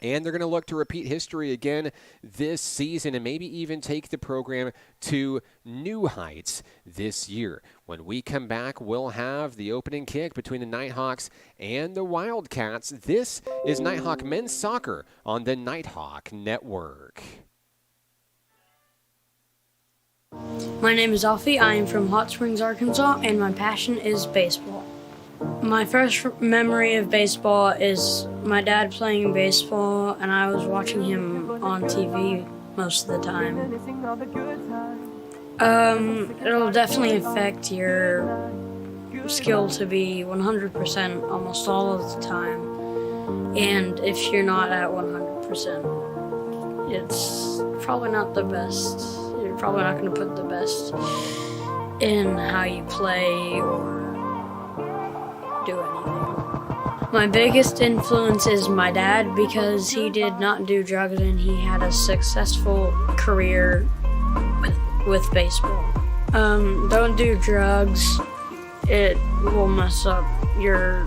And they're going to look to repeat history again this season and maybe even take the program to new heights this year. When we come back, we'll have the opening kick between the Nighthawks and the Wildcats. This is Nighthawk Men's Soccer on the Nighthawk Network. My name is Alfie. I am from Hot Springs, Arkansas, and my passion is baseball. My first memory of baseball is my dad playing baseball, and I was watching him on TV most of the time. It'll definitely affect your skill to be 100% almost all of the time. And if you're not at 100%, it's probably not the best. You're probably not going to put the best in how you play or do anything. My biggest influence is my dad because he did not do drugs and he had a successful career with baseball. Don't do drugs. It will mess up your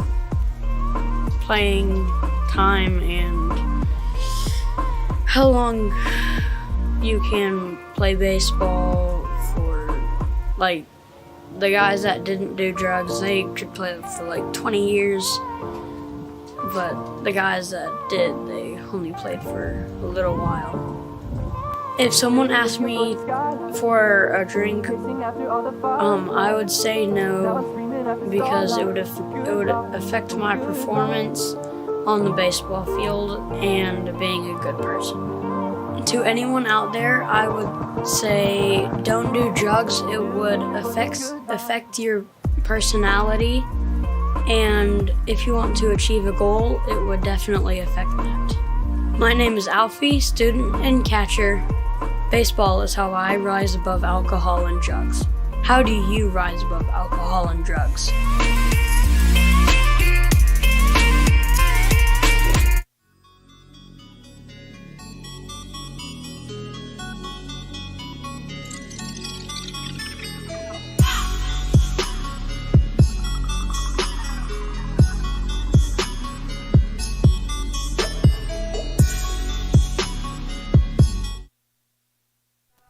playing time and how long you can play baseball for. Like, the guys that didn't do drugs, they could play for like 20 years, but the guys that did, they only played for a little while. If someone asked me for a drink, I would say no, because it would affect my performance on the baseball field and being a good person. To anyone out there, I would say don't do drugs. It would affect your personality, and if you want to achieve a goal, it would definitely affect that. My name is Alfie, student and catcher. Baseball is how I rise above alcohol and drugs. How do you rise above alcohol and drugs?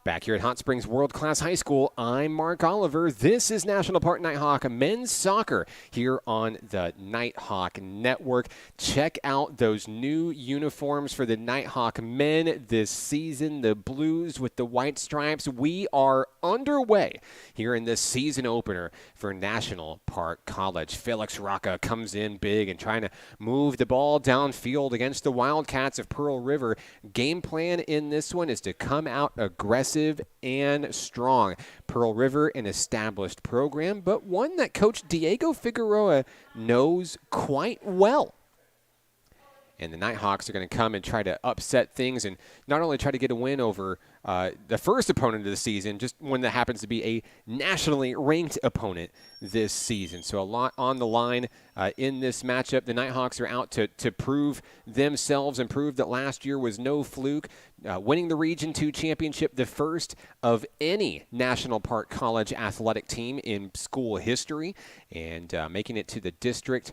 Back here at Hot Springs World Class High School, I'm Mark Oliver. This is National Park Nighthawk Men's Soccer here on the Nighthawk Network. Check out those new uniforms for the Nighthawk men this season, the blues with the white stripes. We are underway here in this season opener for National Park College. Felix Rocca comes in big and trying to move the ball downfield against the Wildcats of Pearl River. Game plan in this one is to come out aggressive and strong. Pearl River, an established program, but one that Coach Diego Figueroa knows quite well. And the Nighthawks are going to come and try to upset things and not only try to get a win over the first opponent of the season, just one that happens to be a nationally ranked opponent this season. So a lot on the line in this matchup. The Nighthawks are out to prove themselves and prove that last year was no fluke. Winning the Region 2 championship, the first of any National Park College athletic team in school history, and making it to the district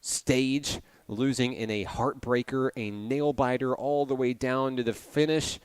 stage, losing in a heartbreaker, a nail-biter all the way down to the finish.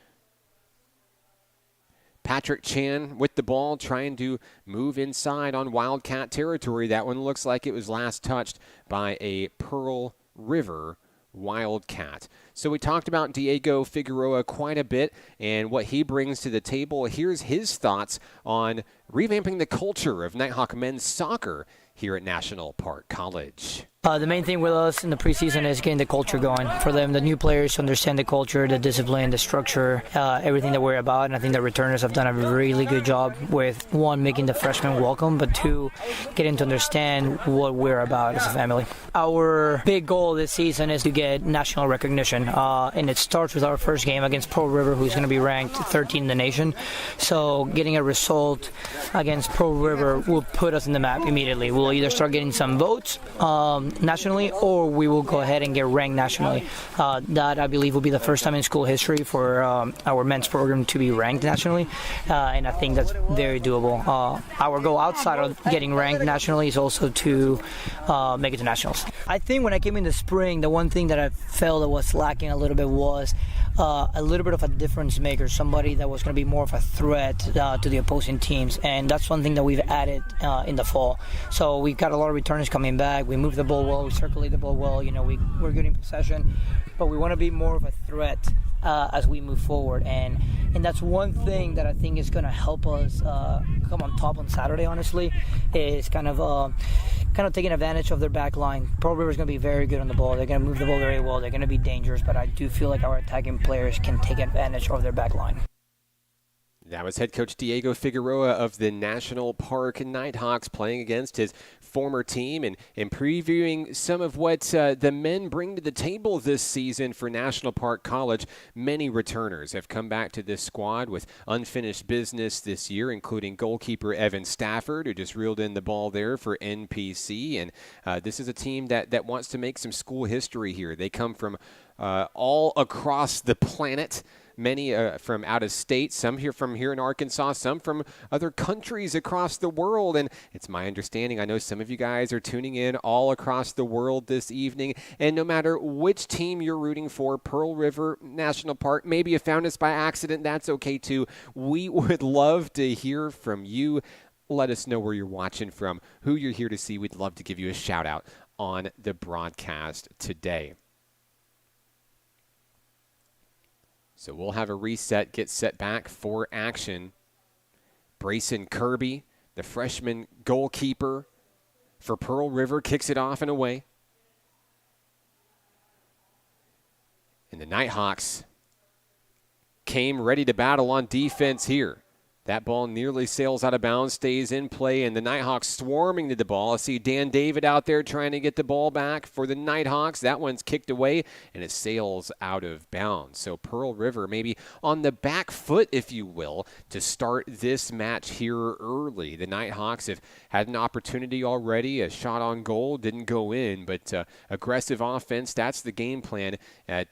Patrick Chan with the ball trying to move inside on Wildcat territory. That one looks like it was last touched by a Pearl River Wildcat. So we talked about Diego Figueroa quite a bit and what he brings to the table. Here's his thoughts on revamping the culture of Nighthawk men's soccer here at National Park College. The main thing with us in the preseason is getting the culture going. For them, the new players to understand the culture, the discipline, the structure, everything that we're about. And I think the returners have done a really good job with, one, making the freshmen welcome, but two, getting to understand what we're about as a family. Our big goal this season is to get national recognition. And it starts with our first game against Pearl River, who's going to be ranked 13 in the nation. So getting a result against Pearl River will put us in the map immediately. We'll either start getting some votes, nationally, or we will go ahead and get ranked nationally. That, I believe, will be the first time in school history for our men's program to be ranked nationally, and I think that's very doable. Our goal outside of getting ranked nationally is also to make it to nationals. I think when I came in the spring, the one thing that I felt that was lacking a little bit was a little bit of a difference maker, somebody that was going to be more of a threat to the opposing teams, and that's one thing that we've added in the fall. So we've got a lot of returners coming back. We move the ball well, we circulate the ball well. We're good in possession, but we want to be more of a threat as we move forward, and that's one thing that I think is going to help us come on top on Saturday. Honestly, is kind of taking advantage of their back line. Pearl River is going to be very good on the ball. They're going to move the ball very well. They're going to be dangerous, but I do feel like our attacking players can take advantage of their back line. That was head coach Diego Figueroa of the National Park Nighthawks playing against his former team and previewing some of what the men bring to the table this season for National Park College. Many returners have come back to this squad with unfinished business this year, including goalkeeper Evan Stafford, who just reeled in the ball there for NPC. And this is a team that wants to make some school history here. They come from all across the planet. Many from out of state, some from here in Arkansas, some from other countries across the world. And it's my understanding, I know some of you guys are tuning in all across the world this evening. And no matter which team you're rooting for, Pearl River National Park, maybe you found us by accident, that's okay too. We would love to hear from you. Let us know where you're watching from, who you're here to see. We'd love to give you a shout out on the broadcast today. So we'll have a reset, get set back for action. Brayson Kirby, the freshman goalkeeper for Pearl River, kicks it off and away. And the Nighthawks came ready to battle on defense here. That ball nearly sails out of bounds, stays in play, and the Nighthawks swarming to the ball. I see Dan David out there trying to get the ball back for the Nighthawks. That one's kicked away, and it sails out of bounds. So Pearl River maybe on the back foot, if you will, to start this match here early. The Nighthawks have had an opportunity already. A shot on goal didn't go in, but aggressive offense, that's the game plan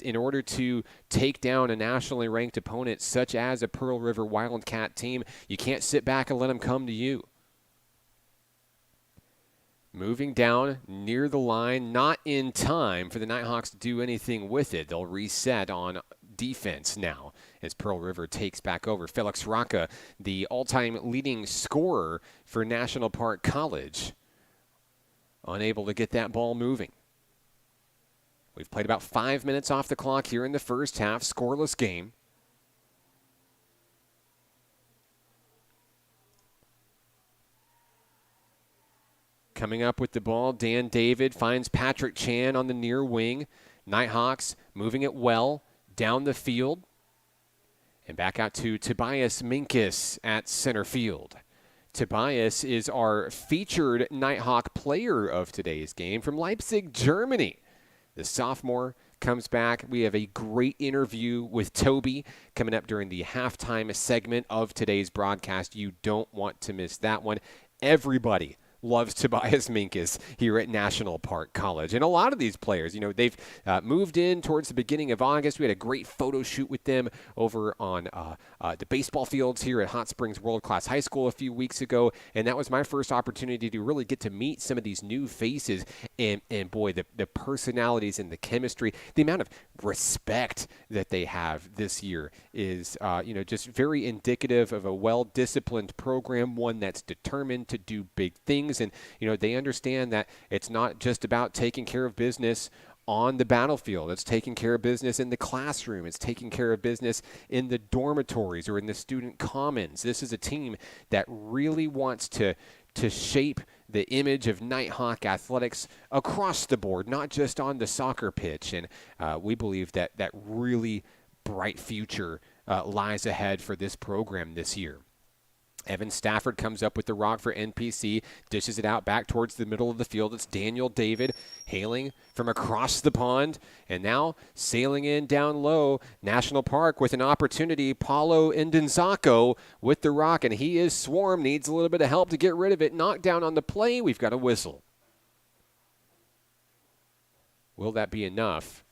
in order to take down a nationally ranked opponent such as a Pearl River Wildcat team. You can't sit back and let them come to you. Moving down near the line, not in time for the Nighthawks to do anything with it. They'll reset on defense now as Pearl River takes back over. Felix Rocca, the all-time leading scorer for National Park College, unable to get that ball moving. We've played about 5 minutes off the clock here in the first half, scoreless game. Coming up with the ball, Dan David finds Patrick Chan on the near wing. Nighthawks moving it well down the field. And back out to Tobias Minkus at center field. Tobias is our featured Nighthawk player of today's game from Leipzig, Germany. The sophomore comes back. We have a great interview with Toby coming up during the halftime segment of today's broadcast. You don't want to miss that one. Everybody loves Tobias Minkus here at National Park College. And a lot of these players, they've moved in towards the beginning of August. We had a great photo shoot with them over on the baseball fields here at Hot Springs World Class High School a few weeks ago. And that was my first opportunity to really get to meet some of these new faces. And boy, the personalities and the chemistry, the amount of respect that they have this year is, just very indicative of a well-disciplined program, one that's determined to do big things. And, they understand that it's not just about taking care of business on the battlefield. It's taking care of business in the classroom. It's taking care of business in the dormitories or in the student commons. This is a team that really wants to shape the image of Nighthawk athletics across the board, not just on the soccer pitch. And we believe that really bright future lies ahead for this program this year. Evan Stafford comes up with the rock for NPC, dishes it out back towards the middle of the field. It's Daniel David hailing from across the pond, and now sailing in down low, National Park with an opportunity. Paulo Indenzako with the rock, and he is swarmed, needs a little bit of help to get rid of it. Knocked down on the play, we've got a whistle. Will that be enough?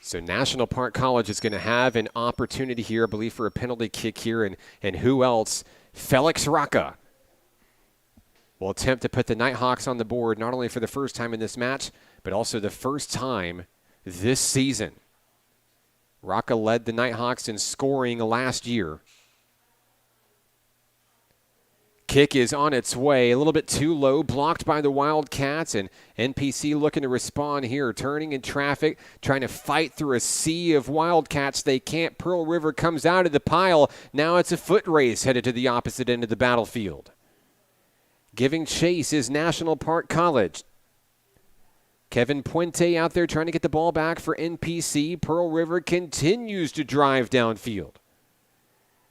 So National Park College is going to have an opportunity here, I believe, for a penalty kick here. And who else? Felix Rocca will attempt to put the Nighthawks on the board, not only for the first time in this match, but also the first time this season. Rocca led the Nighthawks in scoring last year. Kick is on its way, a little bit too low, blocked by the Wildcats, and NPC looking to respond here, turning in traffic, trying to fight through a sea of Wildcats. They can't. Pearl River comes out of the pile. Now it's a foot race headed to the opposite end of the battlefield. Giving chase is National Park College. Kevin Puente out there trying to get the ball back for NPC. Pearl River continues to drive downfield.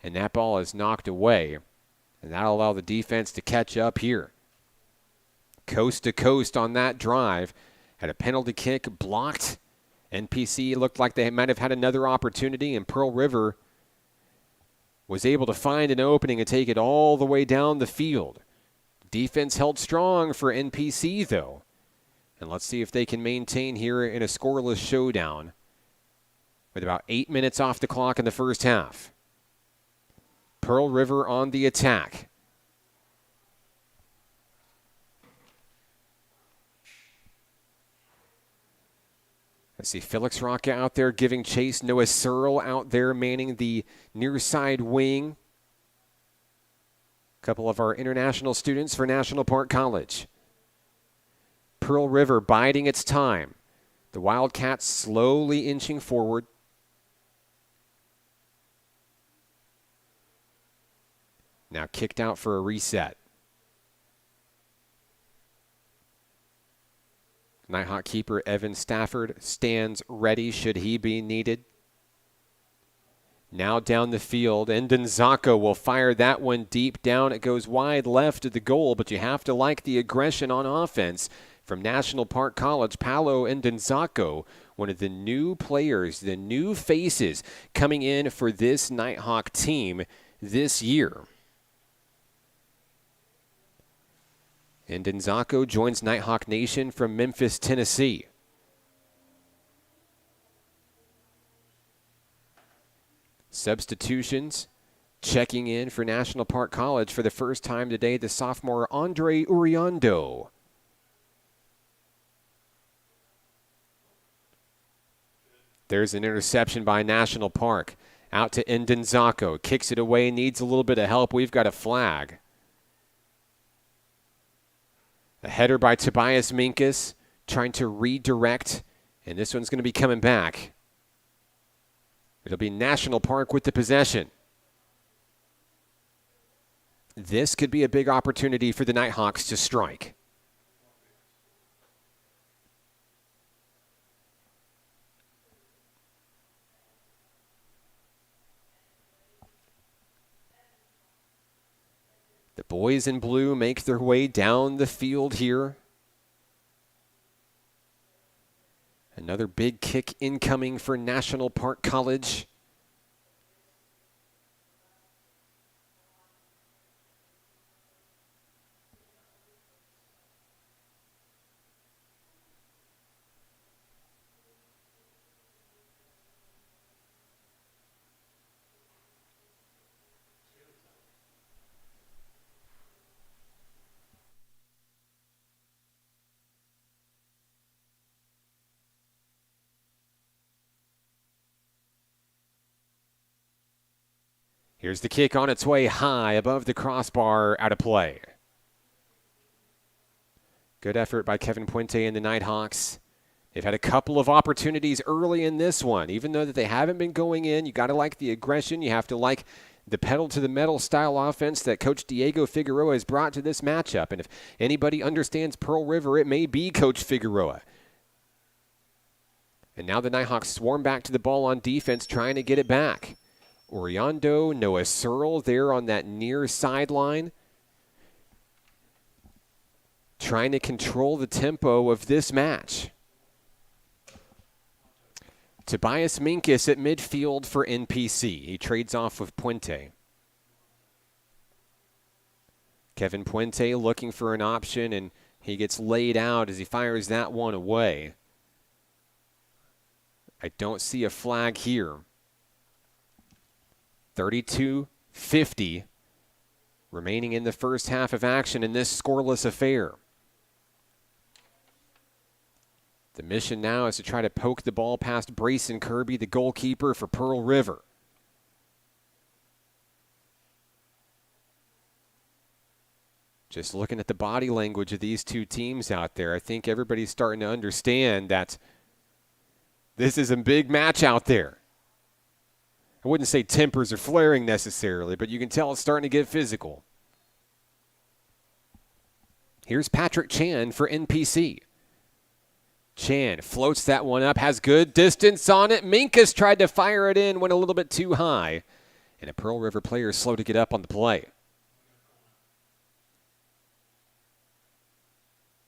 And that ball is knocked away. And that'll allow the defense to catch up here. Coast to coast on that drive. Had a penalty kick blocked. NPC looked like they might have had another opportunity, and Pearl River was able to find an opening and take it all the way down the field. Defense held strong for NPC, though. And let's see if they can maintain here in a scoreless showdown with about 8 minutes off the clock in the first half. Pearl River on the attack. I see Felix Rocca out there giving chase. Noah Searle out there manning the near side wing. A couple of our international students for National Park College. Pearl River biding its time. The Wildcats slowly inching forward. Now kicked out for a reset. Nighthawk keeper Evan Stafford stands ready should he be needed. Now down the field, and Ndonzako will fire that one deep down. It goes wide left of the goal, but you have to like the aggression on offense from National Park College. Paolo Ndonzako, one of the new players, the new faces coming in for this Nighthawk team this year. And Ndonzako joins Nighthawk Nation from Memphis, Tennessee. Substitutions checking in for National Park College for the first time today, the sophomore Andre Uriando. There's an interception by National Park. Out to Ndonzako. Kicks it away, needs a little bit of help. We've got a flag. A header by Tobias Minkus, trying to redirect, and this one's going to be coming back. It'll be National Park with the possession. This could be a big opportunity for the Nighthawks to strike. The boys in blue make their way down the field here. Another big kick incoming for National Park College. Here's the kick on its way high above the crossbar, out of play. Good effort by Kevin Puente and the Nighthawks. They've had a couple of opportunities early in this one. Even though that they haven't been going in, you got to like the aggression. You have to like the pedal-to-the-metal style offense that Coach Diego Figueroa has brought to this matchup. And if anybody understands Pearl River, it may be Coach Figueroa. And now the Nighthawks swarm back to the ball on defense, trying to get it back. Oriando, Noah Searle there on that near sideline, trying to control the tempo of this match. Tobias Minkus at midfield for NPC. He trades off with Puente. Kevin Puente looking for an option, and he gets laid out as he fires that one away. I don't see a flag here. 32-50 remaining in the first half of action in this scoreless affair. The mission now is to try to poke the ball past Brayson Kirby, the goalkeeper for Pearl River. Just looking at the body language of these two teams out there, I think everybody's starting to understand that this is a big match out there. I wouldn't say tempers are flaring necessarily, but you can tell it's starting to get physical. Here's Patrick Chan for NPC. Chan floats that one up, has good distance on it. Minkus tried to fire it in, went a little bit too high. And a Pearl River player is slow to get up on the play.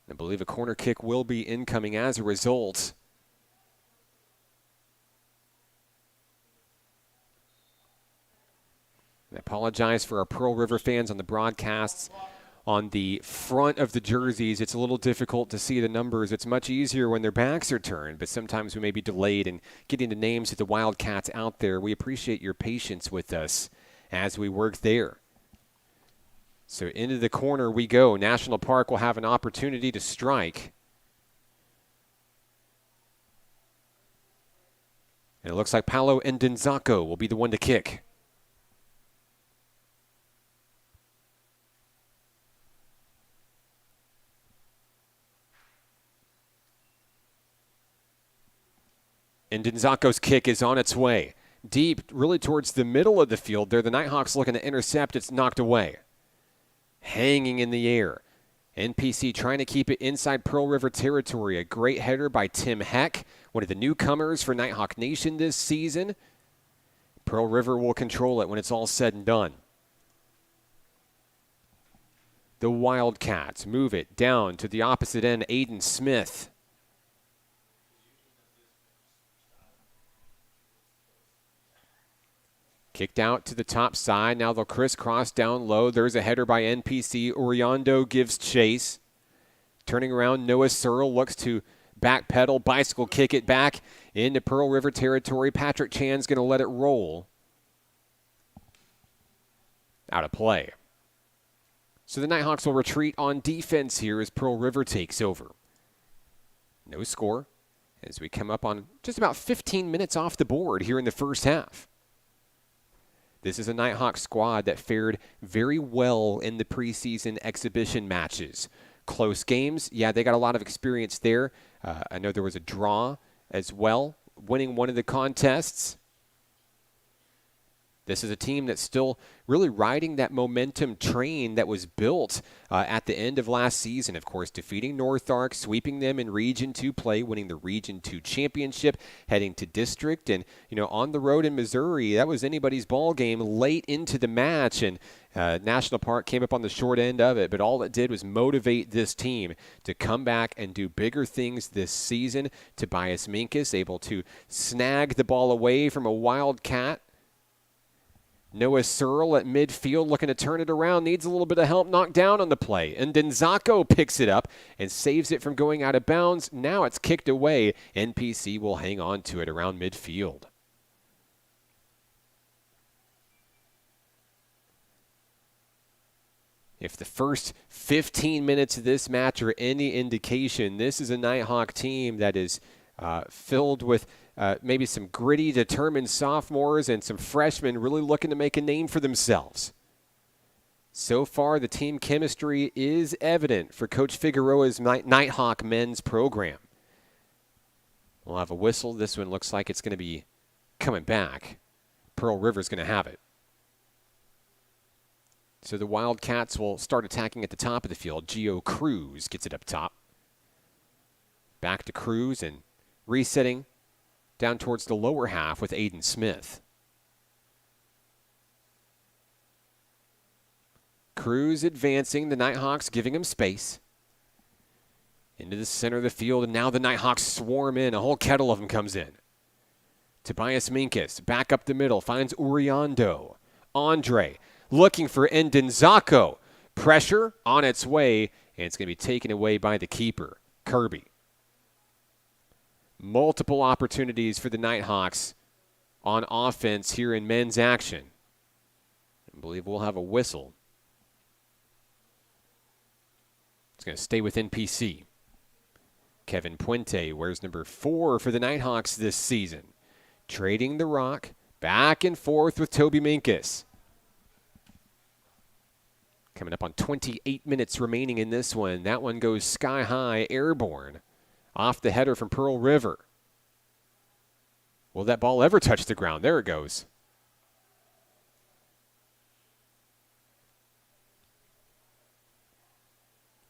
I believe a corner kick will be incoming as a result. I apologize for our Pearl River fans on the broadcasts. On the front of the jerseys, it's a little difficult to see the numbers. It's much easier when their backs are turned, but sometimes we may be delayed in getting the names of the Wildcats out there. We appreciate your patience with us as we work there. So into the corner we go. National Park will have an opportunity to strike. And it looks like Paolo Ndenzako will be the one to kick. And Ndenzaka's kick is on its way. Deep, really towards the middle of the field there. The Nighthawks looking to intercept. It's knocked away. Hanging in the air. NPC trying to keep it inside Pearl River territory. A great header by Tim Heck, one of the newcomers for Nighthawk Nation this season. Pearl River will control it when it's all said and done. The Wildcats move it down to the opposite end. Aiden Smith. Kicked out to the top side. Now they'll crisscross down low. There's a header by NPC. Uriando gives chase. Turning around, Noah Searle looks to backpedal, bicycle kick it back into Pearl River territory. Patrick Chan's going to let it roll. Out of play. So the Nighthawks will retreat on defense here as Pearl River takes over. No score as we come up on just about 15 minutes off the board here in the first half. This is a Nighthawk squad that fared very well in the preseason exhibition matches. Close games, yeah, they got a lot of experience there. I know there was a draw as well, winning one of the contests. This is a team that's still really riding that momentum train that was built at the end of last season. Of course, defeating North Ark, sweeping them in Region 2 play, winning the Region 2 championship, heading to district. And, on the road in Missouri, that was anybody's ball game late into the match. And National Park came up on the short end of it. But all it did was motivate this team to come back and do bigger things this season. Tobias Minkus able to snag the ball away from a Wildcat. Noah Searle at midfield looking to turn it around. Needs a little bit of help, knocked down on the play. And Ndenzako picks it up and saves it from going out of bounds. Now it's kicked away. NPC will hang on to it around midfield. If the first 15 minutes of this match are any indication, this is a Nighthawk team that is filled with maybe some gritty, determined sophomores and some freshmen really looking to make a name for themselves. So far, the team chemistry is evident for Coach Figueroa's Nighthawk men's program. We'll have a whistle. This one looks like it's going to be coming back. Pearl River's going to have it. So the Wildcats will start attacking at the top of the field. Gio Cruz gets it up top. Back to Cruz and resetting down towards the lower half with Aiden Smith. Cruz advancing, the Nighthawks giving him space. Into the center of the field, and now the Nighthawks swarm in. A whole kettle of them comes in. Tobias Minkus back up the middle, finds Uriando. Andre looking for Ndenzako. Pressure on its way, and it's going to be taken away by the keeper, Kirby. Multiple opportunities for the Nighthawks on offense here in men's action. I believe we'll have a whistle. It's going to stay with NPC. Kevin Puente wears number 4 for the Nighthawks this season. Trading the rock back and forth with Toby Minkus. Coming up on 28 minutes remaining in this one. That one goes sky high, airborne, off the header from Pearl River. Will that ball ever touch the ground? There it goes.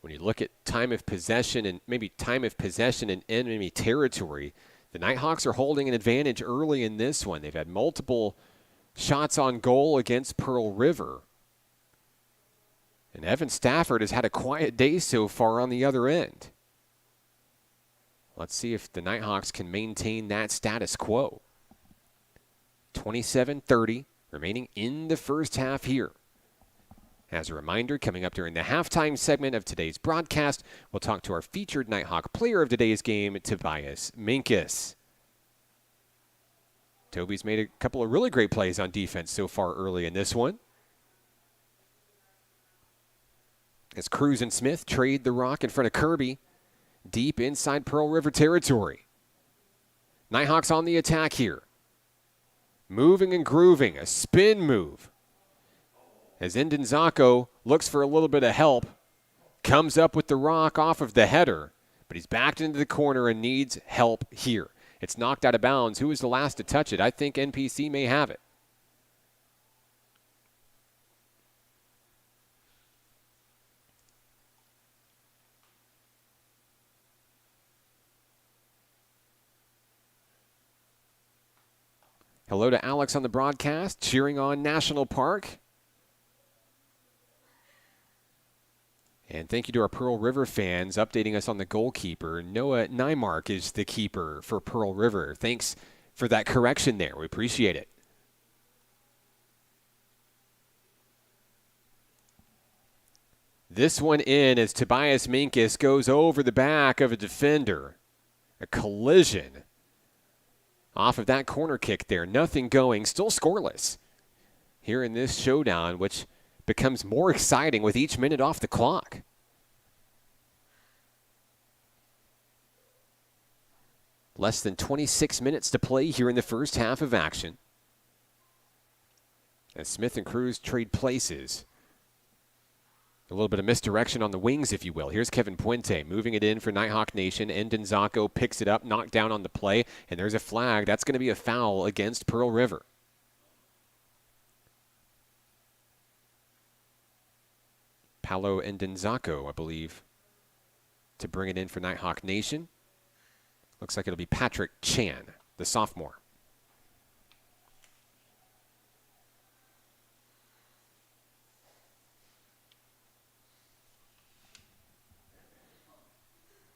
When you look at time of possession and maybe time of possession in enemy territory, the Nighthawks are holding an advantage early in this one. They've had multiple shots on goal against Pearl River. And Evan Stafford has had a quiet day so far on the other end. Let's see if the Nighthawks can maintain that status quo. 27-30 remaining in the first half here. As a reminder, coming up during the halftime segment of today's broadcast, we'll talk to our featured Nighthawk player of today's game, Tobias Minkus. Toby's made a couple of really great plays on defense so far early in this one. As Cruz and Smith trade the rock in front of Kirby, deep inside Pearl River territory. Nighthawks on the attack here. Moving and grooving, a spin move. As Ndenzako looks for a little bit of help, comes up with the rock off of the header, but he's backed into the corner and needs help here. It's knocked out of bounds. Who was the last to touch it? I think NPC may have it. Hello to Alex on the broadcast, cheering on National Park. And thank you to our Pearl River fans updating us on the goalkeeper. Noah Nymark is the keeper for Pearl River. Thanks for that correction there. We appreciate it. This one in as Tobias Minkus goes over the back of a defender. A collision off of that corner kick there. Nothing going, still scoreless here in this showdown, which becomes more exciting with each minute off the clock. Less than 26 minutes to play here in the first half of action. As Smith and Cruz trade places. A little bit of misdirection on the wings, if you will. Here's Kevin Puente moving it in for Nighthawk Nation. Ndenzako picks it up, knocked down on the play, and there's a flag. That's going to be a foul against Pearl River. Paolo Ndenzako, I believe, to bring it in for Nighthawk Nation. Looks like it'll be Patrick Chan, the sophomore.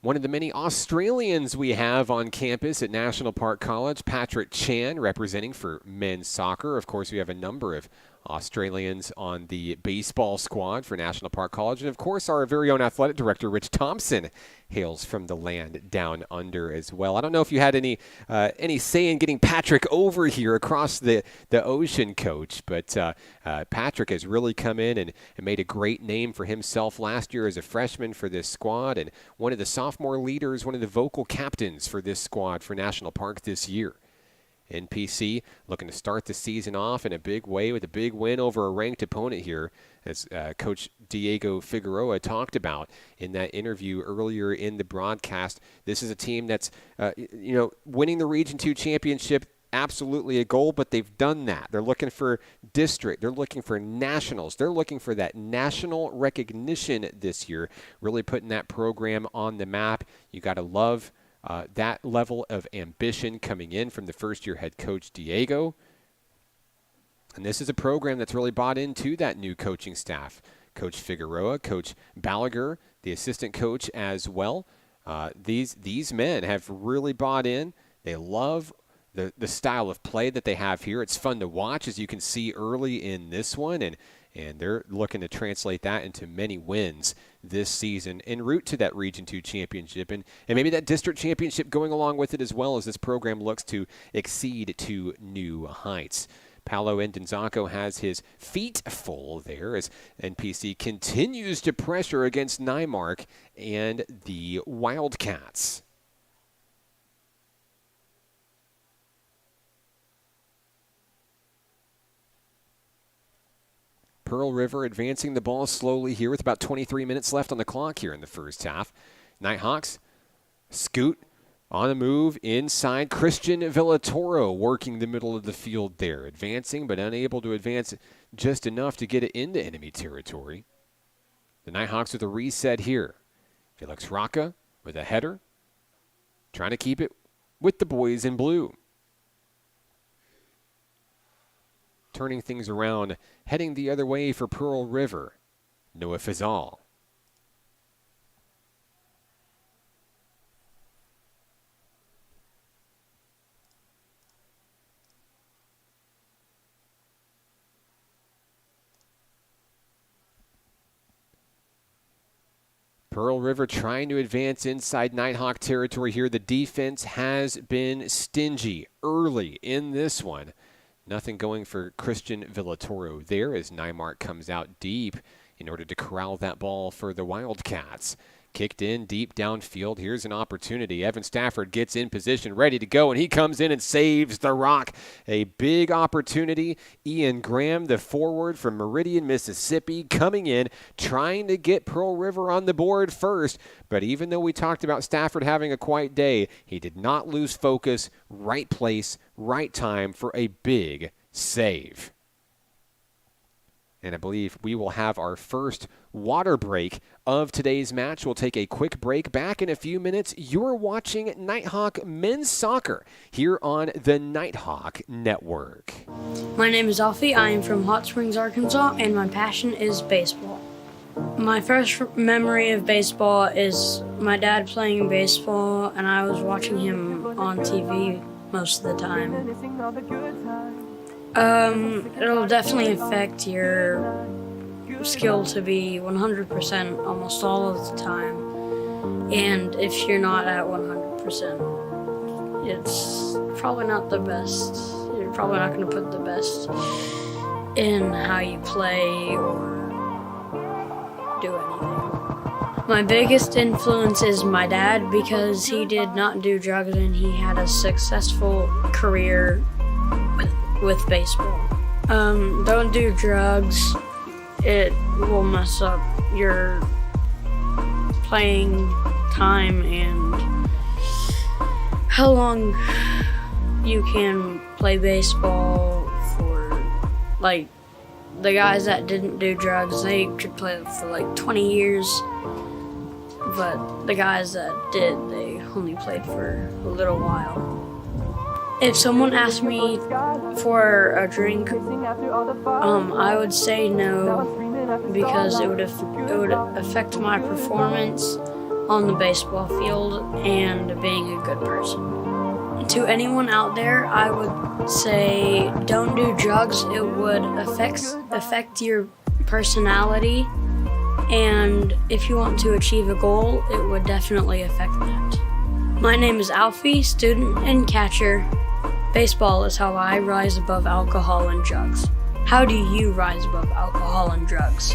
One of the many Australians we have on campus at National Park College, Patrick Chan, representing for men's soccer. Of course, we have a number of Australians on the baseball squad for National Park College. And, of course, our very own athletic director, Rich Thompson, hails from the land down under as well. I don't know if you had any say in getting Patrick over here across the ocean, Coach, but Patrick has really come in and made a great name for himself last year as a freshman for this squad and one of the sophomore leaders, one of the vocal captains for this squad for National Park this year. NPC looking to start the season off in a big way with a big win over a ranked opponent here, as Coach Diego Figueroa talked about in that interview earlier in the broadcast. This is a team that's, winning the Region 2 championship, absolutely a goal, but they've done that. They're looking for district. They're looking for nationals. They're looking for that national recognition this year, really putting that program on the map. You got to love that level of ambition coming in from the first-year head coach, Diego. And this is a program that's really bought into that new coaching staff. Coach Figueroa, Coach Balaguer, the assistant coach as well. These men have really bought in. They love the style of play that they have here. It's fun to watch, as you can see early in this one. And And they're looking to translate that into many wins this season en route to that Region 2 championship and maybe that district championship going along with it as well as this program looks to exceed to new heights. Paolo Indonzaco has his feet full there as NPC continues to pressure against Nymark and the Wildcats. Pearl River advancing the ball slowly here with about 23 minutes left on the clock here in the first half. Nighthawks scoot on the move inside. Christian Villatoro working the middle of the field there. Advancing but unable to advance just enough to get it into enemy territory. The Nighthawks with a reset here. Felix Rocca with a header. Trying to keep it with the boys in blue. Turning things around, heading the other way for Pearl River. Noah Fazal. Pearl River trying to advance inside Nighthawk territory here. The defense has been stingy early in this one. Nothing going for Christian Villatoro there as Nymark comes out deep in order to corral that ball for the Wildcats. Kicked in deep downfield. Here's an opportunity. Evan Stafford gets in position, ready to go, and he comes in and saves the rock. A big opportunity. Ian Graham, the forward from Meridian, Mississippi, coming in, trying to get Pearl River on the board first. But even though we talked about Stafford having a quiet day, he did not lose focus. Right place, right time for a big save. And I believe we will have our first water break of today's match. We'll take a quick break. Back in a few minutes. You're watching Nighthawk Men's Soccer here on the Nighthawk Network. My name is Alfie. I am from Hot Springs, Arkansas, and my passion is baseball. My first memory of baseball is my dad playing baseball, and I was watching him on TV most of the time. It'll definitely affect your skill to be 100% almost all of the time. And if you're not at 100%, it's probably not the best. You're probably not going to put the best in how you play or do anything. My biggest influence is my dad because he did not do drugs and he had a successful career with baseball. Don't do drugs. It will mess up your playing time and how long you can play baseball for. Like, the guys that didn't do drugs, they could play for like 20 years. But the guys that did, they only played for a little while. If someone asked me for a drink, I would say no because it would affect my performance on the baseball field and being a good person. To anyone out there, I would say don't do drugs. It would affect your personality, and if you want to achieve a goal, it would definitely affect that. My name is Alfie, student and catcher. Baseball is how I rise above alcohol and drugs. How do you rise above alcohol and drugs?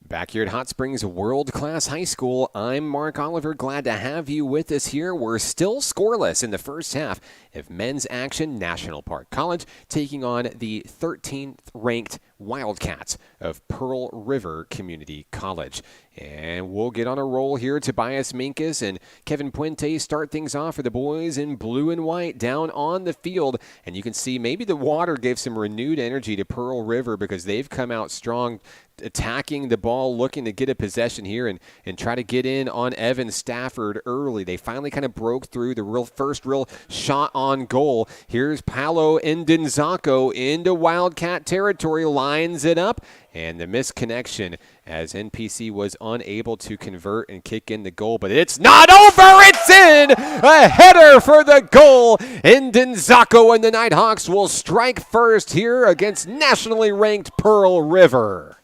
Back here at Hot Springs World Class High School, I'm Mark Oliver. Glad to have you with us here. We're still scoreless in the first half of men's action. National Park College taking on the 13th ranked Wildcats of Pearl River Community College. And we'll get on a roll here. Tobias Minkus and Kevin Puente start things off for the boys in blue and white down on the field. And you can see maybe the water gave some renewed energy to Pearl River because they've come out strong, attacking the ball, looking to get a possession here and try to get in on Evan Stafford early. They finally kind of broke through the first real shot on goal. Here's Paolo Indonzaco into Wildcat territory, lines it up, and the misconnection as NPC was unable to convert and kick in the goal. But it's not over. It's in. A header for the goal. And Denzako and the Nighthawks will strike first here against nationally ranked Pearl River.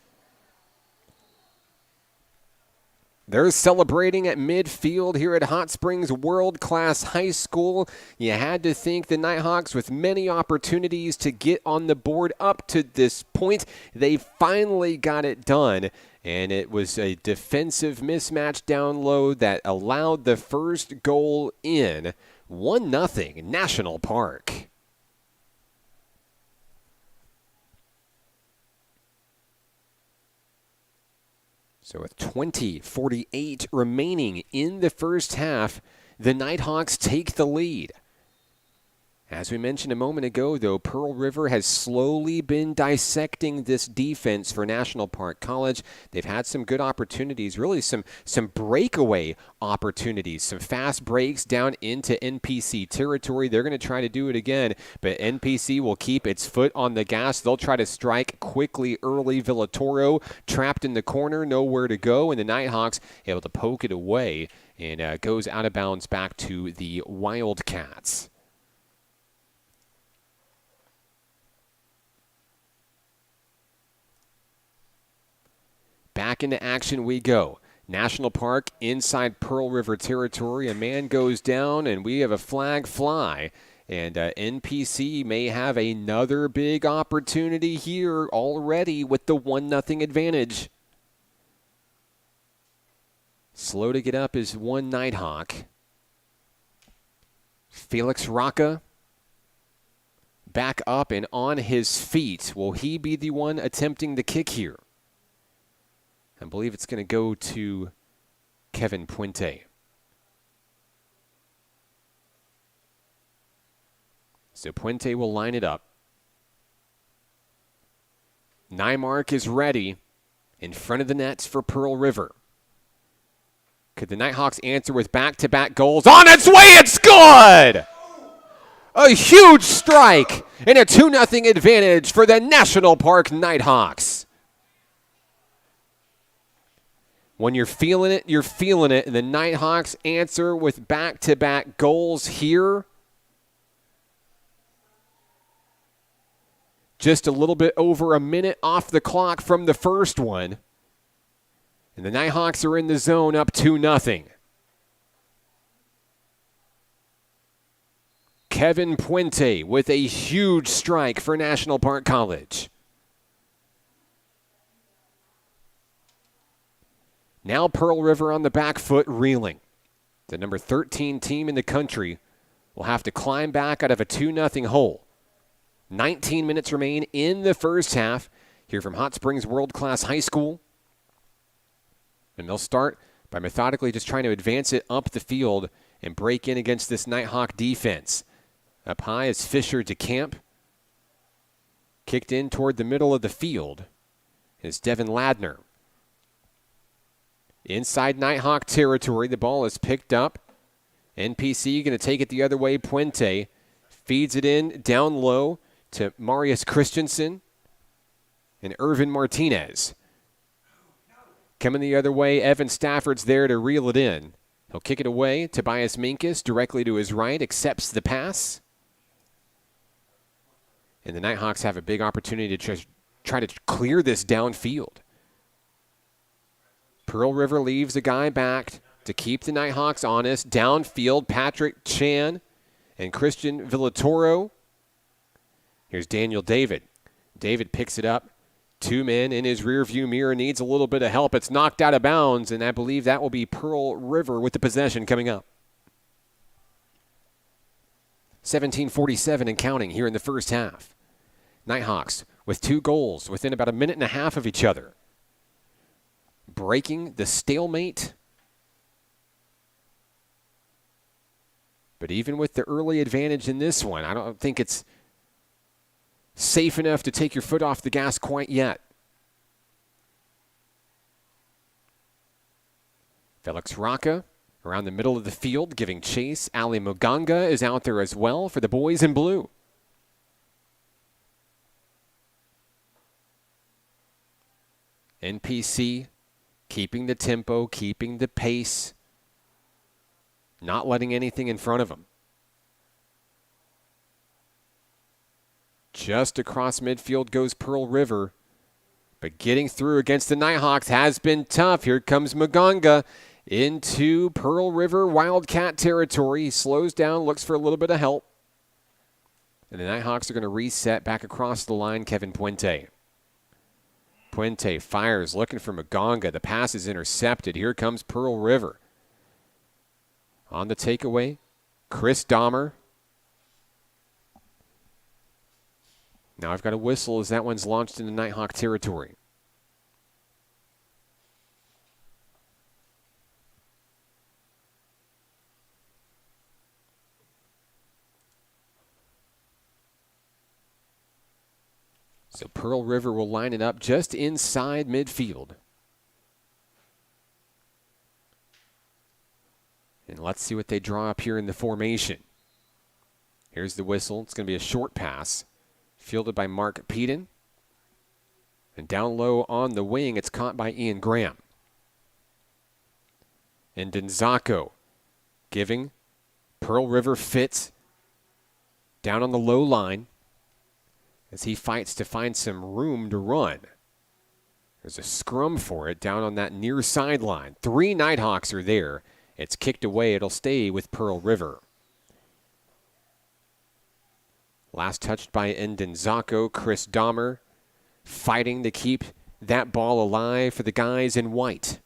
They're celebrating at midfield here at Hot Springs World Class High School. You had to think the Nighthawks, with many opportunities to get on the board up to this point, they finally got it done. And it was a defensive mismatch down low that allowed the first goal in. 1-0 National Park. So with 20:48 remaining in the first half, the Nighthawks take the lead. As we mentioned a moment ago, though, Pearl River has slowly been dissecting this defense for National Park College. They've had some good opportunities, really some breakaway opportunities, some fast breaks down into NPC territory. They're going to try to do it again, but NPC will keep its foot on the gas. They'll try to strike quickly early. Villatoro trapped in the corner, nowhere to go, and the Nighthawks able to poke it away and goes out of bounds back to the Wildcats. Back into action we go. National Park inside Pearl River territory. A man goes down, and we have a flag fly. And NPC may have another big opportunity here already with the 1-0 advantage. Slow to get up is one Nighthawk. Felix Rocca back up and on his feet. Will he be the one attempting the kick here? I believe it's going to go to Kevin Puente. So Puente will line it up. Nymark is ready in front of the nets for Pearl River. Could the Nighthawks answer with back-to-back goals? On its way, it's good! A huge strike and a 2-0 advantage for the National Park Nighthawks. When you're feeling it, you're feeling it. And the Nighthawks answer with back-to-back goals here. Just a little bit over a minute off the clock from the first one. And the Nighthawks are in the zone up 2-0. Kevin Puente with a huge strike for National Park College. Now Pearl River on the back foot, reeling. The number 13 team in the country will have to climb back out of a 2-0 hole. 19 minutes remain in the first half here from Hot Springs World Class High School. And they'll start by methodically just trying to advance it up the field and break in against this Nighthawk defense. Up high is Fisher to Camp. Kicked in toward the middle of the field is Devin Ladner. Inside Nighthawk territory, the ball is picked up. NPC going to take it the other way. Puente feeds it in down low to Marius Christensen and Irvin Martinez. Coming the other way, Evan Stafford's there to reel it in. He'll kick it away. Tobias Minkus directly to his right, accepts the pass. And the Nighthawks have a big opportunity to try to clear this downfield. Pearl River leaves a guy back to keep the Nighthawks honest. Downfield, Patrick Chan and Christian Villatoro. Here's Daniel David. David picks it up. Two men in his rearview mirror, needs a little bit of help. It's knocked out of bounds, and I believe that will be Pearl River with the possession coming up. 17:47 and counting here in the first half. Nighthawks with 2 goals within about a minute and a half of each other. Breaking the stalemate. But even with the early advantage in this one, I don't think it's safe enough to take your foot off the gas quite yet. Felix Rocca around the middle of the field giving chase. Ali Muganga is out there as well for the boys in blue. NPC keeping the tempo, keeping the pace, not letting anything in front of them. Just across midfield goes Pearl River. But getting through against the Nighthawks has been tough. Here comes Maganga into Pearl River Wildcat territory. He slows down, looks for a little bit of help. And the Nighthawks are going to reset back across the line, Kevin Puente. Puente fires, looking for Maganga. The pass is intercepted. Here comes Pearl River. On the takeaway, Chris Dahmer. Now I've got a whistle as that one's launched into Nighthawk territory. So Pearl River will line it up just inside midfield. And let's see what they draw up here in the formation. Here's the whistle. It's going to be a short pass. Fielded by Mark Peden. And down low on the wing, it's caught by Ian Graham. And Denzako giving Pearl River fits down on the low line as he fights to find some room to run. There's a scrum for it down on that near sideline. 3 Nighthawks are there. It's kicked away. It'll stay with Pearl River. Last touched by Ndenzako, Chris Dahmer, fighting to keep that ball alive for the guys in white.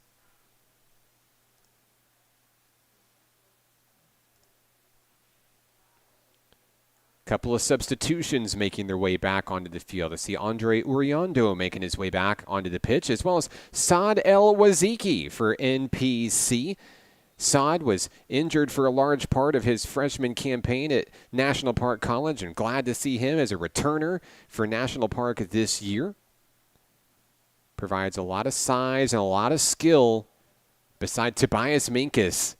Couple of substitutions making their way back onto the field. I see Andre Uriando making his way back onto the pitch, as well as Saad El Waziki for NPC. Saad was injured for a large part of his freshman campaign at National Park College, and glad to see him as a returner for National Park this year. Provides a lot of size and a lot of skill beside Tobias Minkus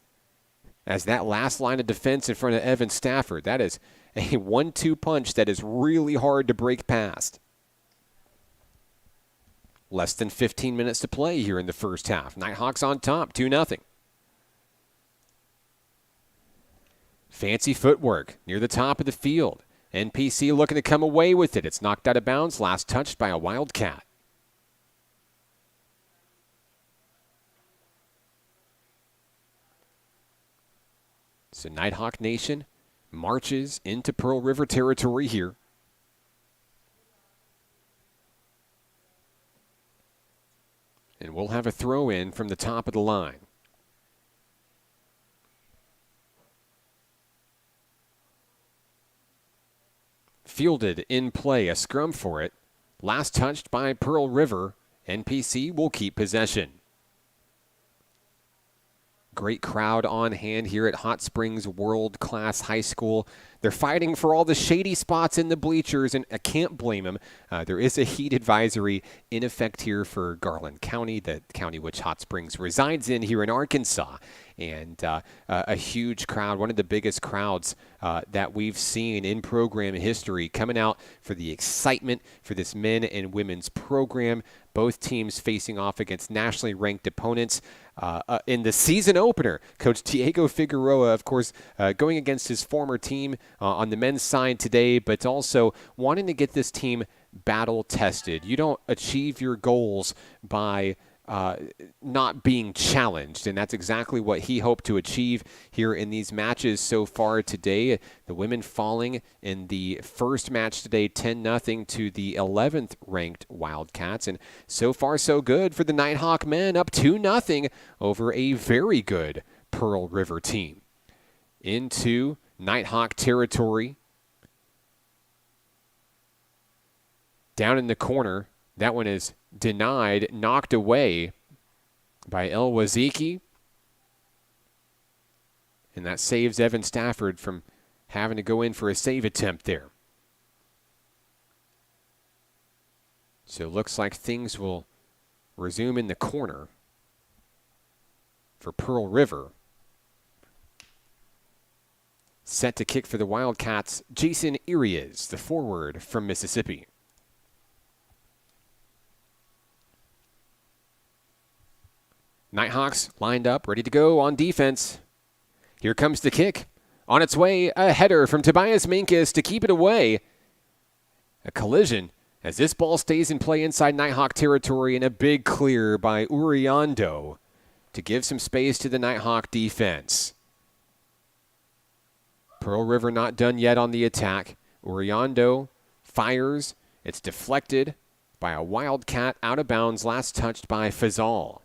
as that last line of defense in front of Evan Stafford. That is a 1-2 punch that is really hard to break past. Less than 15 minutes to play here in the first half. Nighthawks on top, 2-0. Fancy footwork near the top of the field. NPC looking to come away with it. It's knocked out of bounds, last touched by a Wildcat. So Nighthawk Nation marches into Pearl River territory here. And we'll have a throw in from the top of the line. Fielded in play, a scrum for it. Last touched by Pearl River. NPC will keep possession. Great crowd on hand here at Hot Springs World Class High School. They're fighting for all the shady spots in the bleachers, and I can't blame them. There is a heat advisory in effect here for Garland County, the county which Hot Springs resides in here in Arkansas. And a huge crowd, one of the biggest crowds that we've seen in program history, coming out for the excitement for this men and women's program. Both teams facing off against nationally ranked opponents. In the season opener, Coach Diego Figueroa, of course, going against his former team on the men's side today, but also wanting to get this team battle tested. You don't achieve your goals by not being challenged, and that's exactly what he hoped to achieve here in these matches so far today. The women falling in the first match today 10-0 to the 11th ranked Wildcats, and so far so good for the Nighthawk men, up 2-0 over a very good Pearl River team. Into Nighthawk territory. Down in the corner, that one is denied, knocked away by El Waziki. And that saves Evan Stafford from having to go in for a save attempt there. So it looks like things will resume in the corner for Pearl River. Set to kick for the Wildcats, Jason Irias, the forward from Mississippi. Nighthawks lined up, ready to go on defense. Here comes the kick. On its way, a header from Tobias Minkus to keep it away. A collision as this ball stays in play inside Nighthawk territory, and a big clear by Uriando to give some space to the Nighthawk defense. Pearl River not done yet on the attack. Uriando fires. It's deflected by a Wildcat out of bounds, last touched by Fazal.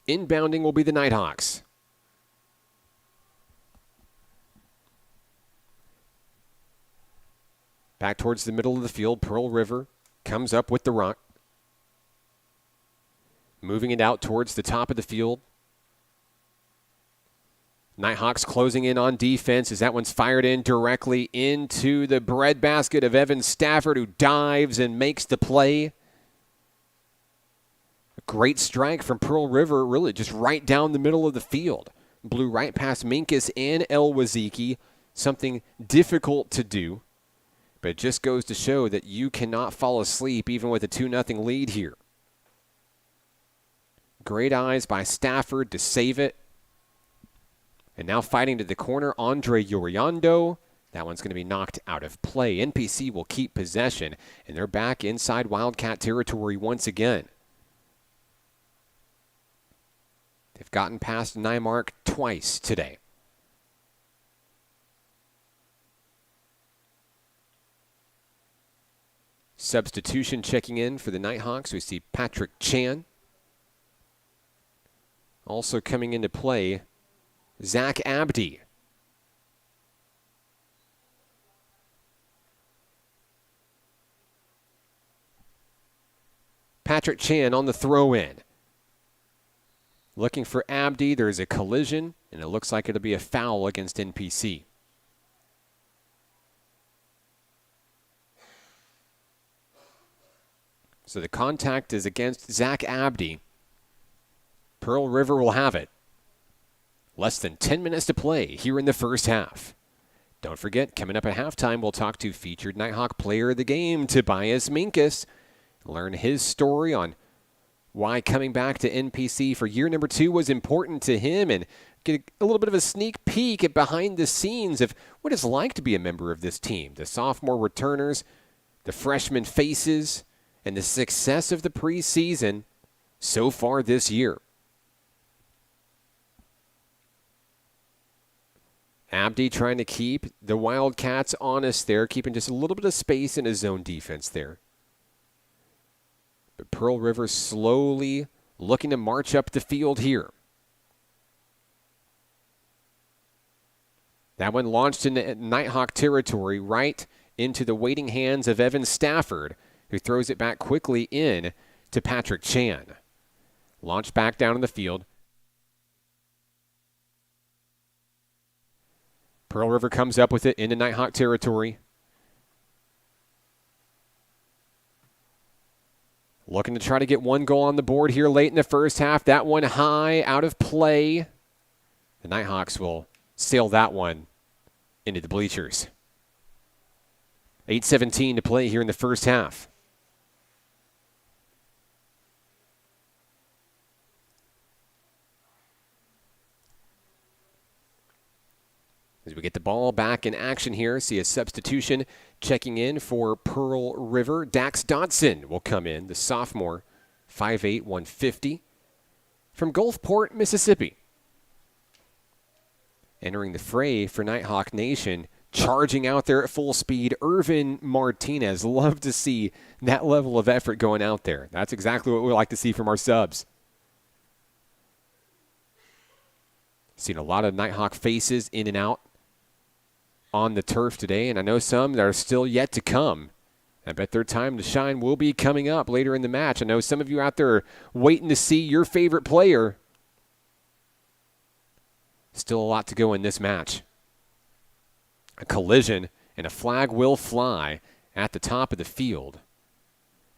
Inbounding will be the Nighthawks. Back towards the middle of the field, Pearl River comes up with the rock. Moving it out towards the top of the field. Nighthawks closing in on defense as that one's fired in directly into the breadbasket of Evan Stafford, who dives and makes the play. Great strike from Pearl River, really just right down the middle of the field. Blew right past Minkus and El Waziki, something difficult to do. But it just goes to show that you cannot fall asleep even with a 2-0 lead here. Great eyes by Stafford to save it. And now fighting to the corner, Andre Uriando. That one's going to be knocked out of play. NPC will keep possession, and they're back inside Wildcat territory once again. They've gotten past Nymark twice today. Substitution checking in for the Nighthawks. We see Patrick Chan. Also coming into play, Zach Abdi. Patrick Chan on the throw-in. Looking for Abdi. There's a collision, and it looks like it'll be a foul against NPC. So the contact is against Zach Abdi. Pearl River will have it. Less than 10 minutes to play here in the first half. Don't forget, coming up at halftime, we'll talk to featured Nighthawk player of the game, Tobias Minkus. Learn his story on why coming back to NPC for year number 2 was important to him, and get a little bit of a sneak peek at behind the scenes of what it's like to be a member of this team. The sophomore returners, the freshman faces, and the success of the preseason so far this year. Abdi trying to keep the Wildcats honest there, keeping just a little bit of space in his zone defense there. But Pearl River slowly looking to march up the field here. That one launched into Nighthawk territory, right into the waiting hands of Evan Stafford, who throws it back quickly in to Patrick Chan. Launched back down in the field. Pearl River comes up with it into Nighthawk territory. Looking to try to get one goal on the board here late in the first half. That one high, out of play. The Nighthawks will sail that one into the bleachers. 8:17 to play here in the first half. As we get the ball back in action here, see a substitution checking in for Pearl River. Dax Dodson will come in, the sophomore, 5'8", 150, from Gulfport, Mississippi. Entering the fray for Nighthawk Nation, charging out there at full speed, Irvin Martinez. Love to see that level of effort going out there. That's exactly what we like to see from our subs. Seen a lot of Nighthawk faces in and out on the turf today, and I know some that are still yet to come. I bet their time to shine will be coming up later in the match. I know some of you out there are waiting to see your favorite player. Still a lot to go in this match. A collision, and a flag will fly at the top of the field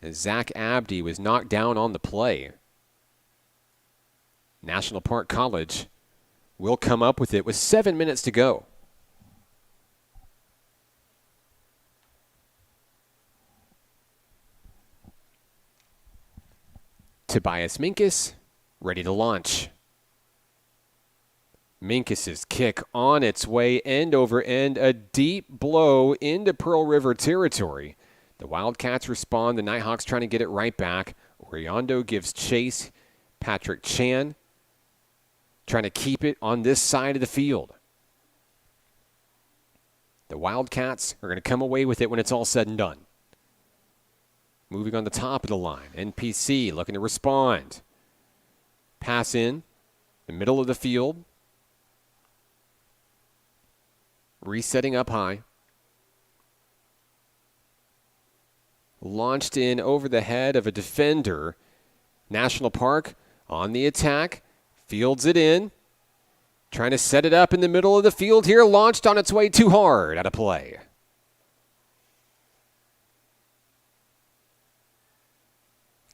as Zach Abdi was knocked down on the play. National Park College will come up with it with 7 minutes to go. Tobias Minkus, ready to launch. Minkus's kick on its way end over end, a deep blow into Pearl River territory. The Wildcats respond, the Nighthawks trying to get it right back. Orlando gives chase. Patrick Chan trying to keep it on this side of the field. The Wildcats are going to come away with it when it's all said and done. Moving on the top of the line, NPC looking to respond. Pass in the middle of the field. Resetting up high. Launched in over the head of a defender. National Park on the attack. Fields it in. Trying to set it up in the middle of the field here. Launched on its way too hard. Out of play.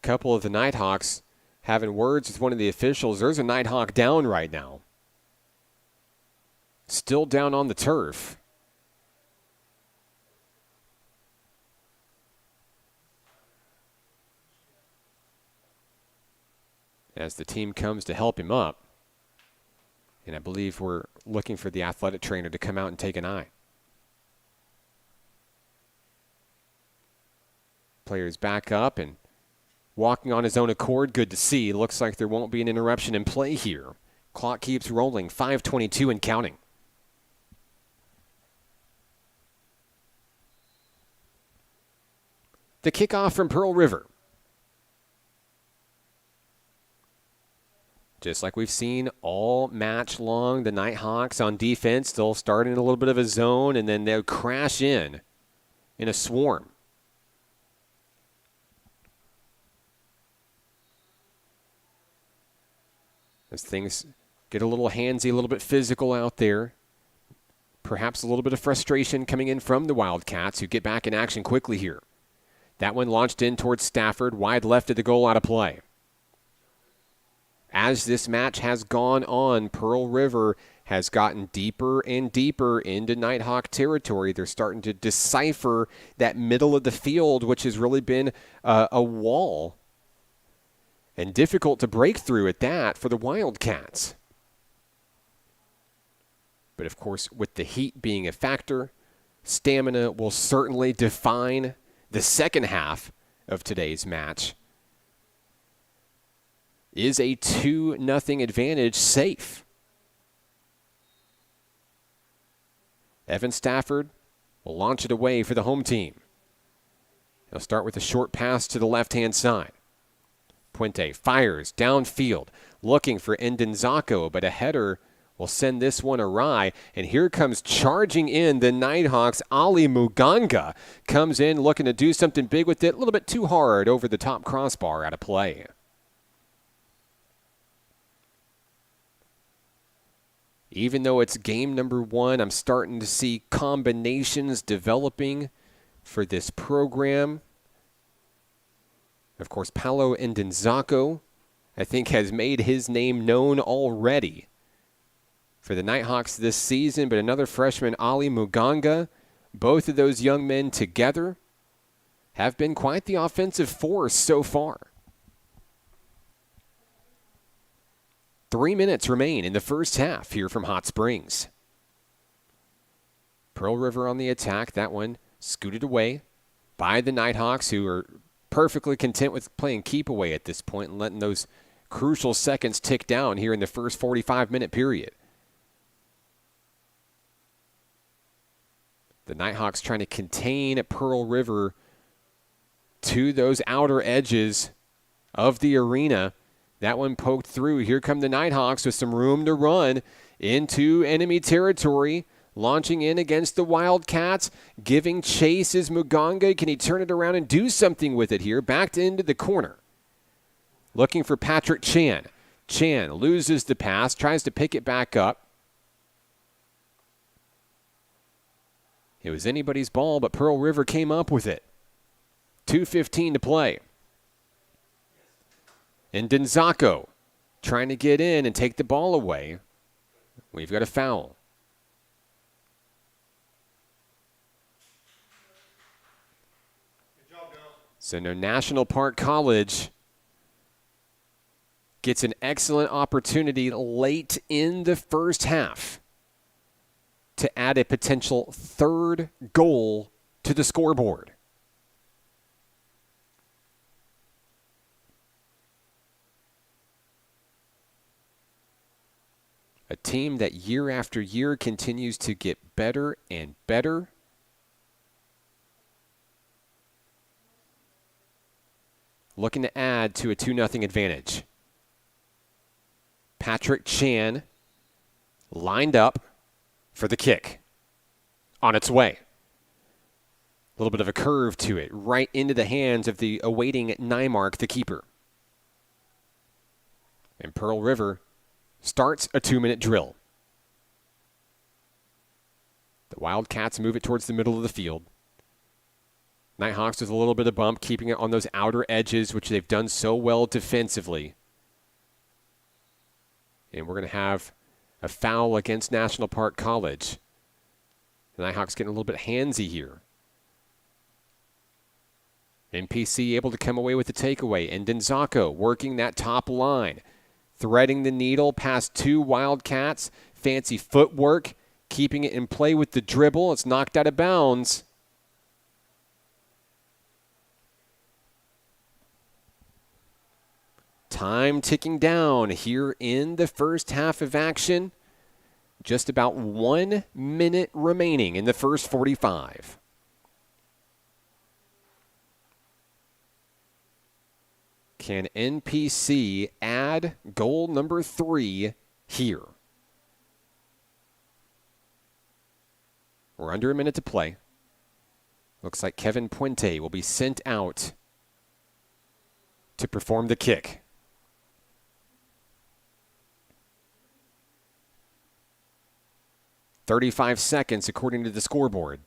Couple of the Nighthawks having words with one of the officials. There's a Nighthawk down right now. Still down on the turf. As the team comes to help him up. And I believe we're looking for the athletic trainer to come out and take an eye. Players back up and walking on his own accord. Good to see. Looks like there won't be an interruption in play here. Clock keeps rolling. 5:22 and counting. The kickoff from Pearl River. Just like we've seen all match long, the Nighthawks on defense, they'll start in a little bit of a zone, and then they'll crash in a swarm. As things get a little handsy, a little bit physical out there. Perhaps a little bit of frustration coming in from the Wildcats, who get back in action quickly here. That one launched in towards Stafford, wide left of the goal, out of play. As this match has gone on, Pearl River has gotten deeper and deeper into Nighthawk territory. They're starting to decipher that middle of the field, which has really been a wall. And difficult to break through at that for the Wildcats. But of course, with the heat being a factor, stamina will certainly define the second half of today's match. Is a 2-0 advantage safe? Evan Stafford will launch it away for the home team. He'll start with a short pass to the left-hand side. Puente fires downfield, looking for Ndenzako, but a header will send this one awry. And here comes charging in the Nighthawks. Ali Muganga comes in looking to do something big with it. A little bit too hard over the top crossbar, out of play. Even though it's game number 1, I'm starting to see combinations developing for this program. Of course, Paolo Ndenzako, I think, has made his name known already for the Nighthawks this season. But another freshman, Ali Muganga, both of those young men together have been quite the offensive force so far. 3 minutes remain in the first half here from Hot Springs. Pearl River on the attack. That one scooted away by the Nighthawks, who are perfectly content with playing keep away at this point and letting those crucial seconds tick down here in the first 45-minute period. The Nighthawks trying to contain Pearl River to those outer edges of the arena. That one poked through. Here come the Nighthawks with some room to run into enemy territory. Launching in against the Wildcats. Giving chase is Muganga. Can he turn it around and do something with it here? Backed into the corner. Looking for Patrick Chan. Chan loses the pass. Tries to pick it back up. It was anybody's ball, but Pearl River came up with it. 2:15 to play. And Ndenzako trying to get in and take the ball away. We've got a foul. So now National Park College gets an excellent opportunity late in the first half to add a potential third goal to the scoreboard. A team that year after year continues to get better and better. Looking to add to a 2-0 advantage. Patrick Chan lined up for the kick. On its way. A little bit of a curve to it, right into the hands of the awaiting Nymark, the keeper. And Pearl River starts a 2-minute drill. The Wildcats move it towards the middle of the field. Nighthawks with a little bit of bump, keeping it on those outer edges, which they've done so well defensively. And we're going to have a foul against National Park College. The Nighthawks getting a little bit handsy here. NPC able to come away with the takeaway. And Denzako working that top line. Threading the needle past two Wildcats. Fancy footwork. Keeping it in play with the dribble. It's knocked out of bounds. Time ticking down here in the first half of action. Just about 1 minute remaining in the first 45. Can NPC add goal number 3 here? We're under a minute to play. Looks like Kevin Puente will be sent out to perform the kick. "35 seconds according to the scoreboard.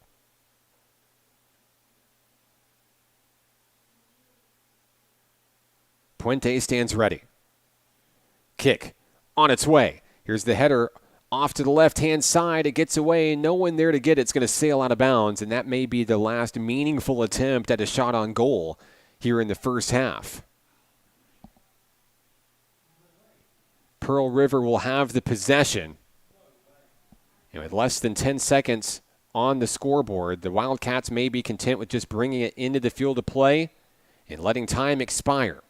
Puente stands ready. Kick on its way. Here's the header off to the left-hand side. It gets away. No one there to get it. It's going to sail out of bounds, and that may be the last meaningful attempt at a shot on goal here in the first half. Pearl River will have the possession. And with less than 10 seconds on the scoreboard, the Wildcats may be content with just bringing it into the field of play and letting time expire.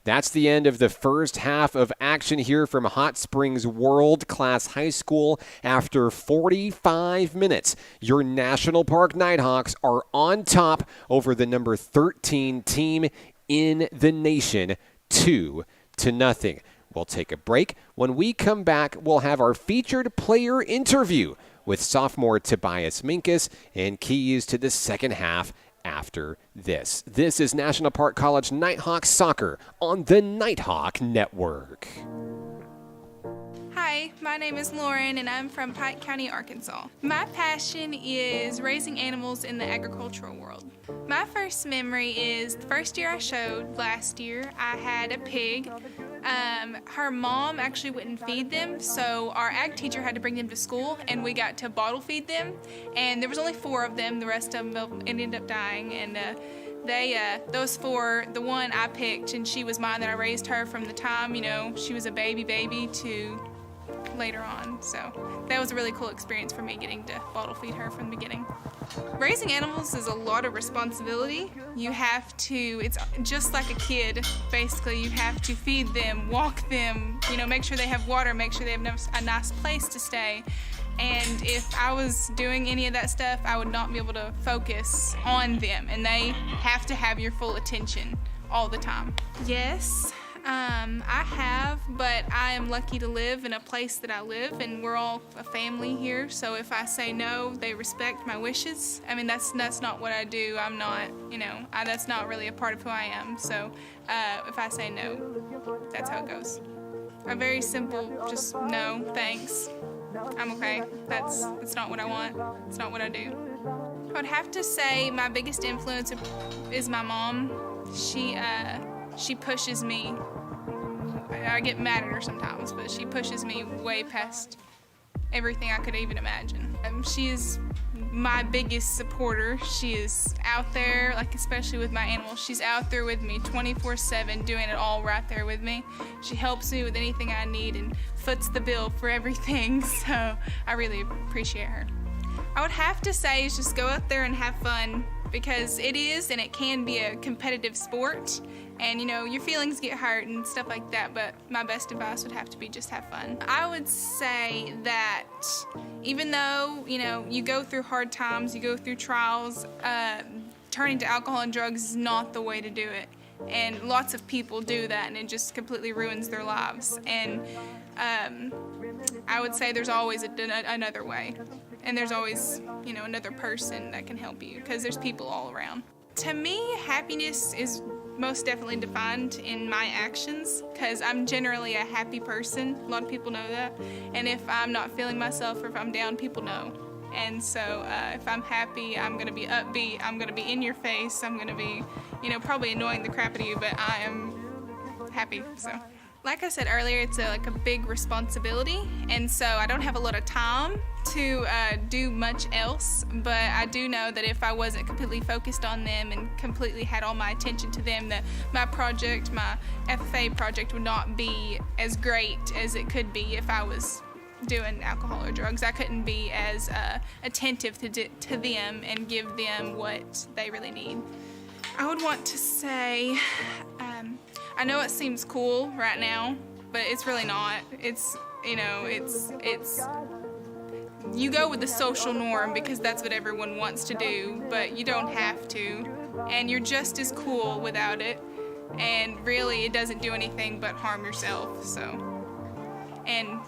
That's the end of the first half of action here from Hot Springs World Class High School. After 45 minutes, your National Park Nighthawks are on top over the number 13 team in the nation, 2-0. We'll take a break. When we come back, we'll have our featured player interview with sophomore Tobias Minkus and keys to the second half after this. This is National Park College Nighthawks Soccer on the Nighthawk Network. Hi, my name is Lauren and I'm from Pike County, Arkansas. My passion is raising animals in the agricultural world. My first memory is the first year I showed, last year, I had a pig. Her mom actually wouldn't feed them, so our ag teacher had to bring them to school, and we got to bottle feed them. And there was only 4 of them. The rest of them ended up dying. And those 4, the one I picked, and she was mine, that I raised her from the time, she was a baby to later on. So that was a really cool experience for me, getting to bottle feed her from the beginning. Raising animals is a lot of responsibility. You have to, it's just like a kid, basically. You have to feed them, walk them, make sure they have water, make sure they have a nice place to stay. And if I was doing any of that stuff, I would not be able to focus on them, and they have to have your full attention all the time. Yes, I have, but I am lucky to live in a place that I live, and we're all a family here, so if I say no, they respect my wishes. I mean, that's not what I do. I'm not, that's not really a part of who I am, so if I say no, that's how it goes. A very simple, just no, thanks. I'm okay. That's not what I want. It's not what I do. I would have to say my biggest influence is my mom. She pushes me I get mad at her sometimes, but she pushes me way past everything I could even imagine. She is my biggest supporter. She is out there, like especially with my animals, she's out there with me 24/7, doing it all right there with me. She helps me with anything I need and foots the bill for everything, so I really appreciate her. I would have to say is just go out there and have fun, because it is and it can be a competitive sport, and you know, your feelings get hurt and stuff like that, but my best advice would have to be just have fun. I would say that even though, you know, you go through hard times, you go through trials, turning to alcohol and drugs is not the way to do it. And lots of people do that, and it just completely ruins their lives. And I would say there's always another way. And there's always, you know, another person that can help you, because there's people all around. To me, happiness is most definitely defined in my actions, because I'm generally a happy person. A lot of people know that. And if I'm not feeling myself or if I'm down, people know. And so if I'm happy, I'm going to be upbeat, I'm going to be in your face, I'm going to be, you know, probably annoying the crap out of you, but I am happy, so. Like I said earlier, it's like a big responsibility, and so I don't have a lot of time to do much else, but I do know that if I wasn't completely focused on them and completely had all my attention to them, that my project, my FFA project, would not be as great as it could be if I was doing alcohol or drugs. I couldn't be as attentive to them and give them what they really need. I would want to say, I know it seems cool right now, but it's really not. It's, you know, it's you go with the social norm because that's what everyone wants to do, but you don't have to, and you're just as cool without it, and really it doesn't do anything but harm yourself, so, and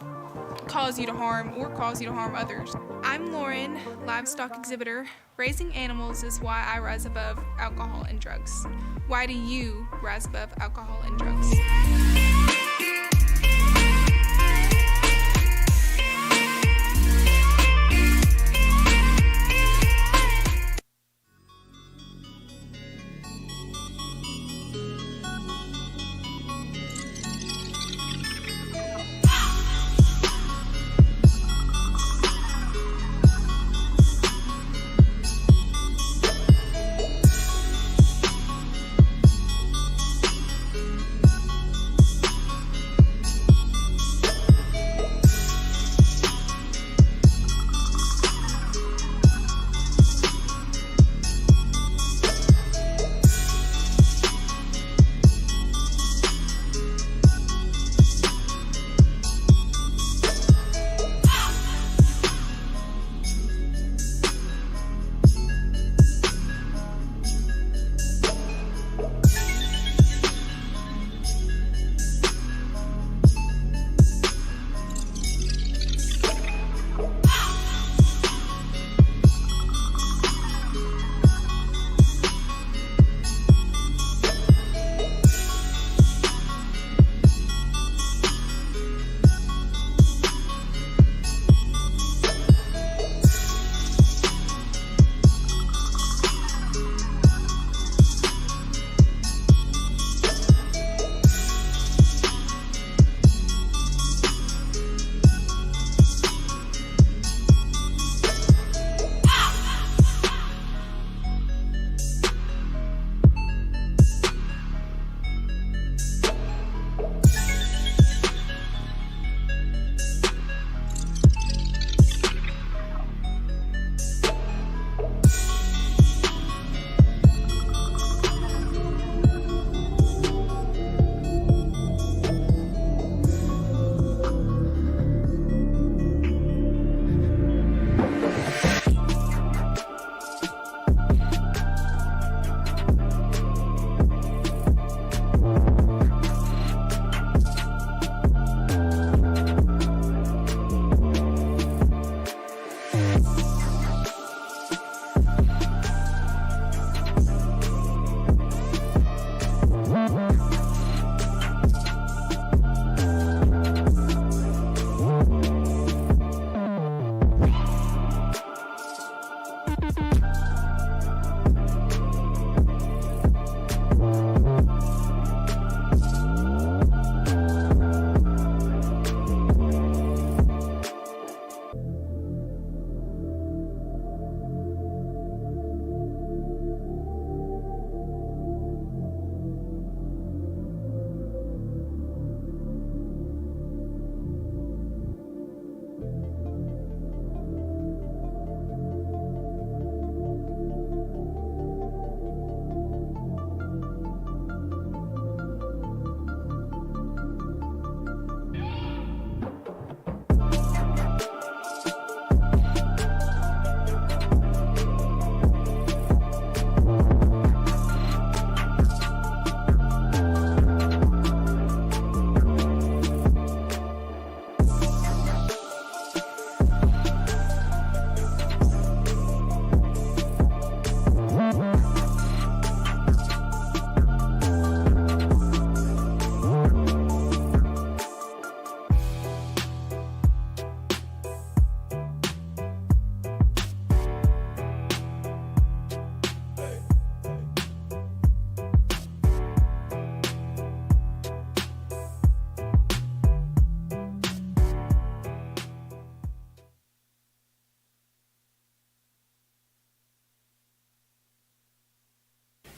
cause you to harm others. I'm Lauren, livestock exhibitor. Raising animals is why I rise above alcohol and drugs. Why do you rise above alcohol and drugs?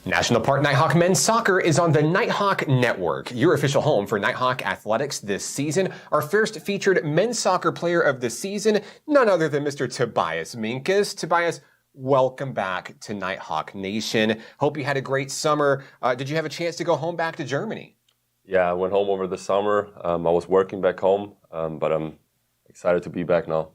National Park Nighthawk men's soccer is on the Nighthawk Network, your official home for Nighthawk athletics this season. Our first featured men's soccer player of the season, none other than Mr. Tobias Minkus. Tobias, welcome back to Nighthawk Nation. Hope you had a great summer. Did you have a chance to go home back to Germany? Yeah, I went home over the summer. I was working back home, but I'm excited to be back now.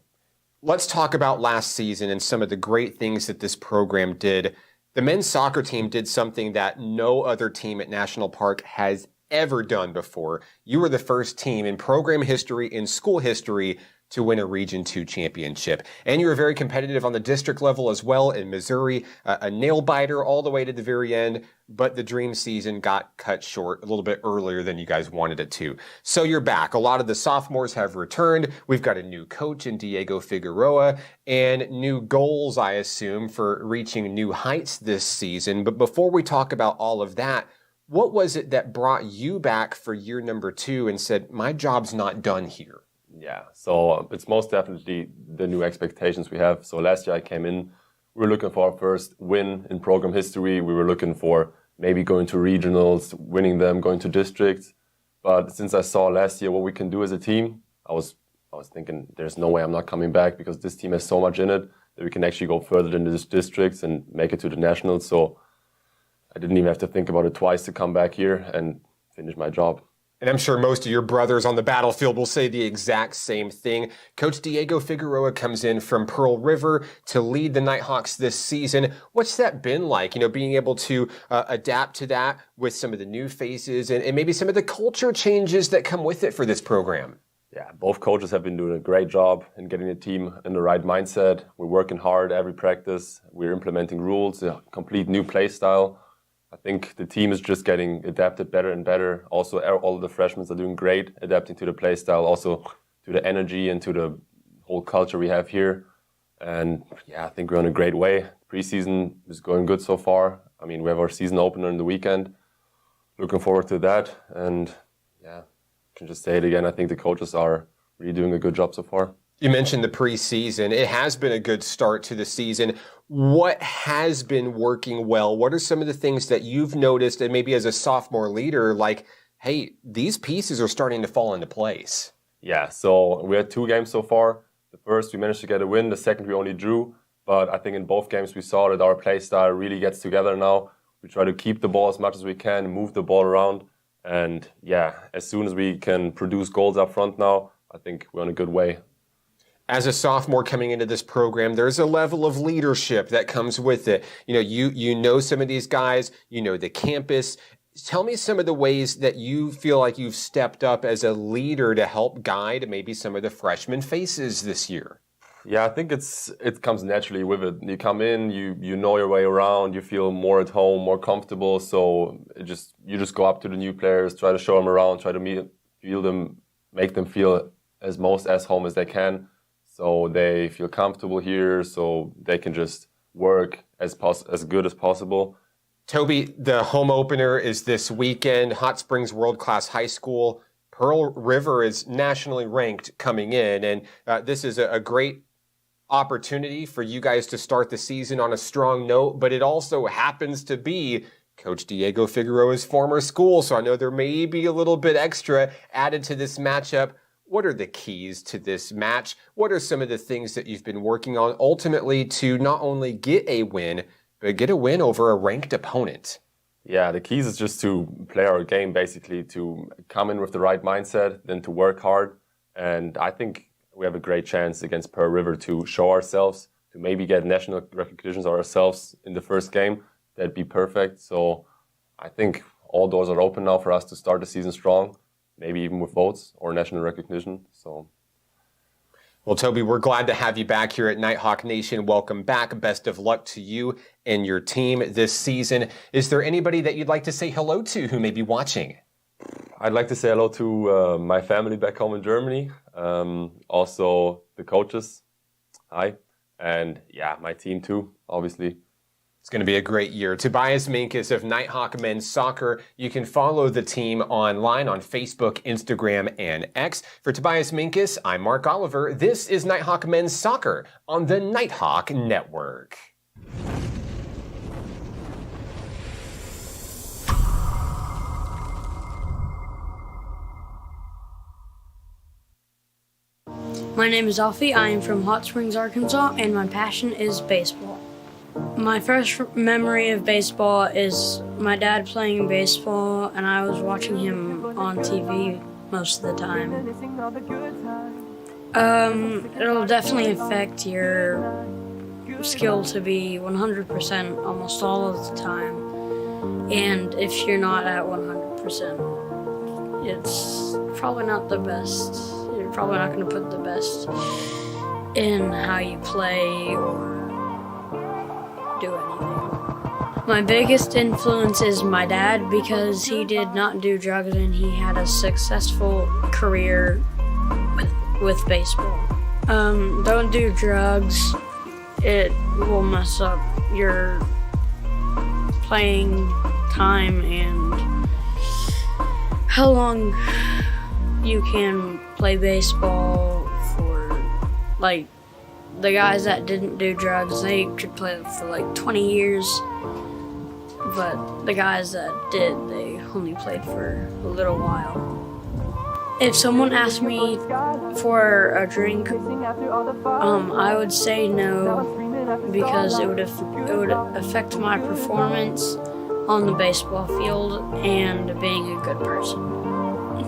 Let's talk about last season and some of the great things that this program did. The men's soccer team did something that no other team at National Park has ever done before. You were the first team in program history, in school history, to win a Region 2 championship. And you were very competitive on the district level as well in Missouri, a nail-biter all the way to the very end, but the dream season got cut short a little bit earlier than you guys wanted it to. So you're back. A lot of the sophomores have returned. We've got a new coach in Diego Figueroa and new goals, I assume, for reaching new heights this season. But before we talk about all of that, what was it that brought you back for year number 2 and said, my job's not done here? Yeah, so it's most definitely the new expectations we have. So last year I came in, we were looking for our first win in program history. We were looking for maybe going to regionals, winning them, going to districts. But since I saw last year what we can do as a team, I was thinking there's no way I'm not coming back because this team has so much in it that we can actually go further than the districts and make it to the nationals. So I didn't even have to think about it twice to come back here and finish my job. And I'm sure most of your brothers on the battlefield will say the exact same thing. Coach Diego Figueroa comes in from Pearl River to lead the Nighthawks this season. What's that been like, being able to adapt to that with some of the new faces and maybe some of the culture changes that come with it for this program? Yeah, both coaches have been doing a great job in getting the team in the right mindset. We're working hard every practice. We're implementing rules, a complete new play style. I think the team is just getting adapted better and better. Also, all of the freshmen are doing great, adapting to the play style, also to the energy and to the whole culture we have here. And yeah, I think we're on a great way. Preseason is going good so far. I mean, we have our season opener in the weekend. Looking forward to that. And yeah, I can just say it again. I think the coaches are really doing a good job so far. You mentioned the preseason. It has been a good start to the season. What has been working well? What are some of the things that you've noticed, and maybe as a sophomore leader, like, hey, these pieces are starting to fall into place? Yeah, so we had 2 games so far. The first, we managed to get a win. The second, we only drew. But I think in both games, we saw that our play style really gets together now. We try to keep the ball as much as we can, move the ball around. And yeah, as soon as we can produce goals up front now, I think we're on a good way. As a sophomore coming into this program, there's a level of leadership that comes with it. You know some of these guys, you know the campus. Tell me some of the ways that you feel like you've stepped up as a leader to help guide maybe some of the freshman faces this year. Yeah, I think it comes naturally with it. You come in, you know your way around, you feel more at home, more comfortable. So you just go up to the new players, try to show them around, try to feel them, make them feel as home as they can. So they feel comfortable here, so they can just work as good as possible. Toby, the home opener is this weekend. Hot Springs World Class High School. Pearl River is nationally ranked coming in, and this is a great opportunity for you guys to start the season on a strong note, but it also happens to be Coach Diego Figueroa's former school, so I know there may be a little bit extra added to this matchup. What are the keys to this match? What are some of the things that you've been working on ultimately to not only get a win, but get a win over a ranked opponent? Yeah, the keys is just to play our game, basically, to come in with the right mindset, then to work hard. And I think we have a great chance against Pearl River to show ourselves, to maybe get national recognitions ourselves in the first game. That'd be perfect. So I think all doors are open now for us to start the season strong. Maybe even with votes or national recognition. Well, Toby, we're glad to have you back here at Nighthawk Nation. Welcome back. Best of luck to you and your team this season. Is there anybody that you'd like to say hello to who may be watching? I'd like to say hello to my family back home in Germany. Also the coaches. Hi. And yeah, my team too, obviously. It's going to be a great year. Tobias Minkus of Nighthawk Men's Soccer. You can follow the team online on Facebook, Instagram, and X. For Tobias Minkus, I'm Mark Oliver. This is Nighthawk Men's Soccer on the Nighthawk Network. My name is Alfie. I am from Hot Springs, Arkansas, and my passion is baseball. My first memory of baseball is my dad playing baseball, and I was watching him on TV most of the time. It'll definitely affect your skill to be 100% almost all of the time. And if you're not at 100%, it's probably not the best. You're probably not going to put the best in how you play or do anything. My biggest influence is my dad because he did not do drugs and he had a successful career with baseball. Don't do drugs. It will mess up your playing time and how long you can play baseball for. Like, the guys that didn't do drugs, they could play for like 20 years, but the guys that did, they only played for a little while. If someone asked me for a drink, I would say no because it would affect my performance on the baseball field and being a good person.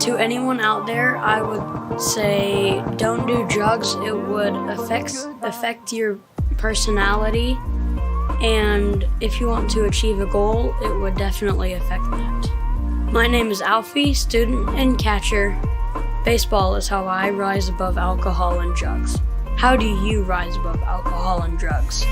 To anyone out there, I would say don't do drugs. It would affect your personality, and if you want to achieve a goal, it would definitely affect that. My name is Alfie, student and catcher. Baseball is how I rise above alcohol and drugs. How do you rise above alcohol and drugs?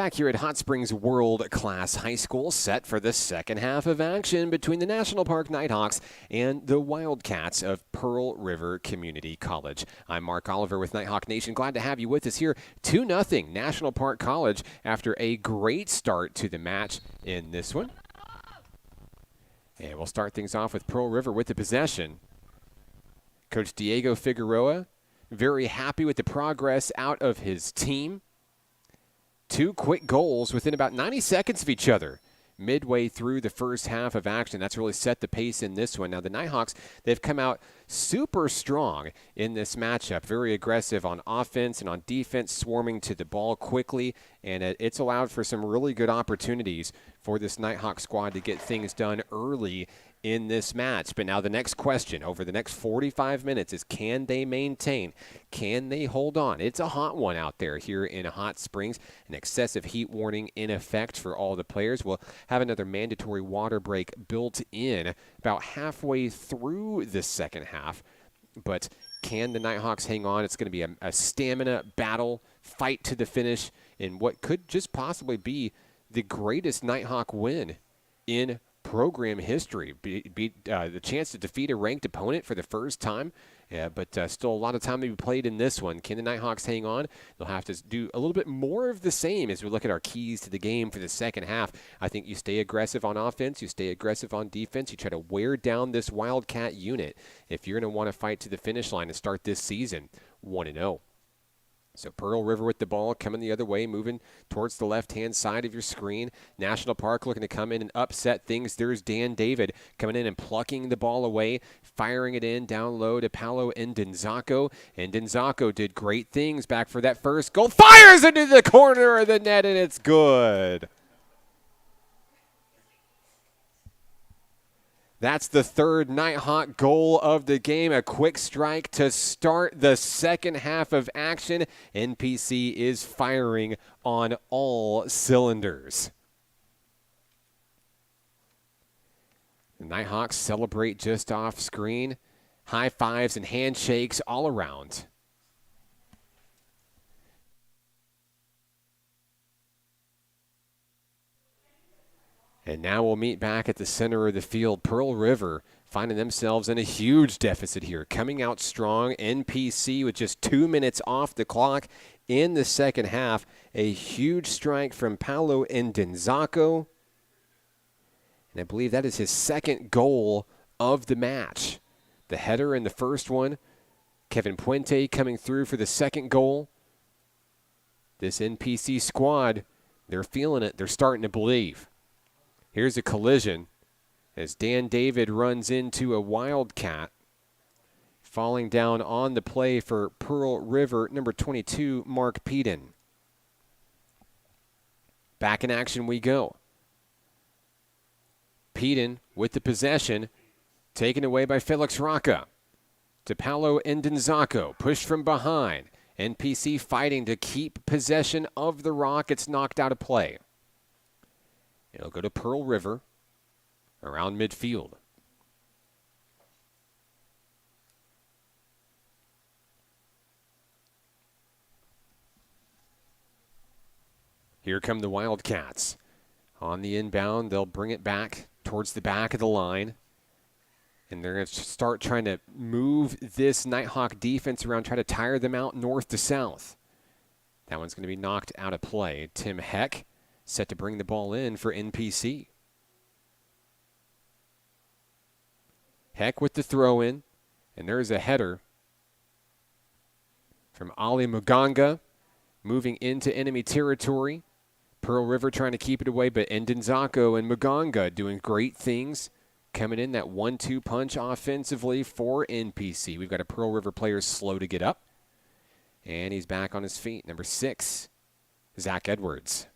Back here at Hot Springs World Class High School, set for the second half of action between the National Park Nighthawks and the Wildcats of Pearl River Community College. I'm Mark Oliver with Nighthawk Nation. Glad to have you with us here. 2-0 National Park College after a great start to the match in this one. And we'll start things off with Pearl River with the possession. Coach Diego Figueroa, very happy with the progress out of his team. 2 quick goals within about 90 seconds of each other. Midway through the first half of action. That's really set the pace in this one. Now, the Nighthawks, they've come out super strong in this matchup. Very aggressive on offense and on defense, swarming to the ball quickly. And it's allowed for some really good opportunities for this Nighthawk squad to get things done early in this match. But now the next question over the next 45 minutes is, can they maintain? Can they hold on? It's a hot one out there here in Hot Springs. An excessive heat warning in effect for all the players. We'll have another mandatory water break built in about halfway through the second half. But can the Nighthawks hang on? It's going to be a stamina battle, fight to the finish in what could just possibly be the greatest Nighthawk win in program history. The chance to defeat a ranked opponent for the first time, but still a lot of time to be played in this one. Can the Nighthawks hang on? They'll have to do a little bit more of the same as we look at our keys to the game for the second half. I think you stay aggressive on offense, you stay aggressive on defense, you try to wear down this Wildcat unit if you're going to want to fight to the finish line and start this season 1-0. So Pearl River with the ball coming the other way, moving towards the left-hand side of your screen. National Park looking to come in and upset things. There's Dan David coming in and plucking the ball away, firing it in down low to Paolo Ndenzako. And Ndenzako did great things back for that first goal. Fires into the corner of the net, and it's good. That's the third Nighthawk goal of the game. A quick strike to start the second half of action. NPC is firing on all cylinders. The Nighthawks celebrate just off screen. High fives and handshakes all around. And now we'll meet back at the center of the field. Pearl River finding themselves in a huge deficit here. Coming out strong. NPC with just 2 minutes off the clock in the second half. A huge strike from Paolo Ndenzako. And I believe that is his second goal of the match. The header in the first one. Kevin Puente coming through for the second goal. This NPC squad, they're feeling it. They're starting to believe. Here's a collision as Dan David runs into a Wildcat. Falling down on the play for Pearl River, number 22, Mark Peden. Back in action we go. Peden with the possession, taken away by Felix Rocca. To Paolo Ndenzako, pushed from behind. NPC fighting to keep possession of the rock. It's knocked out of play. It'll go to Pearl River around midfield. Here come the Wildcats. On the inbound, they'll bring it back towards the back of the line. And they're going to start trying to move this Nighthawk defense around, try to tire them out north to south. That one's going to be knocked out of play. Tim Heck set to bring the ball in for NPC. Heck with the throw in, and there's a header from Ali Muganga moving into enemy territory. Pearl River trying to keep it away, but Ndenzako and Muganga doing great things, coming in that 1-2 punch offensively for NPC. We've got a Pearl River player slow to get up, and he's back on his feet. Number 6, Zach Edwards.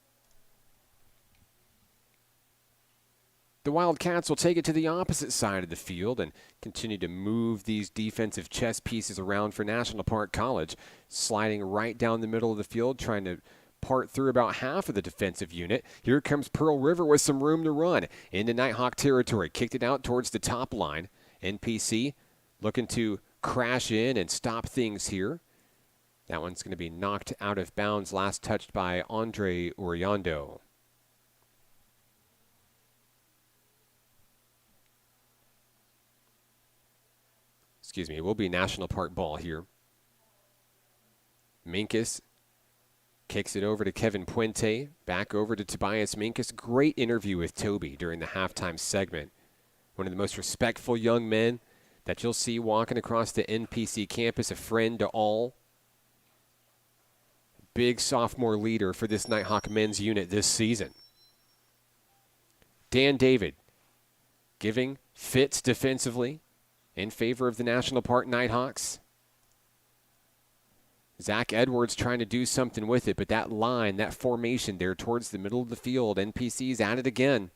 The Wildcats will take it to the opposite side of the field and continue to move these defensive chess pieces around for National Park College, sliding right down the middle of the field, trying to part through about half of the defensive unit. Here comes Pearl River with some room to run into Nighthawk territory. Kicked it out towards the top line. NPC looking to crash in and stop things here. That one's going to be knocked out of bounds, last touched by Andre Uriando. Excuse me, it will be National Park ball here. Minkus kicks it over to Kevin Puente, back over to Tobias Minkus. Great interview with Toby during the halftime segment. One of the most respectful young men that you'll see walking across the NPC campus, a friend to all. Big sophomore leader for this Nighthawk men's unit this season. Dan David giving fits defensively in favor of the National Park Nighthawks. Zach Edwards trying to do something with it, but that line, that formation there towards the middle of the field, NPC's at it again.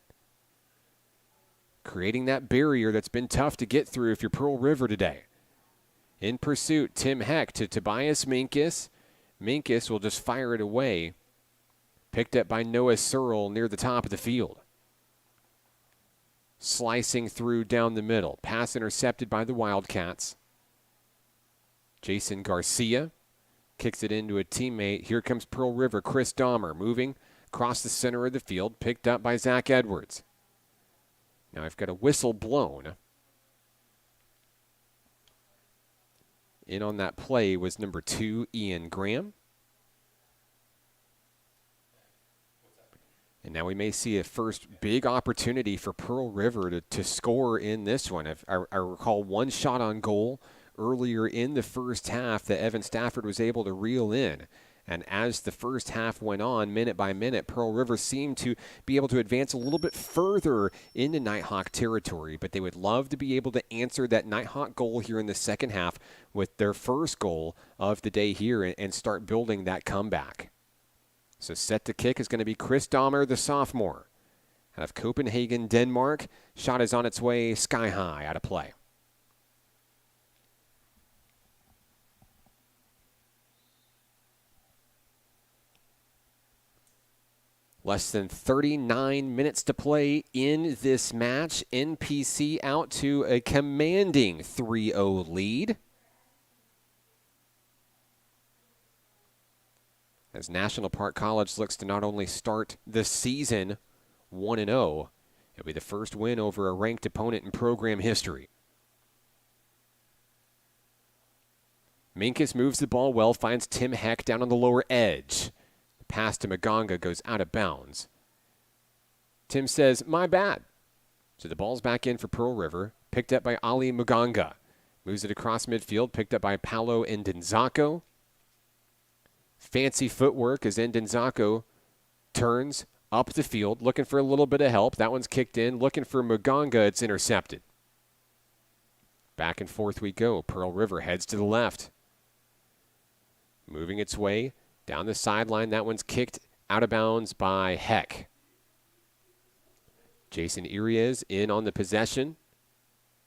Creating that barrier that's been tough to get through if you're Pearl River today. In pursuit, Tim Heck to Tobias Minkus. Minkus will just fire it away. Picked up by Noah Searle near the top of the field. Slicing through down the middle. Pass intercepted by the Wildcats. Jason Garcia kicks it into a teammate. Here comes Pearl River. Chris Dahmer moving across the center of the field. Picked up by Zach Edwards. Now I've got a whistle blown. In on that play was number 2, Ian Graham. And now we may see a first big opportunity for Pearl River to score in this one. I recall one shot on goal earlier in the first half that Evan Stafford was able to reel in. And as the first half went on, minute by minute, Pearl River seemed to be able to advance a little bit further into Nighthawk territory. But they would love to be able to answer that Nighthawk goal here in the second half with their first goal of the day here and start building that comeback. So set to kick is going to be Chris Dahmer, the sophomore. Out of Copenhagen, Denmark. Shot is on its way sky high out of play. Less than 39 minutes to play in this match. NPC out to a commanding 3-0 lead. As National Park College looks to not only start the season 1-0, it'll be the first win over a ranked opponent in program history. Minkus moves the ball well, finds Tim Heck down on the lower edge. Pass to Maganga goes out of bounds. Tim says, my bad. So the ball's back in for Pearl River. Picked up by Ali Maganga. Moves it across midfield. Picked up by Paolo Ndenzako. Fancy footwork as Ndenzako turns up the field. Looking for a little bit of help. That one's kicked in. Looking for Maganga. It's intercepted. Back and forth we go. Pearl River heads to the left. Moving its way down the sideline, that one's kicked out of bounds by Heck. Jason Irias in on the possession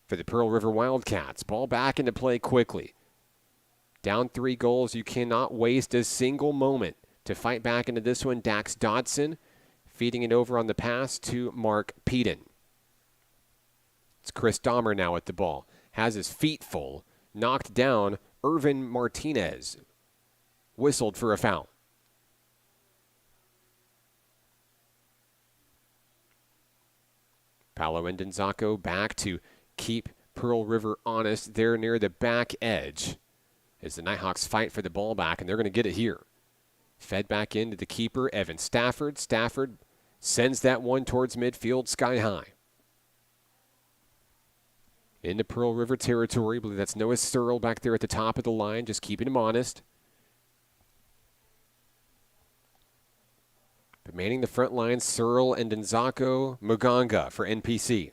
for the Pearl River Wildcats. Ball back into play quickly. Down 3 goals, you cannot waste a single moment to fight back into this one. Dax Dodson feeding it over on the pass to Mark Peden. It's Chris Dahmer now at the ball. Has his feet full. Knocked down Irvin Martinez. Whistled for a foul. Paolo Ndenzako back to keep Pearl River honest there near the back edge as the Nighthawks fight for the ball back, and they're going to get it here. Fed back into the keeper, Evan Stafford. Stafford sends that one towards midfield, sky high. Into Pearl River territory. I believe that's Noah Searle back there at the top of the line, just keeping him honest. But manning the front line, Searle and Ndenzako, Muganga for NPC.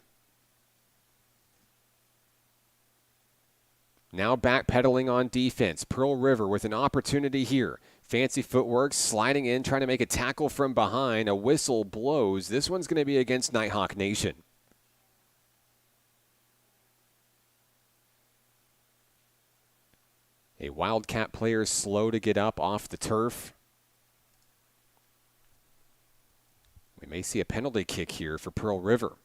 Now backpedaling on defense. Pearl River with an opportunity here. Fancy footwork, sliding in, trying to make a tackle from behind. A whistle blows. This one's going to be against Nighthawk Nation. A Wildcat player slow to get up off the turf. We may see a penalty kick here for Pearl River.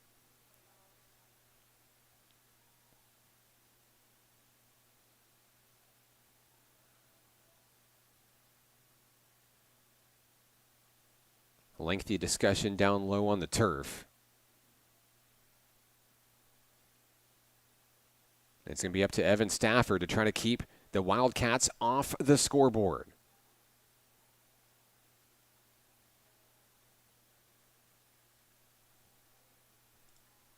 Lengthy discussion down low on the turf. It's going to be up to Evan Stafford to try to keep the Wildcats off the scoreboard.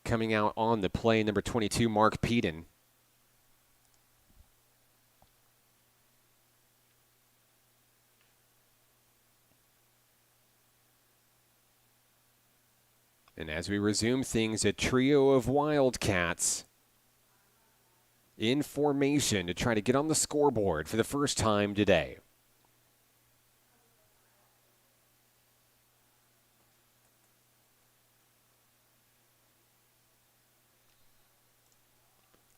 Coming out on the play, number 22, Mark Peden. And as we resume things, a trio of Wildcats in formation to try to get on the scoreboard for the first time today.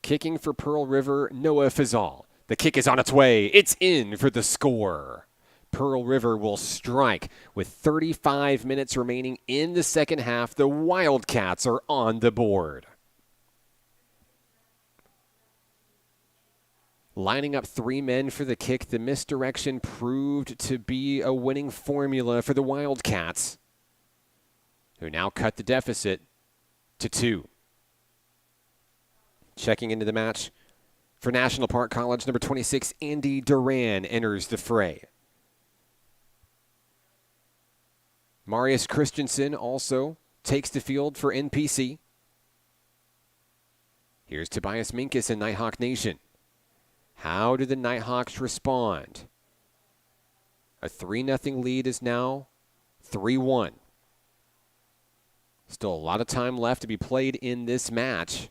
Kicking for Pearl River, Noah Fazal. The kick is on its way. It's in for the score. Pearl River will strike with 35 minutes remaining in the second half. The Wildcats are on the board. Lining up 3 men for the kick, the misdirection proved to be a winning formula for the Wildcats, who now cut the deficit to 2. Checking into the match for National Park College, number 26, Andy Duran enters the fray. Marius Christensen also takes the field for NPC. Here's Tobias Minkus in Nighthawk Nation. How do the Nighthawks respond? A 3-0 lead is now 3-1. Still a lot of time left to be played in this match.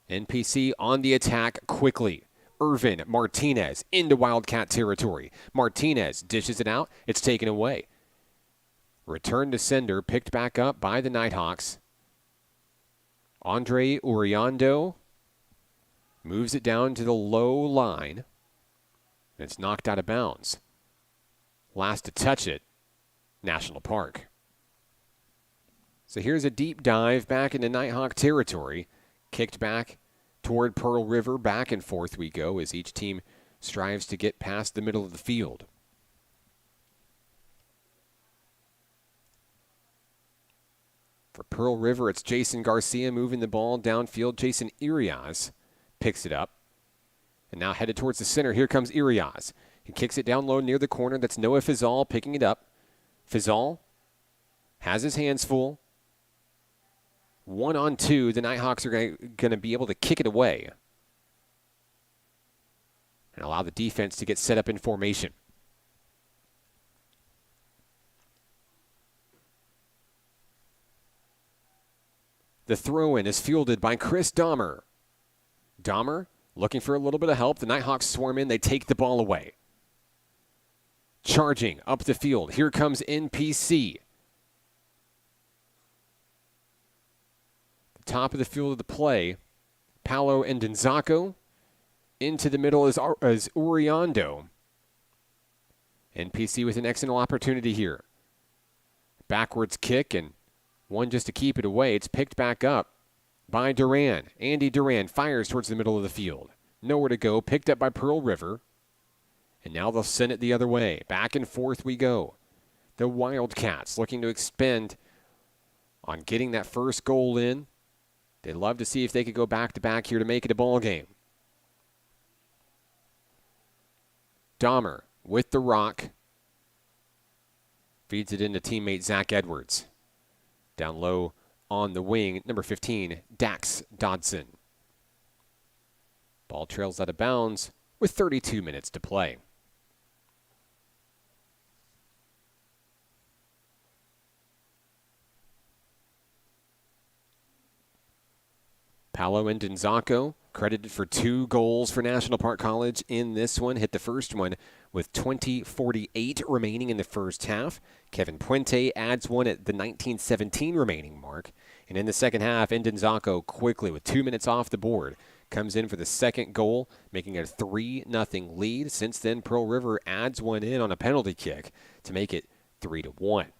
NPC on the attack quickly. Irvin Martinez into Wildcat territory. Martinez dishes it out. It's taken away. Return to sender, picked back up by the Nighthawks. Andre Uriando moves it down to the low line. It's knocked out of bounds. Last to touch it, National Park. So here's a deep dive back into Nighthawk territory. Kicked back toward Pearl River. Back and forth we go as each team strives to get past the middle of the field. For Pearl River, it's Jason Garcia moving the ball downfield. Jason Irias picks it up. And now headed towards the center. Here comes Irias. He kicks it down low near the corner. That's Noah Fazal picking it up. Fazal has his hands full. 1-on-2. The Nighthawks are going to be able to kick it away and allow the defense to get set up in formation. The throw-in is fielded by Chris Dahmer. Dahmer looking for a little bit of help. The Nighthawks swarm in. They take the ball away. Charging up the field. Here comes NPC. The top of the field of the play. Paolo Ndenzako. Into the middle is Uriando. NPC with an excellent opportunity here. Backwards kick and one just to keep it away. It's picked back up by Duran. Andy Duran fires towards the middle of the field. Nowhere to go. Picked up by Pearl River. And now they'll send it the other way. Back and forth we go. The Wildcats looking to expend on getting that first goal in. They'd love to see if they could go back-to-back here to make it a ball game. Dahmer with the rock. Feeds it into teammate Zach Edwards. Down low on the wing, number 15, Dax Dodson. Ball trails out of bounds with 32 minutes to play. Paolo Ndenzako credited for 2 goals for National Park College in this one. Hit the first one with 20:48 remaining in the first half. Kevin Puente adds one at the 19:17 remaining mark. And in the second half, Ndenzako quickly, with 2 minutes off the board, comes in for the second goal, making it a 3-0 lead. Since then, Pearl River adds one in on a penalty kick to make it 3-1.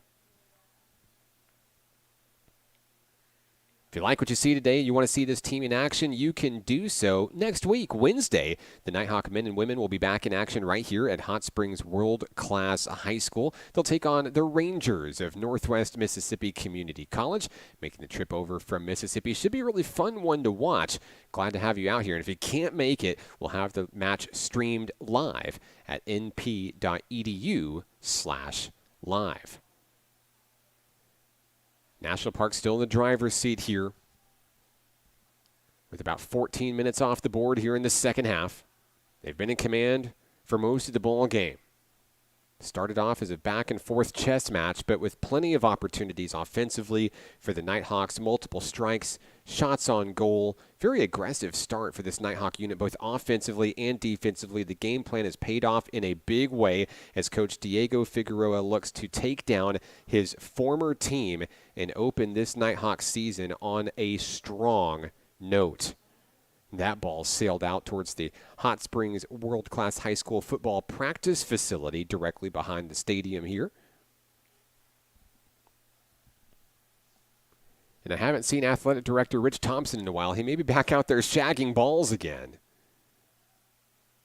If you like what you see today, you want to see this team in action, you can do so next week, Wednesday. The Nighthawk men and women will be back in action right here at Hot Springs World Class High School. They'll take on the Rangers of Northwest Mississippi Community College. Making the trip over from Mississippi should be a really fun one to watch. Glad to have you out here. And if you can't make it, we'll have the match streamed live at np.edu/live. National Park still in the driver's seat here with about 14 minutes off the board here in the second half. They've been in command for most of the ball game. Started off as a back-and-forth chess match, but with plenty of opportunities offensively for the Nighthawks. Multiple strikes, shots on goal. Very aggressive start for this Nighthawk unit, both offensively and defensively. The game plan has paid off in a big way as Coach Diego Figueroa looks to take down his former team and open this Nighthawk season on a strong note. That ball sailed out towards the Hot Springs World Class High School football practice facility directly behind the stadium here. And I haven't seen athletic director Rich Thompson in a while. He may be back out there shagging balls again,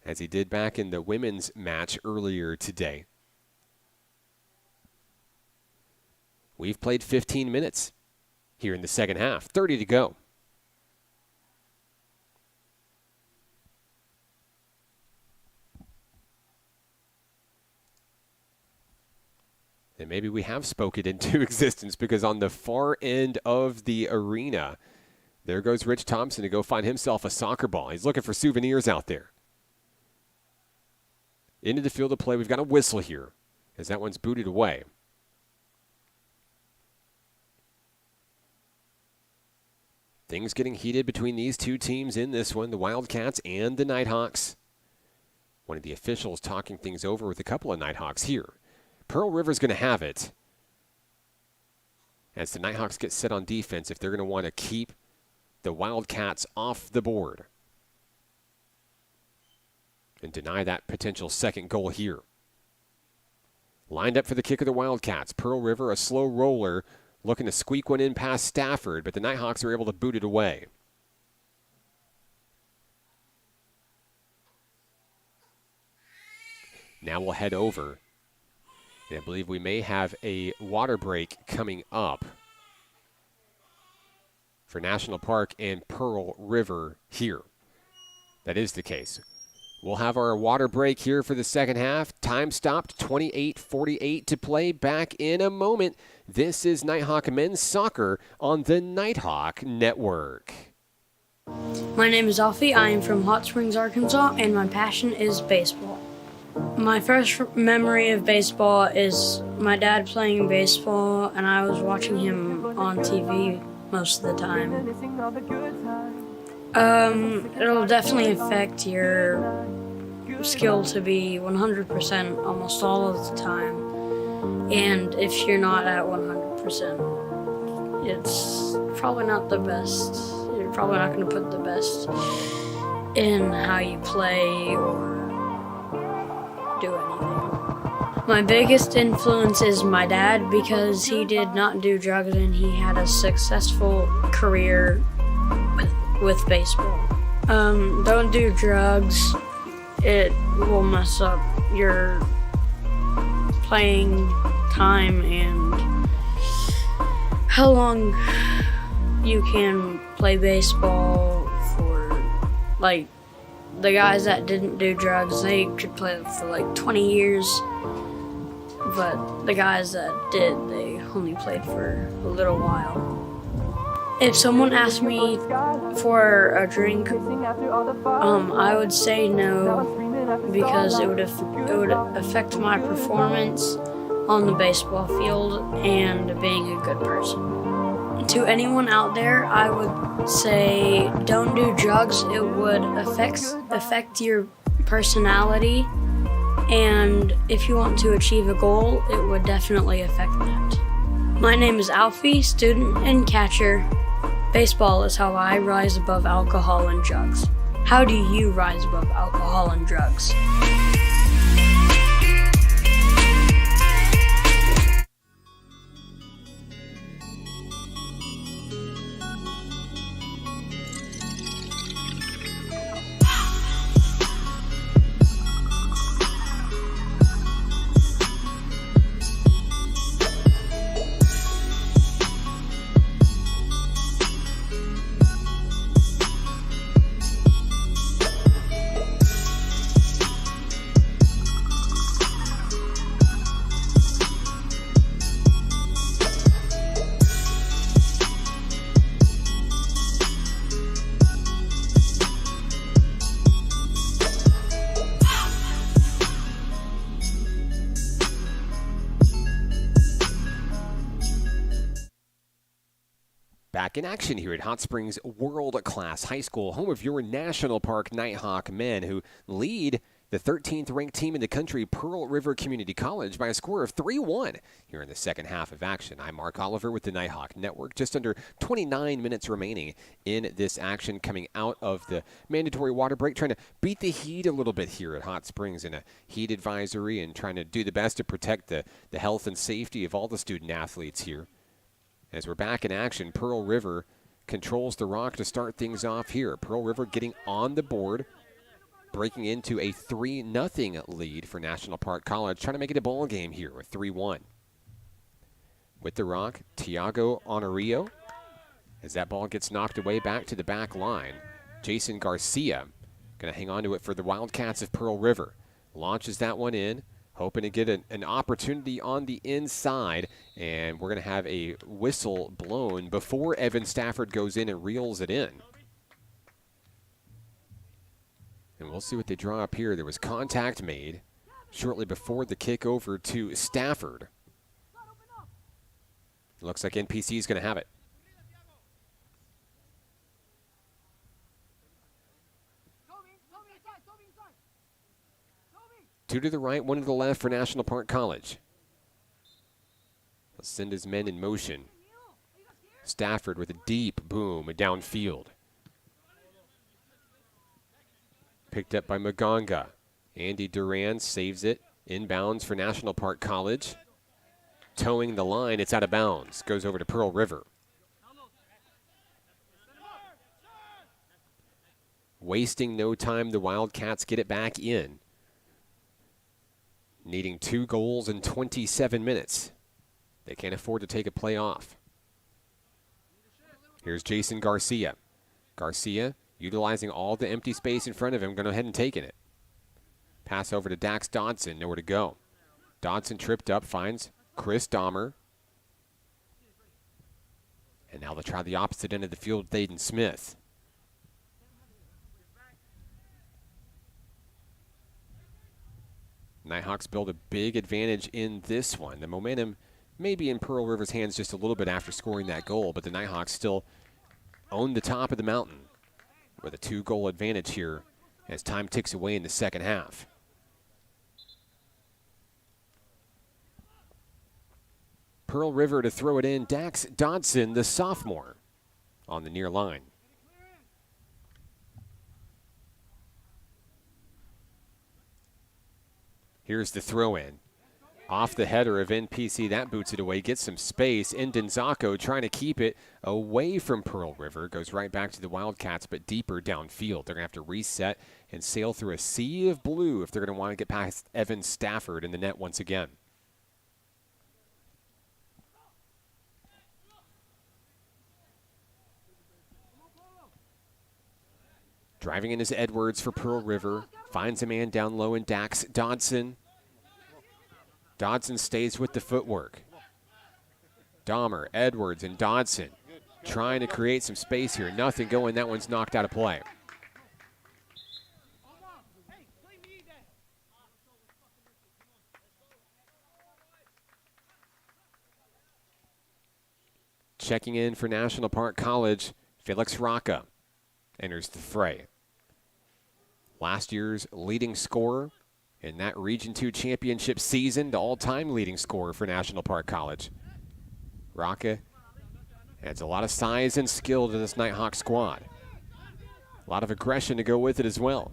as he did back in the women's match earlier today. We've played 15 minutes here in the second half, 30 to go. And maybe we have spoken into existence, because on the far end of the arena, there goes Rich Thompson to go find himself a soccer ball. He's looking for souvenirs out there. Into the field of play. We've got a whistle here as that one's booted away. Things getting heated between these two teams in this one, the Wildcats and the Nighthawks. One of the officials talking things over with a couple of Nighthawks here. Pearl River's going to have it as the Nighthawks get set on defense if they're going to want to keep the Wildcats off the board and deny that potential second goal here. Lined up for the kick of the Wildcats. Pearl River, a slow roller, looking to squeak one in past Stafford, but the Nighthawks are able to boot it away. Now we'll head over. I believe we may have a water break coming up for National Park and Pearl River here. That is the case. We'll have our water break here for the second half. Time stopped, 28:48 to play. Back in a moment. This is Nighthawk Men's Soccer on the Nighthawk Network. My name is Alfie. I am from Hot Springs, Arkansas, and my passion is baseball. My first memory of baseball is my dad playing baseball, and I was watching him on TV most of the time. It'll definitely affect your skill to be 100% almost all of the time. And if you're not at 100%, it's probably not the best. You're probably not going to put the best in how you play or do anything. My biggest influence is my dad, because he did not do drugs and he had a successful career with baseball. Don't do drugs. It will mess up your playing time and how long you can play baseball for. Like, the guys that didn't do drugs, they could play for like 20 years. But the guys that did, they only played for a little while. If someone asked me for a drink, I would say no, because it would affect my performance on the baseball field and being a good person. To anyone out there, I would say don't do drugs. It would affect your personality, and if you want to achieve a goal, it would definitely affect that. My name is Alfie, student and catcher. Baseball is how I rise above alcohol and drugs. How do you rise above alcohol and drugs? Back in action here at Hot Springs World Class High School, home of your National Park Nighthawk men, who lead the 13th ranked team in the country, Pearl River Community College, by a score of 3-1 here in the second half of action. I'm Mark Oliver with the Nighthawk Network. Just under 29 minutes remaining in this action, coming out of the mandatory water break, trying to beat the heat a little bit here at Hot Springs in a heat advisory and trying to do the best to protect the health and safety of all the student athletes here. As we're back in action, Pearl River controls the rock to start things off here. Pearl River getting on the board, breaking into a 3-0 lead for National Park College, trying to make it a ball game here with 3-1. With the rock, Tiago Honorio. As that ball gets knocked away back to the back line, Jason Garcia going to hang on to it for the Wildcats of Pearl River. Launches that one in, hoping to get an opportunity on the inside, and we're going to have a whistle blown before Evan Stafford goes in and reels it in. And we'll see what they draw up here. There was contact made shortly before the kick over to Stafford. It looks like NPC is going to have it. Two to the right, one to the left for National Park College. He'll send his men in motion. Stafford with a deep boom downfield. Picked up by Maganga. Andy Duran saves it. Inbounds for National Park College. Towing the line, it's out of bounds. Goes over to Pearl River. Wasting no time, the Wildcats get it back in. Needing 2 goals in 27 minutes. They can't afford to take a play off. Here's Jason Garcia. Garcia utilizing all the empty space in front of him, going ahead and taking it. Pass over to Dax Dodson, nowhere to go. Dodson tripped up, finds Chris Dahmer. And now they'll try the opposite end of the field with Aiden Smith. Nighthawks build a big advantage in this one. The momentum may be in Pearl River's hands just a little bit after scoring that goal, but the Nighthawks still own the top of the mountain with a 2-goal advantage here as time ticks away in the second half. Pearl River to throw it in. Dax Dodson, the sophomore, on the near line. Here's the throw-in. Off the header of NPC, that boots it away, gets some space. Indenzako trying to keep it away from Pearl River. Goes right back to the Wildcats, but deeper downfield. They're going to have to reset and sail through a sea of blue if they're going to want to get past Evan Stafford in the net once again. Driving in is Edwards for Pearl River. Finds a man down low in Dax Dodson. Dodson stays with the footwork. Dahmer, Edwards, and Dodson trying to create some space here. Nothing going. That one's knocked out of play. Checking in for National Park College, Felix Rocca enters the fray. Last year's leading scorer in that Region 2 championship season, the all-time leading scorer for National Park College. Rocca adds a lot of size and skill to this Nighthawk squad. A lot of aggression to go with it as well.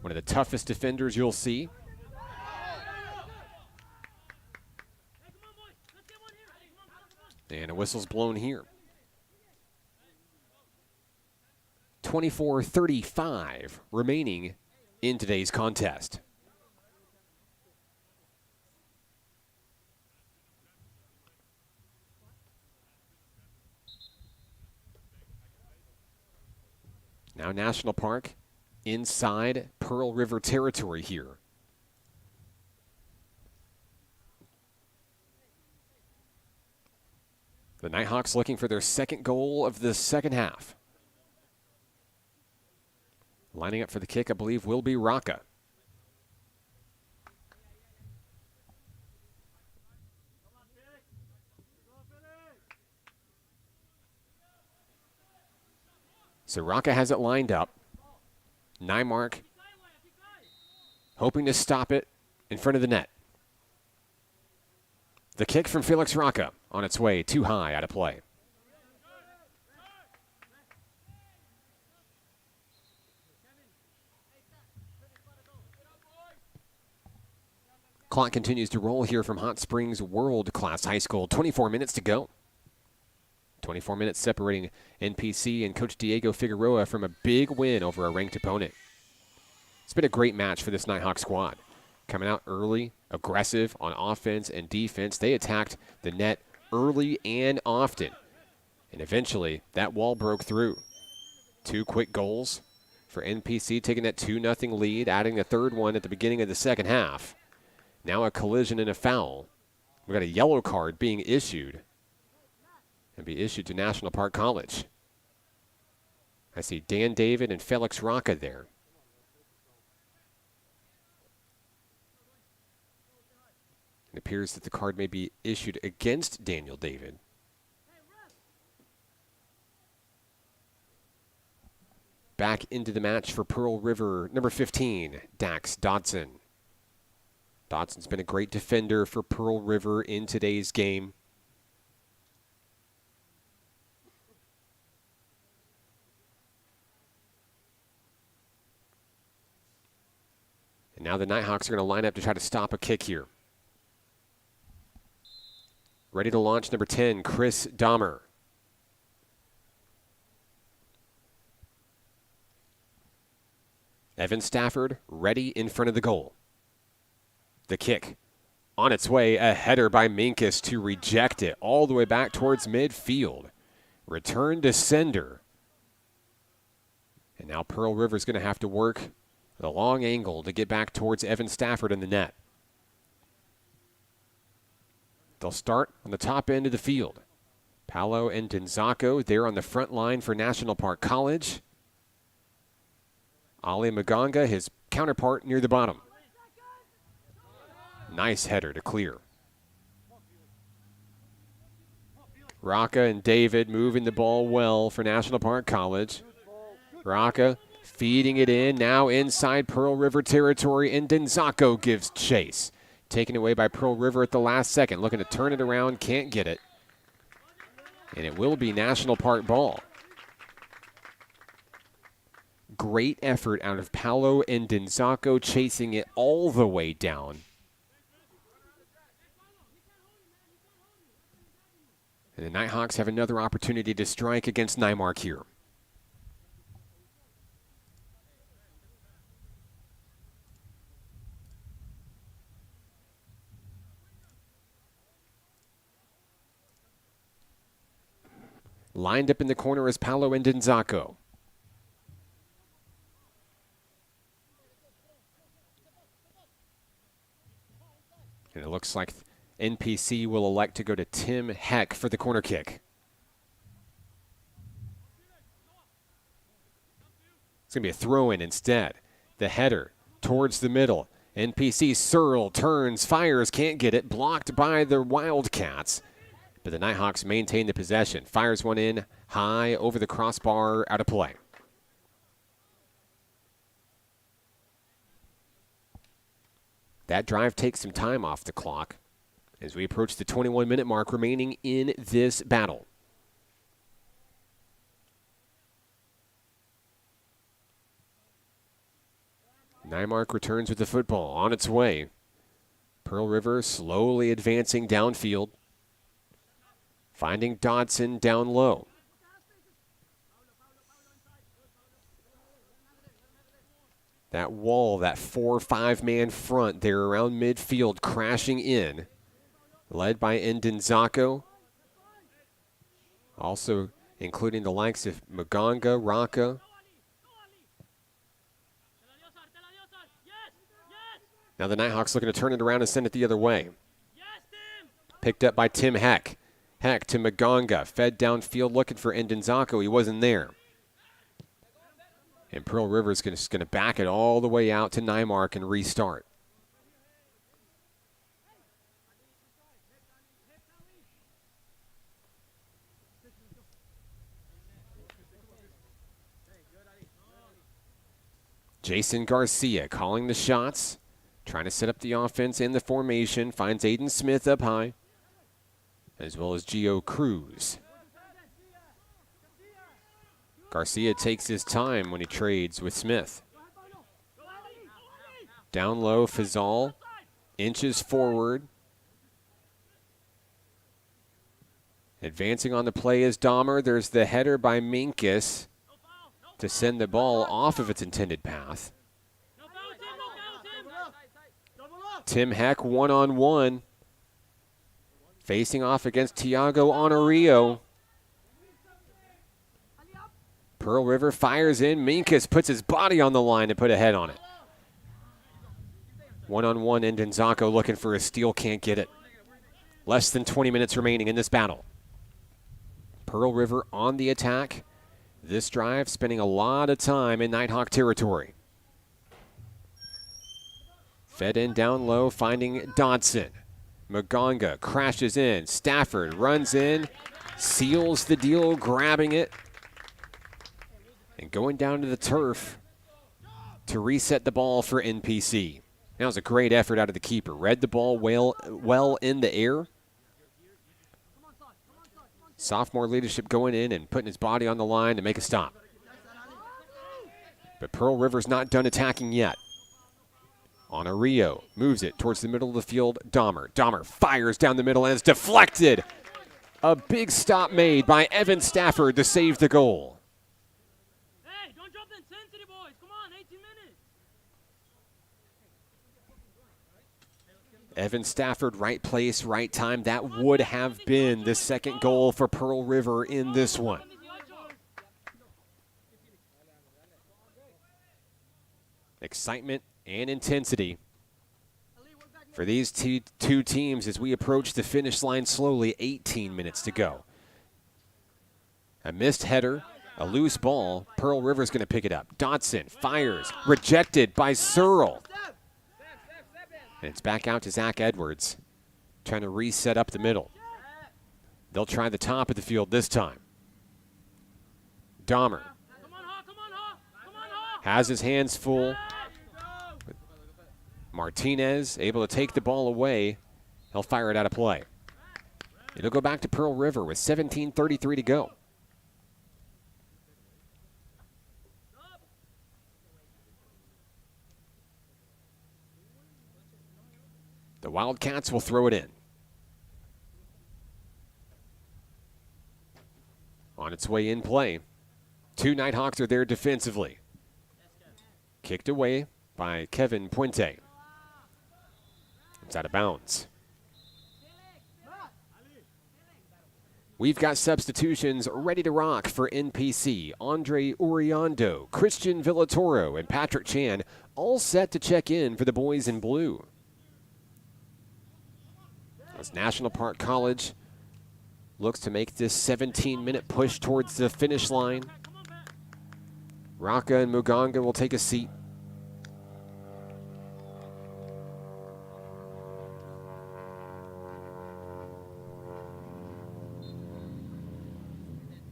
One of the toughest defenders you'll see. And a whistle's blown here. 24-35 remaining in today's contest. Now National Park inside Pearl River territory here. The Nighthawks looking for their second goal of the second half. Lining up for the kick, I believe, will be Rocca. So Rocca has it lined up. Nymark hoping to stop it in front of the net. The kick from Felix Rocca on its way, too high, out of play. Clock continues to roll here from Hot Springs World Class High School. 24 minutes to go. 24 minutes separating NPC and Coach Diego Figueroa from a big win over a ranked opponent. It's been a great match for this Nighthawk squad. Coming out early, aggressive on offense and defense. They attacked the net early and often. And eventually, that wall broke through. 2 quick goals for NPC, taking that 2-0 lead, adding the third one at the beginning of the second half. Now a collision and a foul. We've got a yellow card being issued. And be issued to National Park College. I see Dan David and Felix Rocca there. It appears that the card may be issued against Daniel David. Back into the match for Pearl River, number 15, Dax Dodson. Dodson's been a great defender for Pearl River in today's game. And now the Nighthawks are going to line up to try to stop a kick here. Ready to launch, number 10, Chris Dahmer. Evan Stafford ready in front of the goal. The kick on its way, a header by Minkus to reject it all the way back towards midfield. Return to sender. And now Pearl River's going to have to work the long angle to get back towards Evan Stafford in the net. They'll start on the top end of the field. Paolo and Denzaco there on the front line for National Park College. Ali Maganga, his counterpart, near the bottom. Nice header to clear. Rocca and David moving the ball well for National Park College. Rocca feeding it in, now inside Pearl River territory, and Denzaco gives chase. Taken away by Pearl River at the last second. Looking to turn it around, can't get it. And it will be National Park ball. Great effort out of Paolo and Denzaco, chasing it all the way down. And the Nighthawks have another opportunity to strike against Nymark here. Lined up in the corner is Paolo and Denzaco. And it looks like NPC will elect to go to Tim Heck for the corner kick. It's going to be a throw-in instead. The header towards the middle. NPC Searle turns, fires, can't get it. Blocked by the Wildcats. But the Nighthawks maintain the possession. Fires one in high over the crossbar, out of play. That drive takes some time off the clock as we approach the 21-minute mark remaining in this battle. Nymark returns with the football on its way. Pearl River slowly advancing downfield. Finding Dodson down low. That wall, that 4-5-man front there around midfield crashing in. Led by Ndenzako. Also including the likes of Maganga, Rocca. Now the Nighthawks looking to turn it around and send it the other way. Picked up by Tim Heck. Heck to Maganga, fed downfield looking for Ndenzako. He wasn't there. And Pearl River is going to back it all the way out to Nymark and restart. Jason Garcia calling the shots, trying to set up the offense in the formation, finds Aiden Smith up high, as well as Gio Cruz. Garcia takes his time when he trades with Smith. Down low, Fazal inches forward. Advancing on the play is Dahmer. There's the header by Minkus to send the ball off of its intended path. Tim Heck one-on-one. Facing off against Tiago Honorio. Pearl River fires in. Minkus puts his body on the line to put a head on it. One-on-one, and Denzako looking for a steal, can't get it. Less than 20 minutes remaining in this battle. Pearl River on the attack. This drive spending a lot of time in Nighthawk territory. Fed in down low, finding Dodson. Magonga crashes in. Stafford runs in, seals the deal, grabbing it, and going down to the turf to reset the ball for NPC. That was a great effort out of the keeper. Read the ball well in the air. Sophomore leadership going in and putting his body on the line to make a stop. But Pearl River's not done attacking yet. Honorio moves it towards the middle of the field. Dahmer. Dahmer fires down the middle and it's deflected. A big stop made by Evan Stafford to save the goal. Hey, don't drop the intensity, boys. Come on, 18 minutes. Evan Stafford, right place, right time. That would have been the second goal for Pearl River in this one. Excitement and intensity for these two teams as we approach the finish line slowly. 18 minutes to go. A missed header, a loose ball. Pearl River's going to pick it up. Dodson fires, rejected by Searle. And it's back out to Zach Edwards, trying to reset up the middle. They'll try the top of the field this time. Dahmer has his hands full. Martinez able to take the ball away. He'll fire it out of play. It'll go back to Pearl River with 17:33 to go. The Wildcats will throw it in. On its way in play. Two Nighthawks are there defensively. Kicked away by Kevin Puente. It's out of bounds. We've got substitutions ready to rock for NPC. Andre Uriondo, Christian Villatoro, and Patrick Chan all set to check in for the boys in blue. As National Park College looks to make this 17-minute push towards the finish line. Raka and Muganga will take a seat.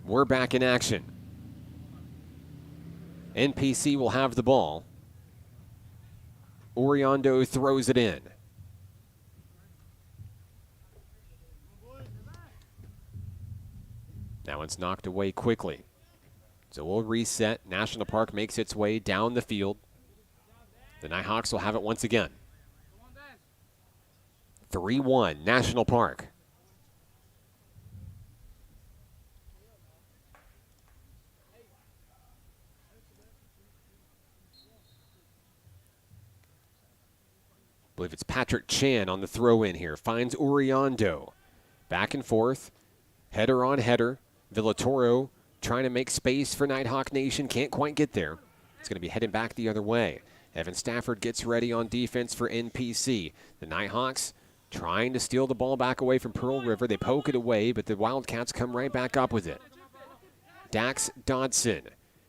We're back in action. NPC will have the ball. Uriondo throws it in. Now it's knocked away quickly. So we'll reset. National Park makes its way down the field. The Nighthawks will have it once again. 3-1, National Park. I believe it's Patrick Chan on the throw-in here. Finds Uriondo. Back and forth. Header on header. Villatoro trying to make space for Nighthawk Nation. Can't quite get there. It's going to be heading back the other way. Evan Stafford gets ready on defense for NPC. The Nighthawks trying to steal the ball back away from Pearl River. They poke it away, but the Wildcats come right back up with it. Dax Dodson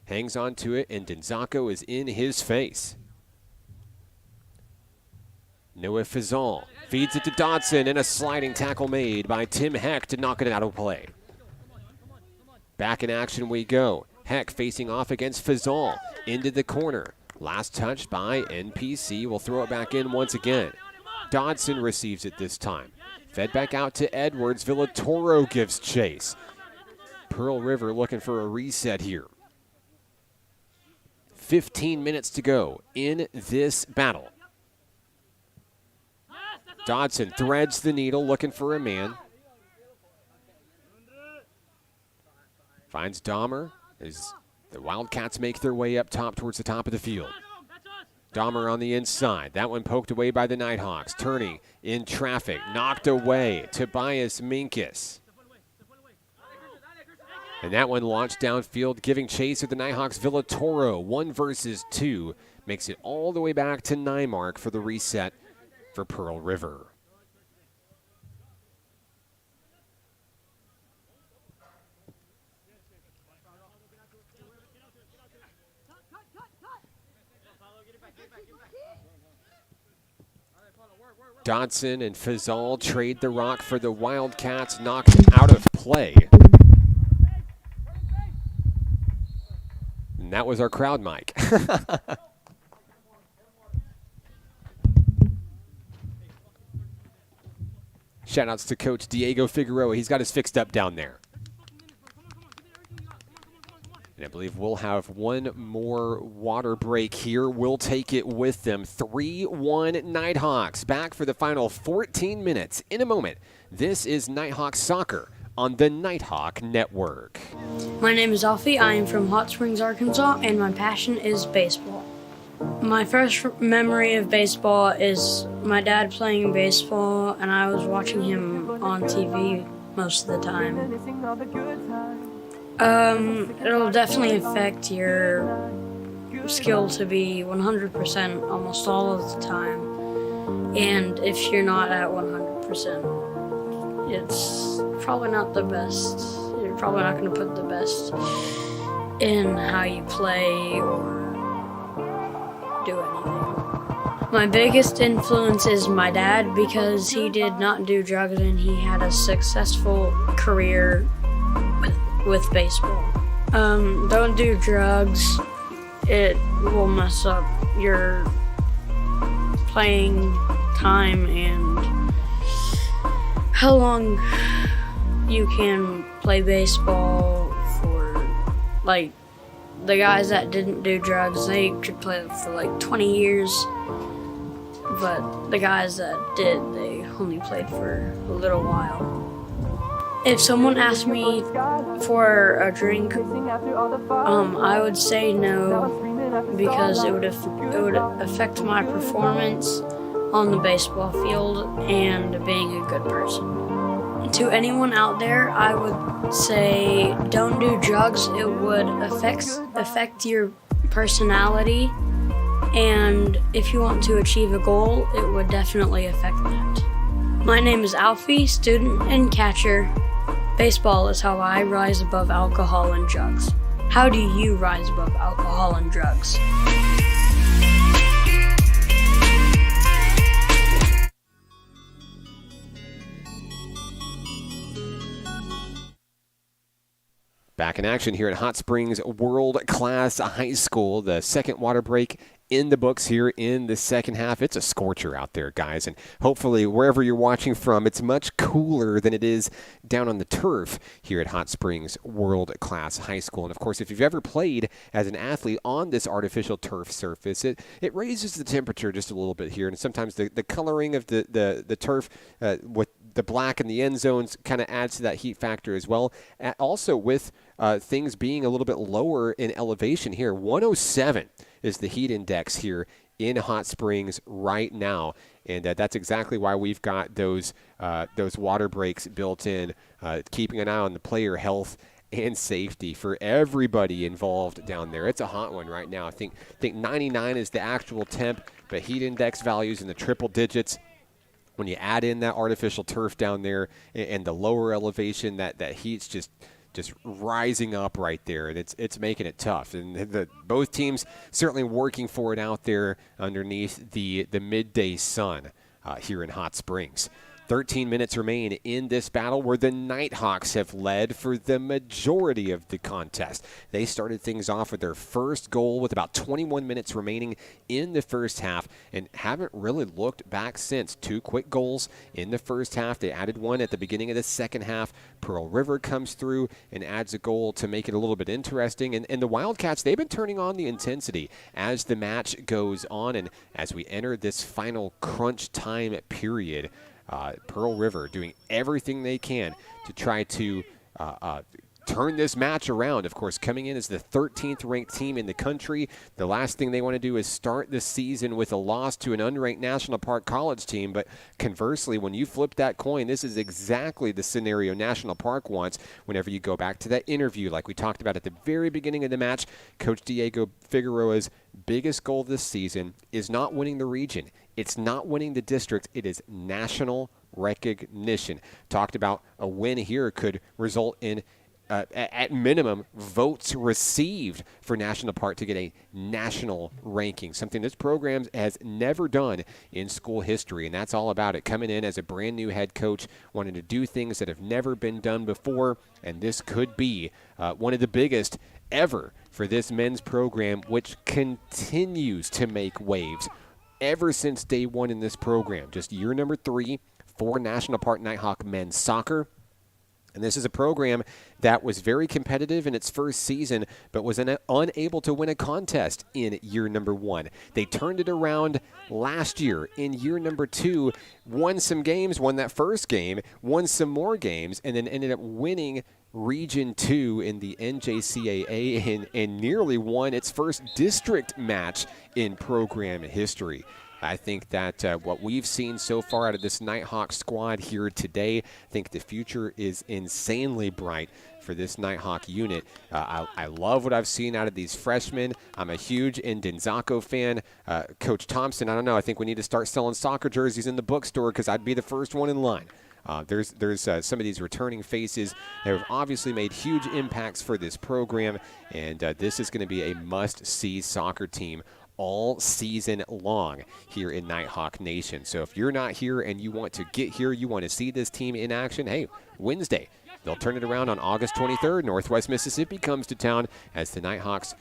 hangs on to it, and Denzako is in his face. Noah Fazal feeds it to Dodson, and a sliding tackle made by Tim Heck to knock it out of play. Back in action we go. Heck facing off against Fazal. Into the corner. Last touch by NPC. Will throw it back in once again. Dodson receives it this time. Fed back out to Edwards. Villatoro gives chase. Pearl River looking for a reset here. 15 minutes to go in this battle. Dodson threads the needle looking for a man. Finds Dahmer as the Wildcats make their way up top towards the top of the field. Dahmer on the inside. That one poked away by the Nighthawks. Turning in traffic. Knocked away. Tobias Minkus. And that one launched downfield, giving chase of the Nighthawks. Villatoro, 1 versus 2. Makes it all the way back to Nymark for the reset for Pearl River. Dodson and Fazal trade the rock for the Wildcats, knocked out of play. And that was our crowd mic. Shout-outs to Coach Diego Figueroa. He's got us fixed up down there. And I believe we'll have one more water break here. We'll take it with them. 3-1 Nighthawks. Back for the final 14 minutes in a moment. This is Nighthawks Soccer on the Nighthawk Network. My name is Alfie. I am from Hot Springs, Arkansas, and my passion is baseball. My first memory of baseball is my dad playing baseball, and I was watching him on TV most of the time. It'll definitely affect your skill to be 100% almost all of the time. And if you're not at 100%, it's probably not the best. You're probably not going to put the best in how you play or do anything. My biggest influence is my dad because he did not do drugs and he had a successful career with baseball. Don't do drugs. It will mess up your playing time and how long you can play baseball for. Like, the guys that didn't do drugs, they could play for like 20 years. But the guys that did, they only played for a little while. If someone asked me for a drink, I would say no because it would affect my performance on the baseball field and being a good person. To anyone out there, I would say don't do drugs. It would affect your personality, and if you want to achieve a goal, it would definitely affect that. My name is Alfie, student and catcher. Baseball is how I rise above alcohol and drugs. How do you rise above alcohol and drugs? Back in action here at Hot Springs World Class High School. The second water break in the books here in the second half. It's a scorcher out there, guys, and hopefully wherever you're watching from, it's much cooler than it is down on the turf here at Hot Springs World Class High School. And of course, if you've ever played as an athlete on this artificial turf surface, it raises the temperature just a little bit here, and sometimes the coloring of the turf with the black in the end zones kind of adds to that heat factor as well. Also with things being a little bit lower in elevation here, 107 is the heat index here in Hot Springs right now, and that's exactly why we've got those water breaks built in, keeping an eye on the player health and safety for everybody involved down there. It's a hot one right now. I think 99 is the actual temp, but heat index values in the triple digits. When you add in that artificial turf down there and the lower elevation, that heat's just rising up right there, and it's making it tough. And both teams certainly working for it out there underneath the midday sun here in Hot Springs. 13 minutes remain in this battle where the Nighthawks have led for the majority of the contest. They started things off with their first goal with about 21 minutes remaining in the first half and haven't really looked back since. 2 quick goals in the first half. They added one at the beginning of the second half. Pearl River comes through and adds a goal to make it a little bit interesting. And the Wildcats, they've been turning on the intensity as the match goes on and as we enter this final crunch time period. Pearl River doing everything they can to try to turn this match around. Of course, coming in as the 13th ranked team in the country. The last thing they want to do is start the season with a loss to an unranked National Park College team. But conversely, when you flip that coin, this is exactly the scenario National Park wants whenever you go back to that interview like we talked about at the very beginning of the match. Coach Diego Figueroa's biggest goal this season is not winning the region. It's not winning the district. It is national recognition. Talked about a win here could result in, at minimum, votes received for National Park to get a national ranking, something this program has never done in school history, and that's all about it. Coming in as a brand new head coach, wanting to do things that have never been done before, and this could be one of the biggest ever for this men's program, which continues to make waves ever since day one in this program. Just year number 3 for National Park Nighthawk men's soccer. And this is a program that was very competitive in its first season, but was unable to win a contest in year number 1. They turned it around last year in year number 2, won some games, won that first game, won some more games, and then ended up winning Region 2 in the NJCAA and nearly won its first district match in program history. I think that what we've seen so far out of this Nighthawk squad here today, I think the future is insanely bright for this Nighthawk unit. I love what I've seen out of these freshmen. I'm a huge Ndenzako fan. Coach Thompson, I don't know, I think we need to start selling soccer jerseys in the bookstore because I'd be the first one in line. There's some of these returning faces that have obviously made huge impacts for this program, and this is going to be a must-see soccer team all season long here in Nighthawk Nation. So if you're not here and you want to get here, you want to see this team in action, hey, Wednesday. They'll turn it around on August 23rd. Northwest Mississippi comes to town as the Nighthawks,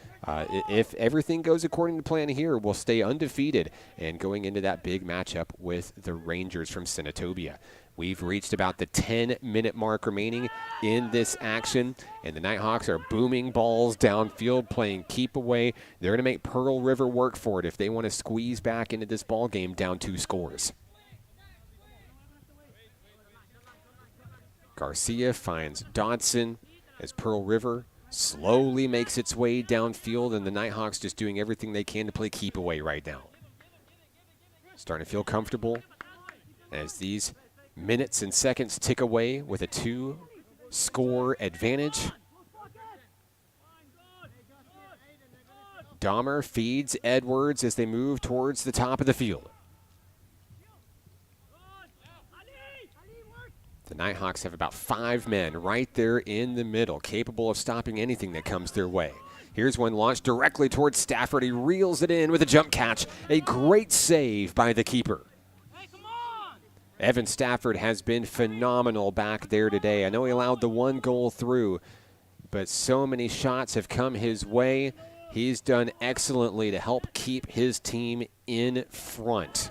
if everything goes according to plan here, will stay undefeated and going into that big matchup with the Rangers from Senatobia. We've reached about the 10-minute mark remaining in this action, and the Nighthawks are booming balls downfield, playing keep away. They're going to make Pearl River work for it if they want to squeeze back into this ball game down 2 scores. Garcia finds Dodson as Pearl River slowly makes its way downfield, and the Nighthawks just doing everything they can to play keep away right now. Starting to feel comfortable as these minutes and seconds tick away with a 2-score advantage. Dahmer feeds Edwards as they move towards the top of the field. The Nighthawks have about 5 men right there in the middle, capable of stopping anything that comes their way. Here's one launched directly towards Stafford. He reels it in with a jump catch. A great save by the keeper. Evan Stafford has been phenomenal back there today. I know he allowed the 1 goal through, but so many shots have come his way. He's done excellently to help keep his team in front.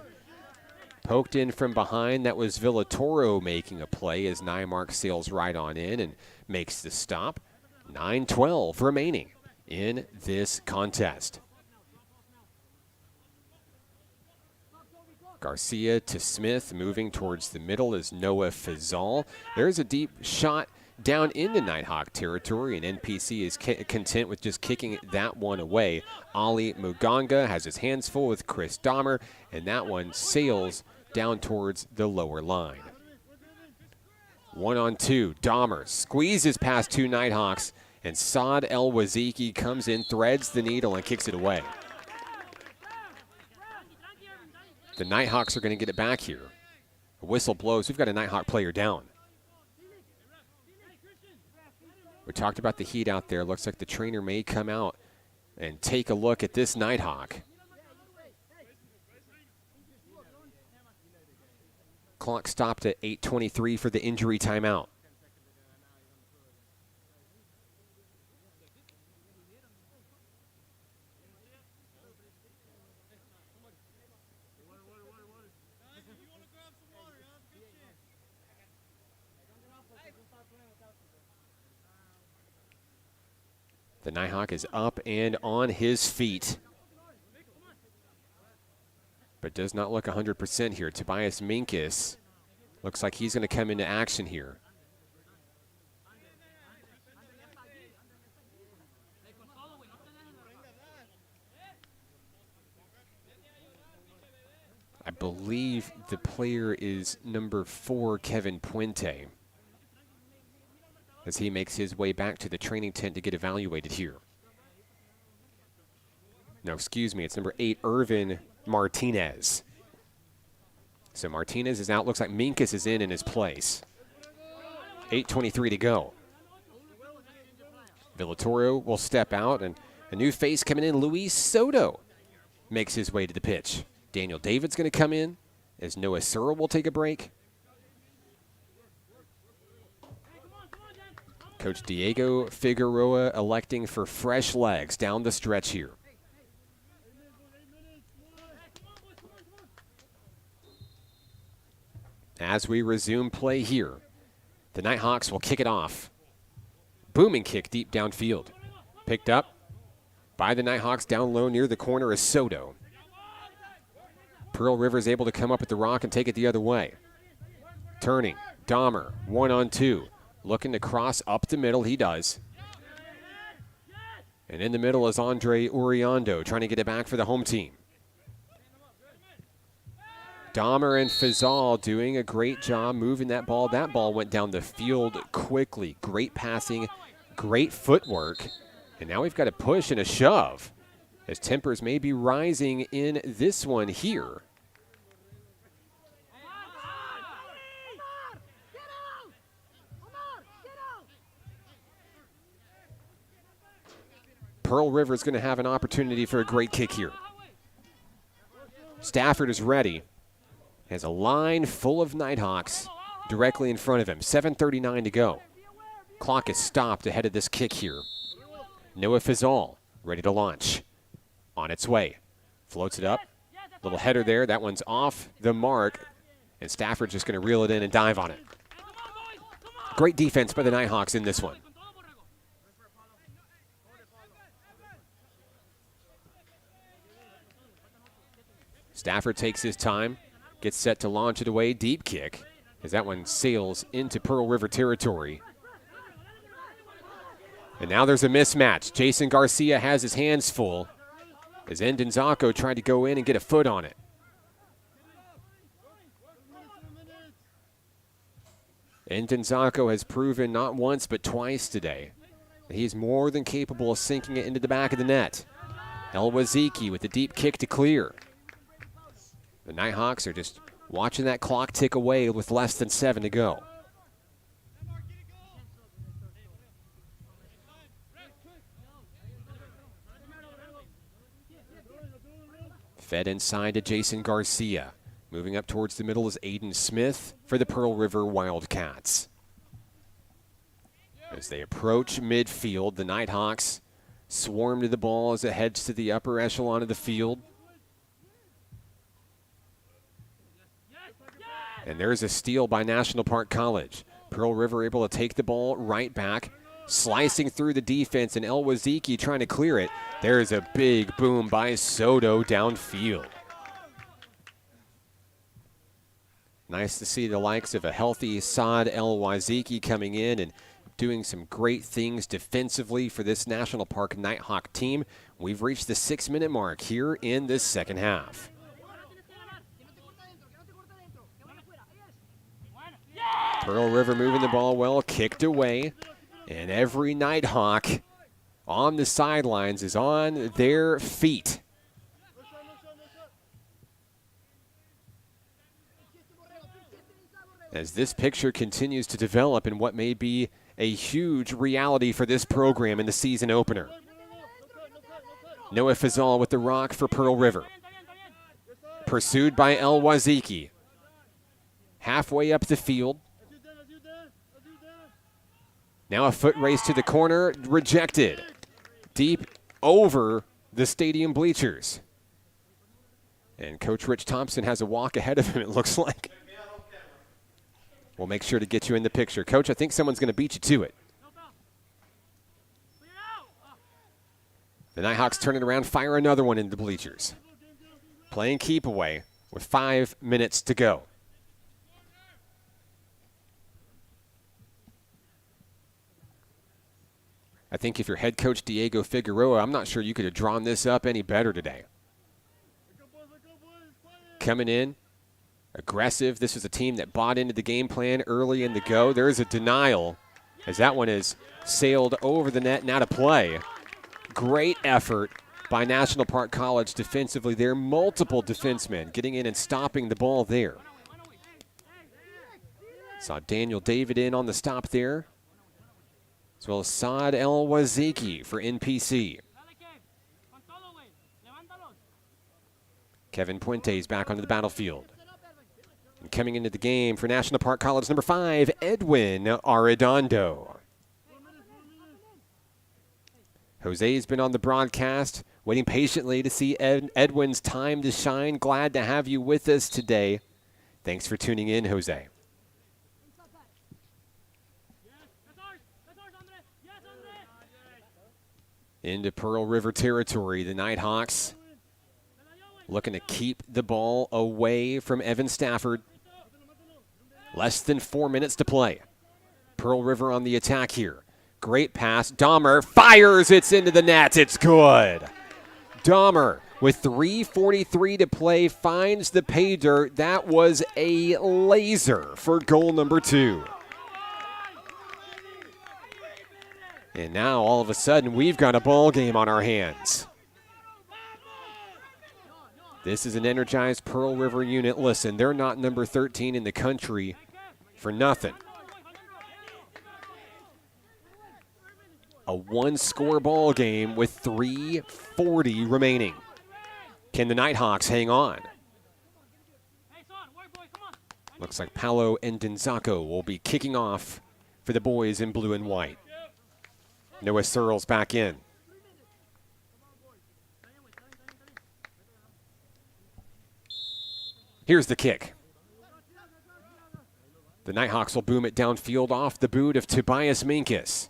Poked in from behind, that was Villatoro making a play as Nymark sails right on in and makes the stop. 9:12 remaining in this contest. Garcia to Smith, moving towards the middle is Noah Fazal. There's a deep shot down into Nighthawk territory, and NPC is content with just kicking that one away. Ali Muganga has his hands full with Chris Dahmer, and that one sails down towards the lower line. 1-on-2, Dahmer squeezes past 2 Nighthawks, and Saad El Waziki comes in, threads the needle, and kicks it away. The Nighthawks are going to get it back here. A whistle blows. We've got a Nighthawk player down. We talked about the heat out there. Looks like the trainer may come out and take a look at this Nighthawk. Clock stopped at 8:23 for the injury timeout. The Nighthawk is up and on his feet, but does not look 100% here. Tobias Minkus looks like he's going to come into action here. I believe the player is number 4, Kevin Puente, as he makes his way back to the training tent to get evaluated here. No, excuse me, it's number 8, Irvin Martinez. So Martinez is out. Looks like Minkus is in his place. 8:23 to go. Villatoro will step out, and a new face coming in, Luis Soto, makes his way to the pitch. Daniel David's going to come in as Noah Searle will take a break. Coach Diego Figueroa electing for fresh legs down the stretch here. As we resume play here, the Nighthawks will kick it off. Booming kick deep downfield. Picked up by the Nighthawks down low near the corner is Soto. Pearl River is able to come up at the rock and take it the other way. Turning, Dahmer, 1-on-2. Looking to cross up the middle, he does. And in the middle is Andre Uriondo trying to get it back for the home team. Dahmer and Fazal doing a great job moving that ball. That ball went down the field quickly. Great passing, great footwork. And now we've got a push and a shove as tempers may be rising in this one here. Pearl River is going to have an opportunity for a great kick here. Stafford is ready. Has a line full of Nighthawks directly in front of him. 7:39 to go. Clock is stopped ahead of this kick here. Noah Fazal ready to launch. On its way. Floats it up. Little header there. That one's off the mark. And Stafford's just going to reel it in and dive on it. Great defense by the Nighthawks in this one. Stafford takes his time, gets set to launch it away. Deep kick as that one sails into Pearl River territory. And now there's a mismatch. Jason Garcia has his hands full as Endonzako tried to go in and get a foot on it. Endonzako has proven not once but twice today that he's more than capable of sinking it into the back of the net. El Waziki with the deep kick to clear. The Nighthawks are just watching that clock tick away with less than 7 to go. Fed inside to Jason Garcia. Moving up towards the middle is Aiden Smith for the Pearl River Wildcats. As they approach midfield, the Nighthawks swarm to the ball as it heads to the upper echelon of the field. And there's a steal by National Park College. Pearl River able to take the ball right back, slicing through the defense, and El Waziki trying to clear it. There's a big boom by Soto downfield. Nice to see the likes of a healthy Saad El Waziki coming in and doing some great things defensively for this National Park Nighthawk team. We've reached the 6-minute mark here in this second half. Pearl River moving the ball well, kicked away, and every Nighthawk on the sidelines is on their feet. As this picture continues to develop in what may be a huge reality for this program in the season opener. Noah Fazal with the rock for Pearl River. Pursued by El Waziki. halfway up the field. Now a foot race to the corner, rejected. Deep over the stadium bleachers. And Coach Rich Thompson has a walk ahead of him, it looks like. We'll make sure to get you in the picture. Coach, I think someone's going to beat you to it. The Nighthawks turn it around, fire another one into the bleachers. Playing keep away with 5 minutes to go. I think if you're head coach Diego Figueroa, I'm not sure you could have drawn this up any better today. Coming in, aggressive. This was a team that bought into the game plan early in the go. There's a denial as that one is sailed over the net and out of play. Great effort by National Park College defensively there. Multiple defensemen getting in and stopping the ball there. Saw Daniel David in on the stop there, as well as Saad El-Waziki for NPC. Kevin Puente's back onto the battlefield. And coming into the game for National Park College, number 5, Edwin Arredondo. Jose's been on the broadcast, waiting patiently to see Edwin's time to shine. Glad to have you with us today. Thanks for tuning in, Jose. Into Pearl River territory, the Nighthawks looking to keep the ball away from Evan Stafford. Less than 4 minutes to play. Pearl River on the attack here. Great pass. Dahmer fires. It's into the net. It's good. Dahmer with 3:43 to play finds the pay dirt. That was a laser for goal number 2. And now all of a sudden we've got a ball game on our hands. This is an energized Pearl River unit. Listen, they're not number 13 in the country for nothing. A one-score ball game with 3:40 remaining. Can the Nighthawks hang on? Looks like Paolo Endinzaco will be kicking off for the boys in blue and white. Noah Searles back in. Here's the kick. The Nighthawks will boom it downfield off the boot of Tobias Minkus.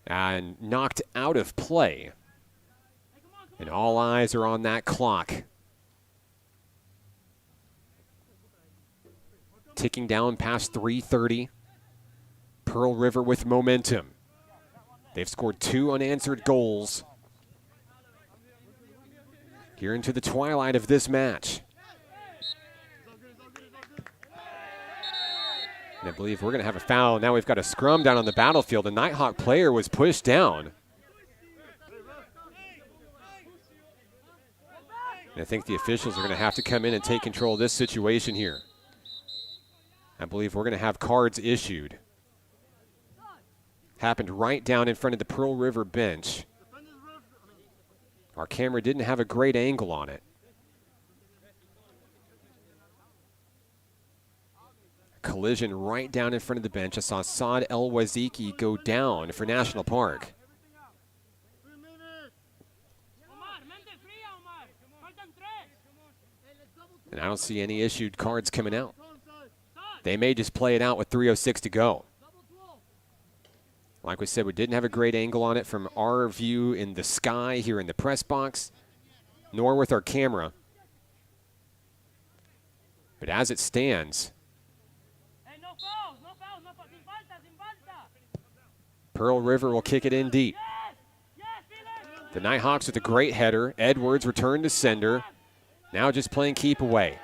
And knocked out of play. And all eyes are on that clock. Ticking down past 3:30. Pearl River with momentum. They've scored 2 unanswered goals here into the twilight of this match. And I believe we're going to have a foul. Now we've got a scrum down on the battlefield. The Nighthawk player was pushed down. And I think the officials are going to have to come in and take control of this situation here. I believe we're going to have cards issued. Happened right down in front of the Pearl River bench. Our camera didn't have a great angle on it. Collision right down in front of the bench. I saw Saad El-Waziki go down for National Park. And I don't see any issued cards coming out. They may just play it out with 3:06 to go. Like we said, we didn't have a great angle on it from our view in the sky here in the press box, nor with our camera. But as it stands, Pearl River will kick it in deep. The Nighthawks with a great header. Edwards returned to sender. Now just playing keep away.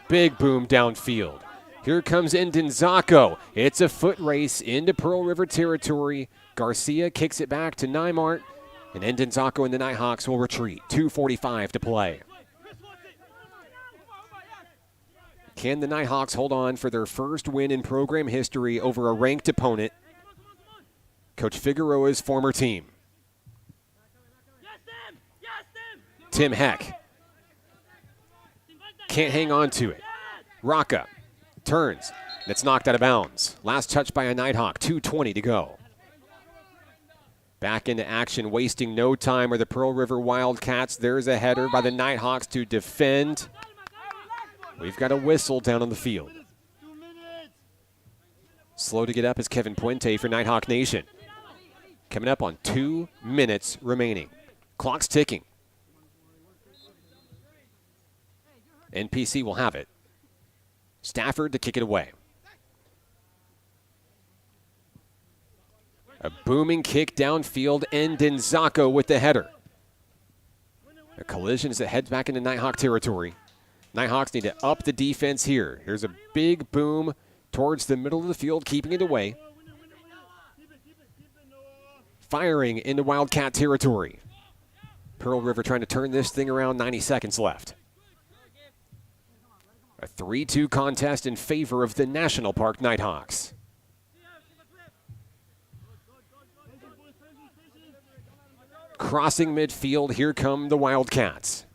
Big boom downfield. Here comes Endinzaco. It's a foot race into Pearl River territory. Garcia kicks it back to Neimart, and Endinzaco and the Nighthawks will retreat. 2:45 to play. Can the Nighthawks hold on for their first win in program history over a ranked opponent? Coach Figueroa's former team. Tim Heck can't hang on to it. Rocca Turns. It's knocked out of bounds. Last touch by a Nighthawk. 2:20 to go. Back into action, wasting no time are the Pearl River Wildcats. There's a header by the Nighthawks to defend. We've got a whistle down on the field. Slow to get up is Kevin Puente for Nighthawk Nation. Coming up on 2 minutes remaining. Clock's ticking. NPC will have it. Stafford to kick it away. A booming kick downfield, and Denzako with the header. A collision as it heads back into Nighthawk territory. Nighthawks need to up the defense here. Here's a big boom towards the middle of the field, keeping it away. Firing into Wildcat territory. Pearl River trying to turn this thing around, 90 seconds left. A 3-2 contest in favor of the National Park Nighthawks. Crossing midfield, here come the Wildcats.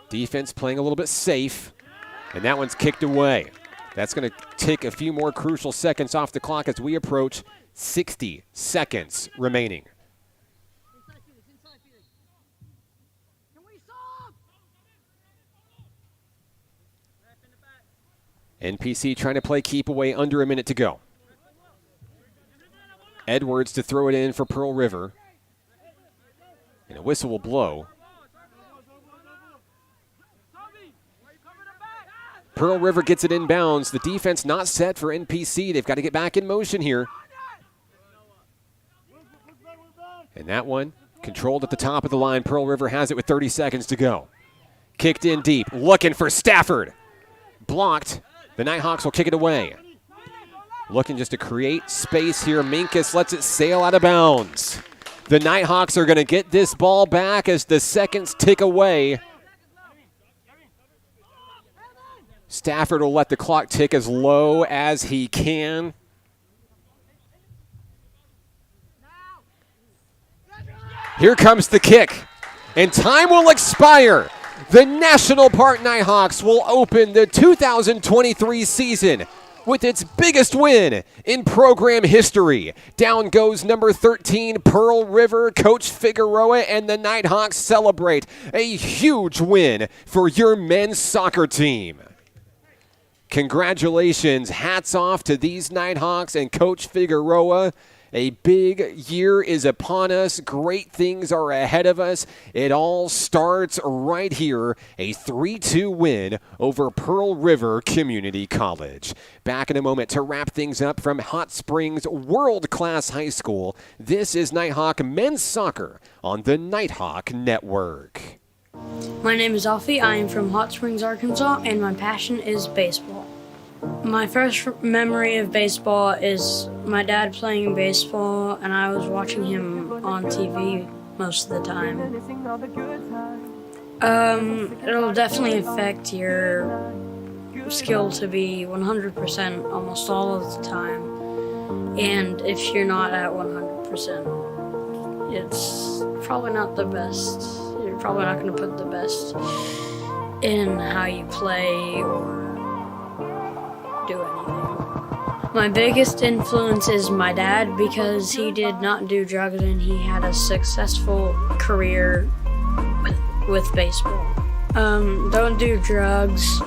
Defense playing a little bit safe, and that one's kicked away. That's going to take a few more crucial seconds off the clock as we approach 60 seconds remaining. NPC trying to play keep away, under a minute to go. Edwards to throw it in for Pearl River. And a whistle will blow. Pearl River gets it inbounds. The defense not set for NPC. They've got to get back in motion here. And that one controlled at the top of the line. Pearl River has it with 30 seconds to go. Kicked in deep, looking for Stafford. Blocked. The Nighthawks will kick it away. Looking just to create space here. Minkus lets it sail out of bounds. The Nighthawks are going to get this ball back as the seconds tick away. Stafford will let the clock tick as low as he can. Here comes the kick, and time will expire. The National Park Nighthawks will open the 2023 season with its biggest win in program history. Down goes number 13, Pearl River. Coach Figueroa and the Nighthawks celebrate a huge win for your men's soccer team. Congratulations, hats off to these Nighthawks and Coach Figueroa. A big year is upon us. Great things are ahead of us. It all starts right here. A 3-2 win over Pearl River Community College. Back in a moment to wrap things up from Hot Springs World-Class High School. This is Nighthawk Men's Soccer on the Nighthawk Network. My name is Alfie. I am from Hot Springs, Arkansas, and my passion is baseball. My first memory of baseball is my dad playing baseball, and I was watching him on TV most of the time. It'll definitely affect your skill to be 100% almost all of the time. And if you're not at 100%, it's probably not the best. You're probably not going to put the best in how you play or do anything. My biggest influence is my dad because he did not do drugs and he had a successful career with baseball. Don't do drugs.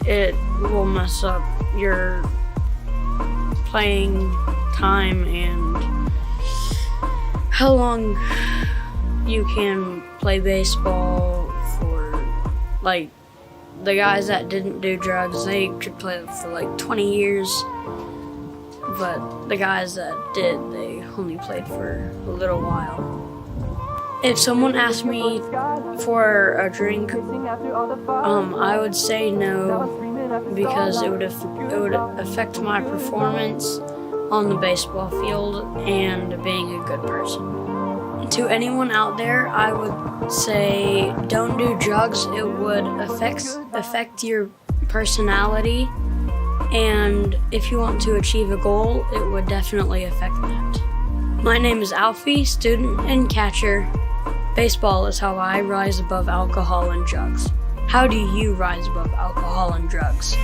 It will mess up your playing time and how long you can play baseball for. Like, the guys that didn't do drugs, they could play for like 20 years. But the guys that did, they only played for a little while. If someone asked me for a drink, I would say no because it would affect my performance on the baseball field and being a good person. To anyone out there, I would say don't do drugs. It would affect your personality, and if you want to achieve a goal, it would definitely affect that. My name is Alfie, student and catcher. Baseball is how I rise above alcohol and drugs. How do you rise above alcohol and drugs?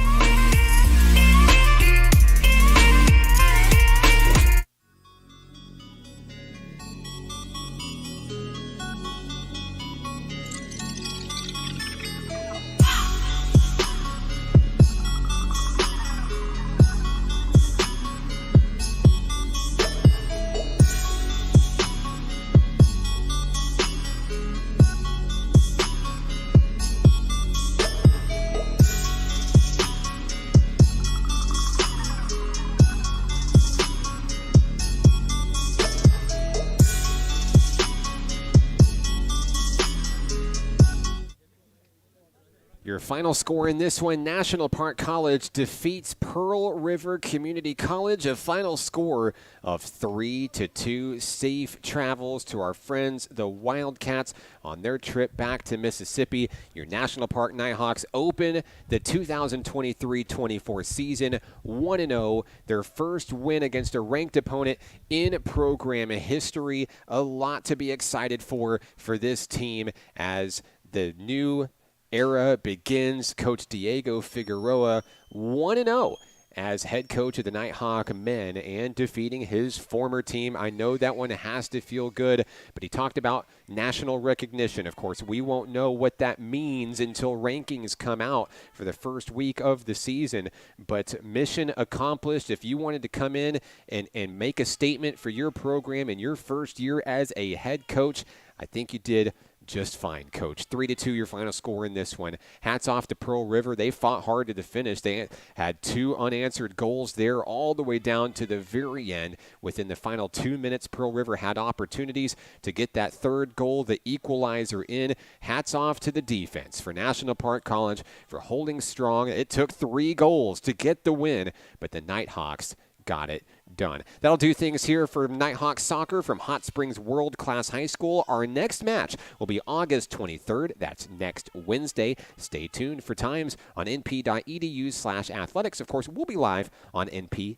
Your final score in this one, National Park College defeats Pearl River Community College. A final score of 3-2. Safe travels to our friends, the Wildcats, on their trip back to Mississippi. Your National Park Nighthawks open the 2023-24 season 1-0. Their first win against a ranked opponent in program history. A lot to be excited for this team as the new era begins. Coach Diego Figueroa 1-0 as head coach of the Nighthawk men and defeating his former team. I know that one has to feel good, but he talked about national recognition. Of course, we won't know what that means until rankings come out for the first week of the season, but mission accomplished. If you wanted to come in and make a statement for your program in your first year as a head coach, I think you did just fine, Coach. 3-2 your final score in this one. Hats off to Pearl River. They fought hard to the finish. They had 2 unanswered goals there all the way down to the very end. Within the final 2 minutes, Pearl River had opportunities to get that third goal, the equalizer in. Hats off to the defense for National Park College for holding strong. It took 3 goals to get the win, but the Nighthawks got it done. That'll do things here for Nighthawks soccer from Hot Springs World Class High School. Our next match will be August 23rd. That's next Wednesday. Stay tuned for times on np.edu/athletics. Of course, we'll be live on np.edu/live.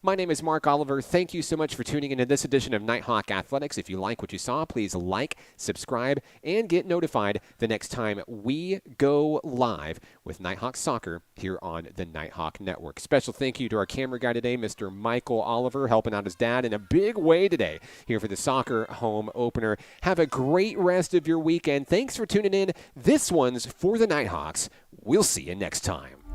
My name is Mark Oliver. Thank you so much for tuning into this edition of Nighthawk Athletics. If you like what you saw, please like, subscribe, and get notified the next time we go live with Nighthawk Soccer here on the Nighthawk Network. Special thank you to our camera guy today, Mr. Michael Oliver, helping out his dad in a big way today here for the soccer home opener. Have a great rest of your weekend. Thanks for tuning in. This one's for the Nighthawks. We'll see you next time.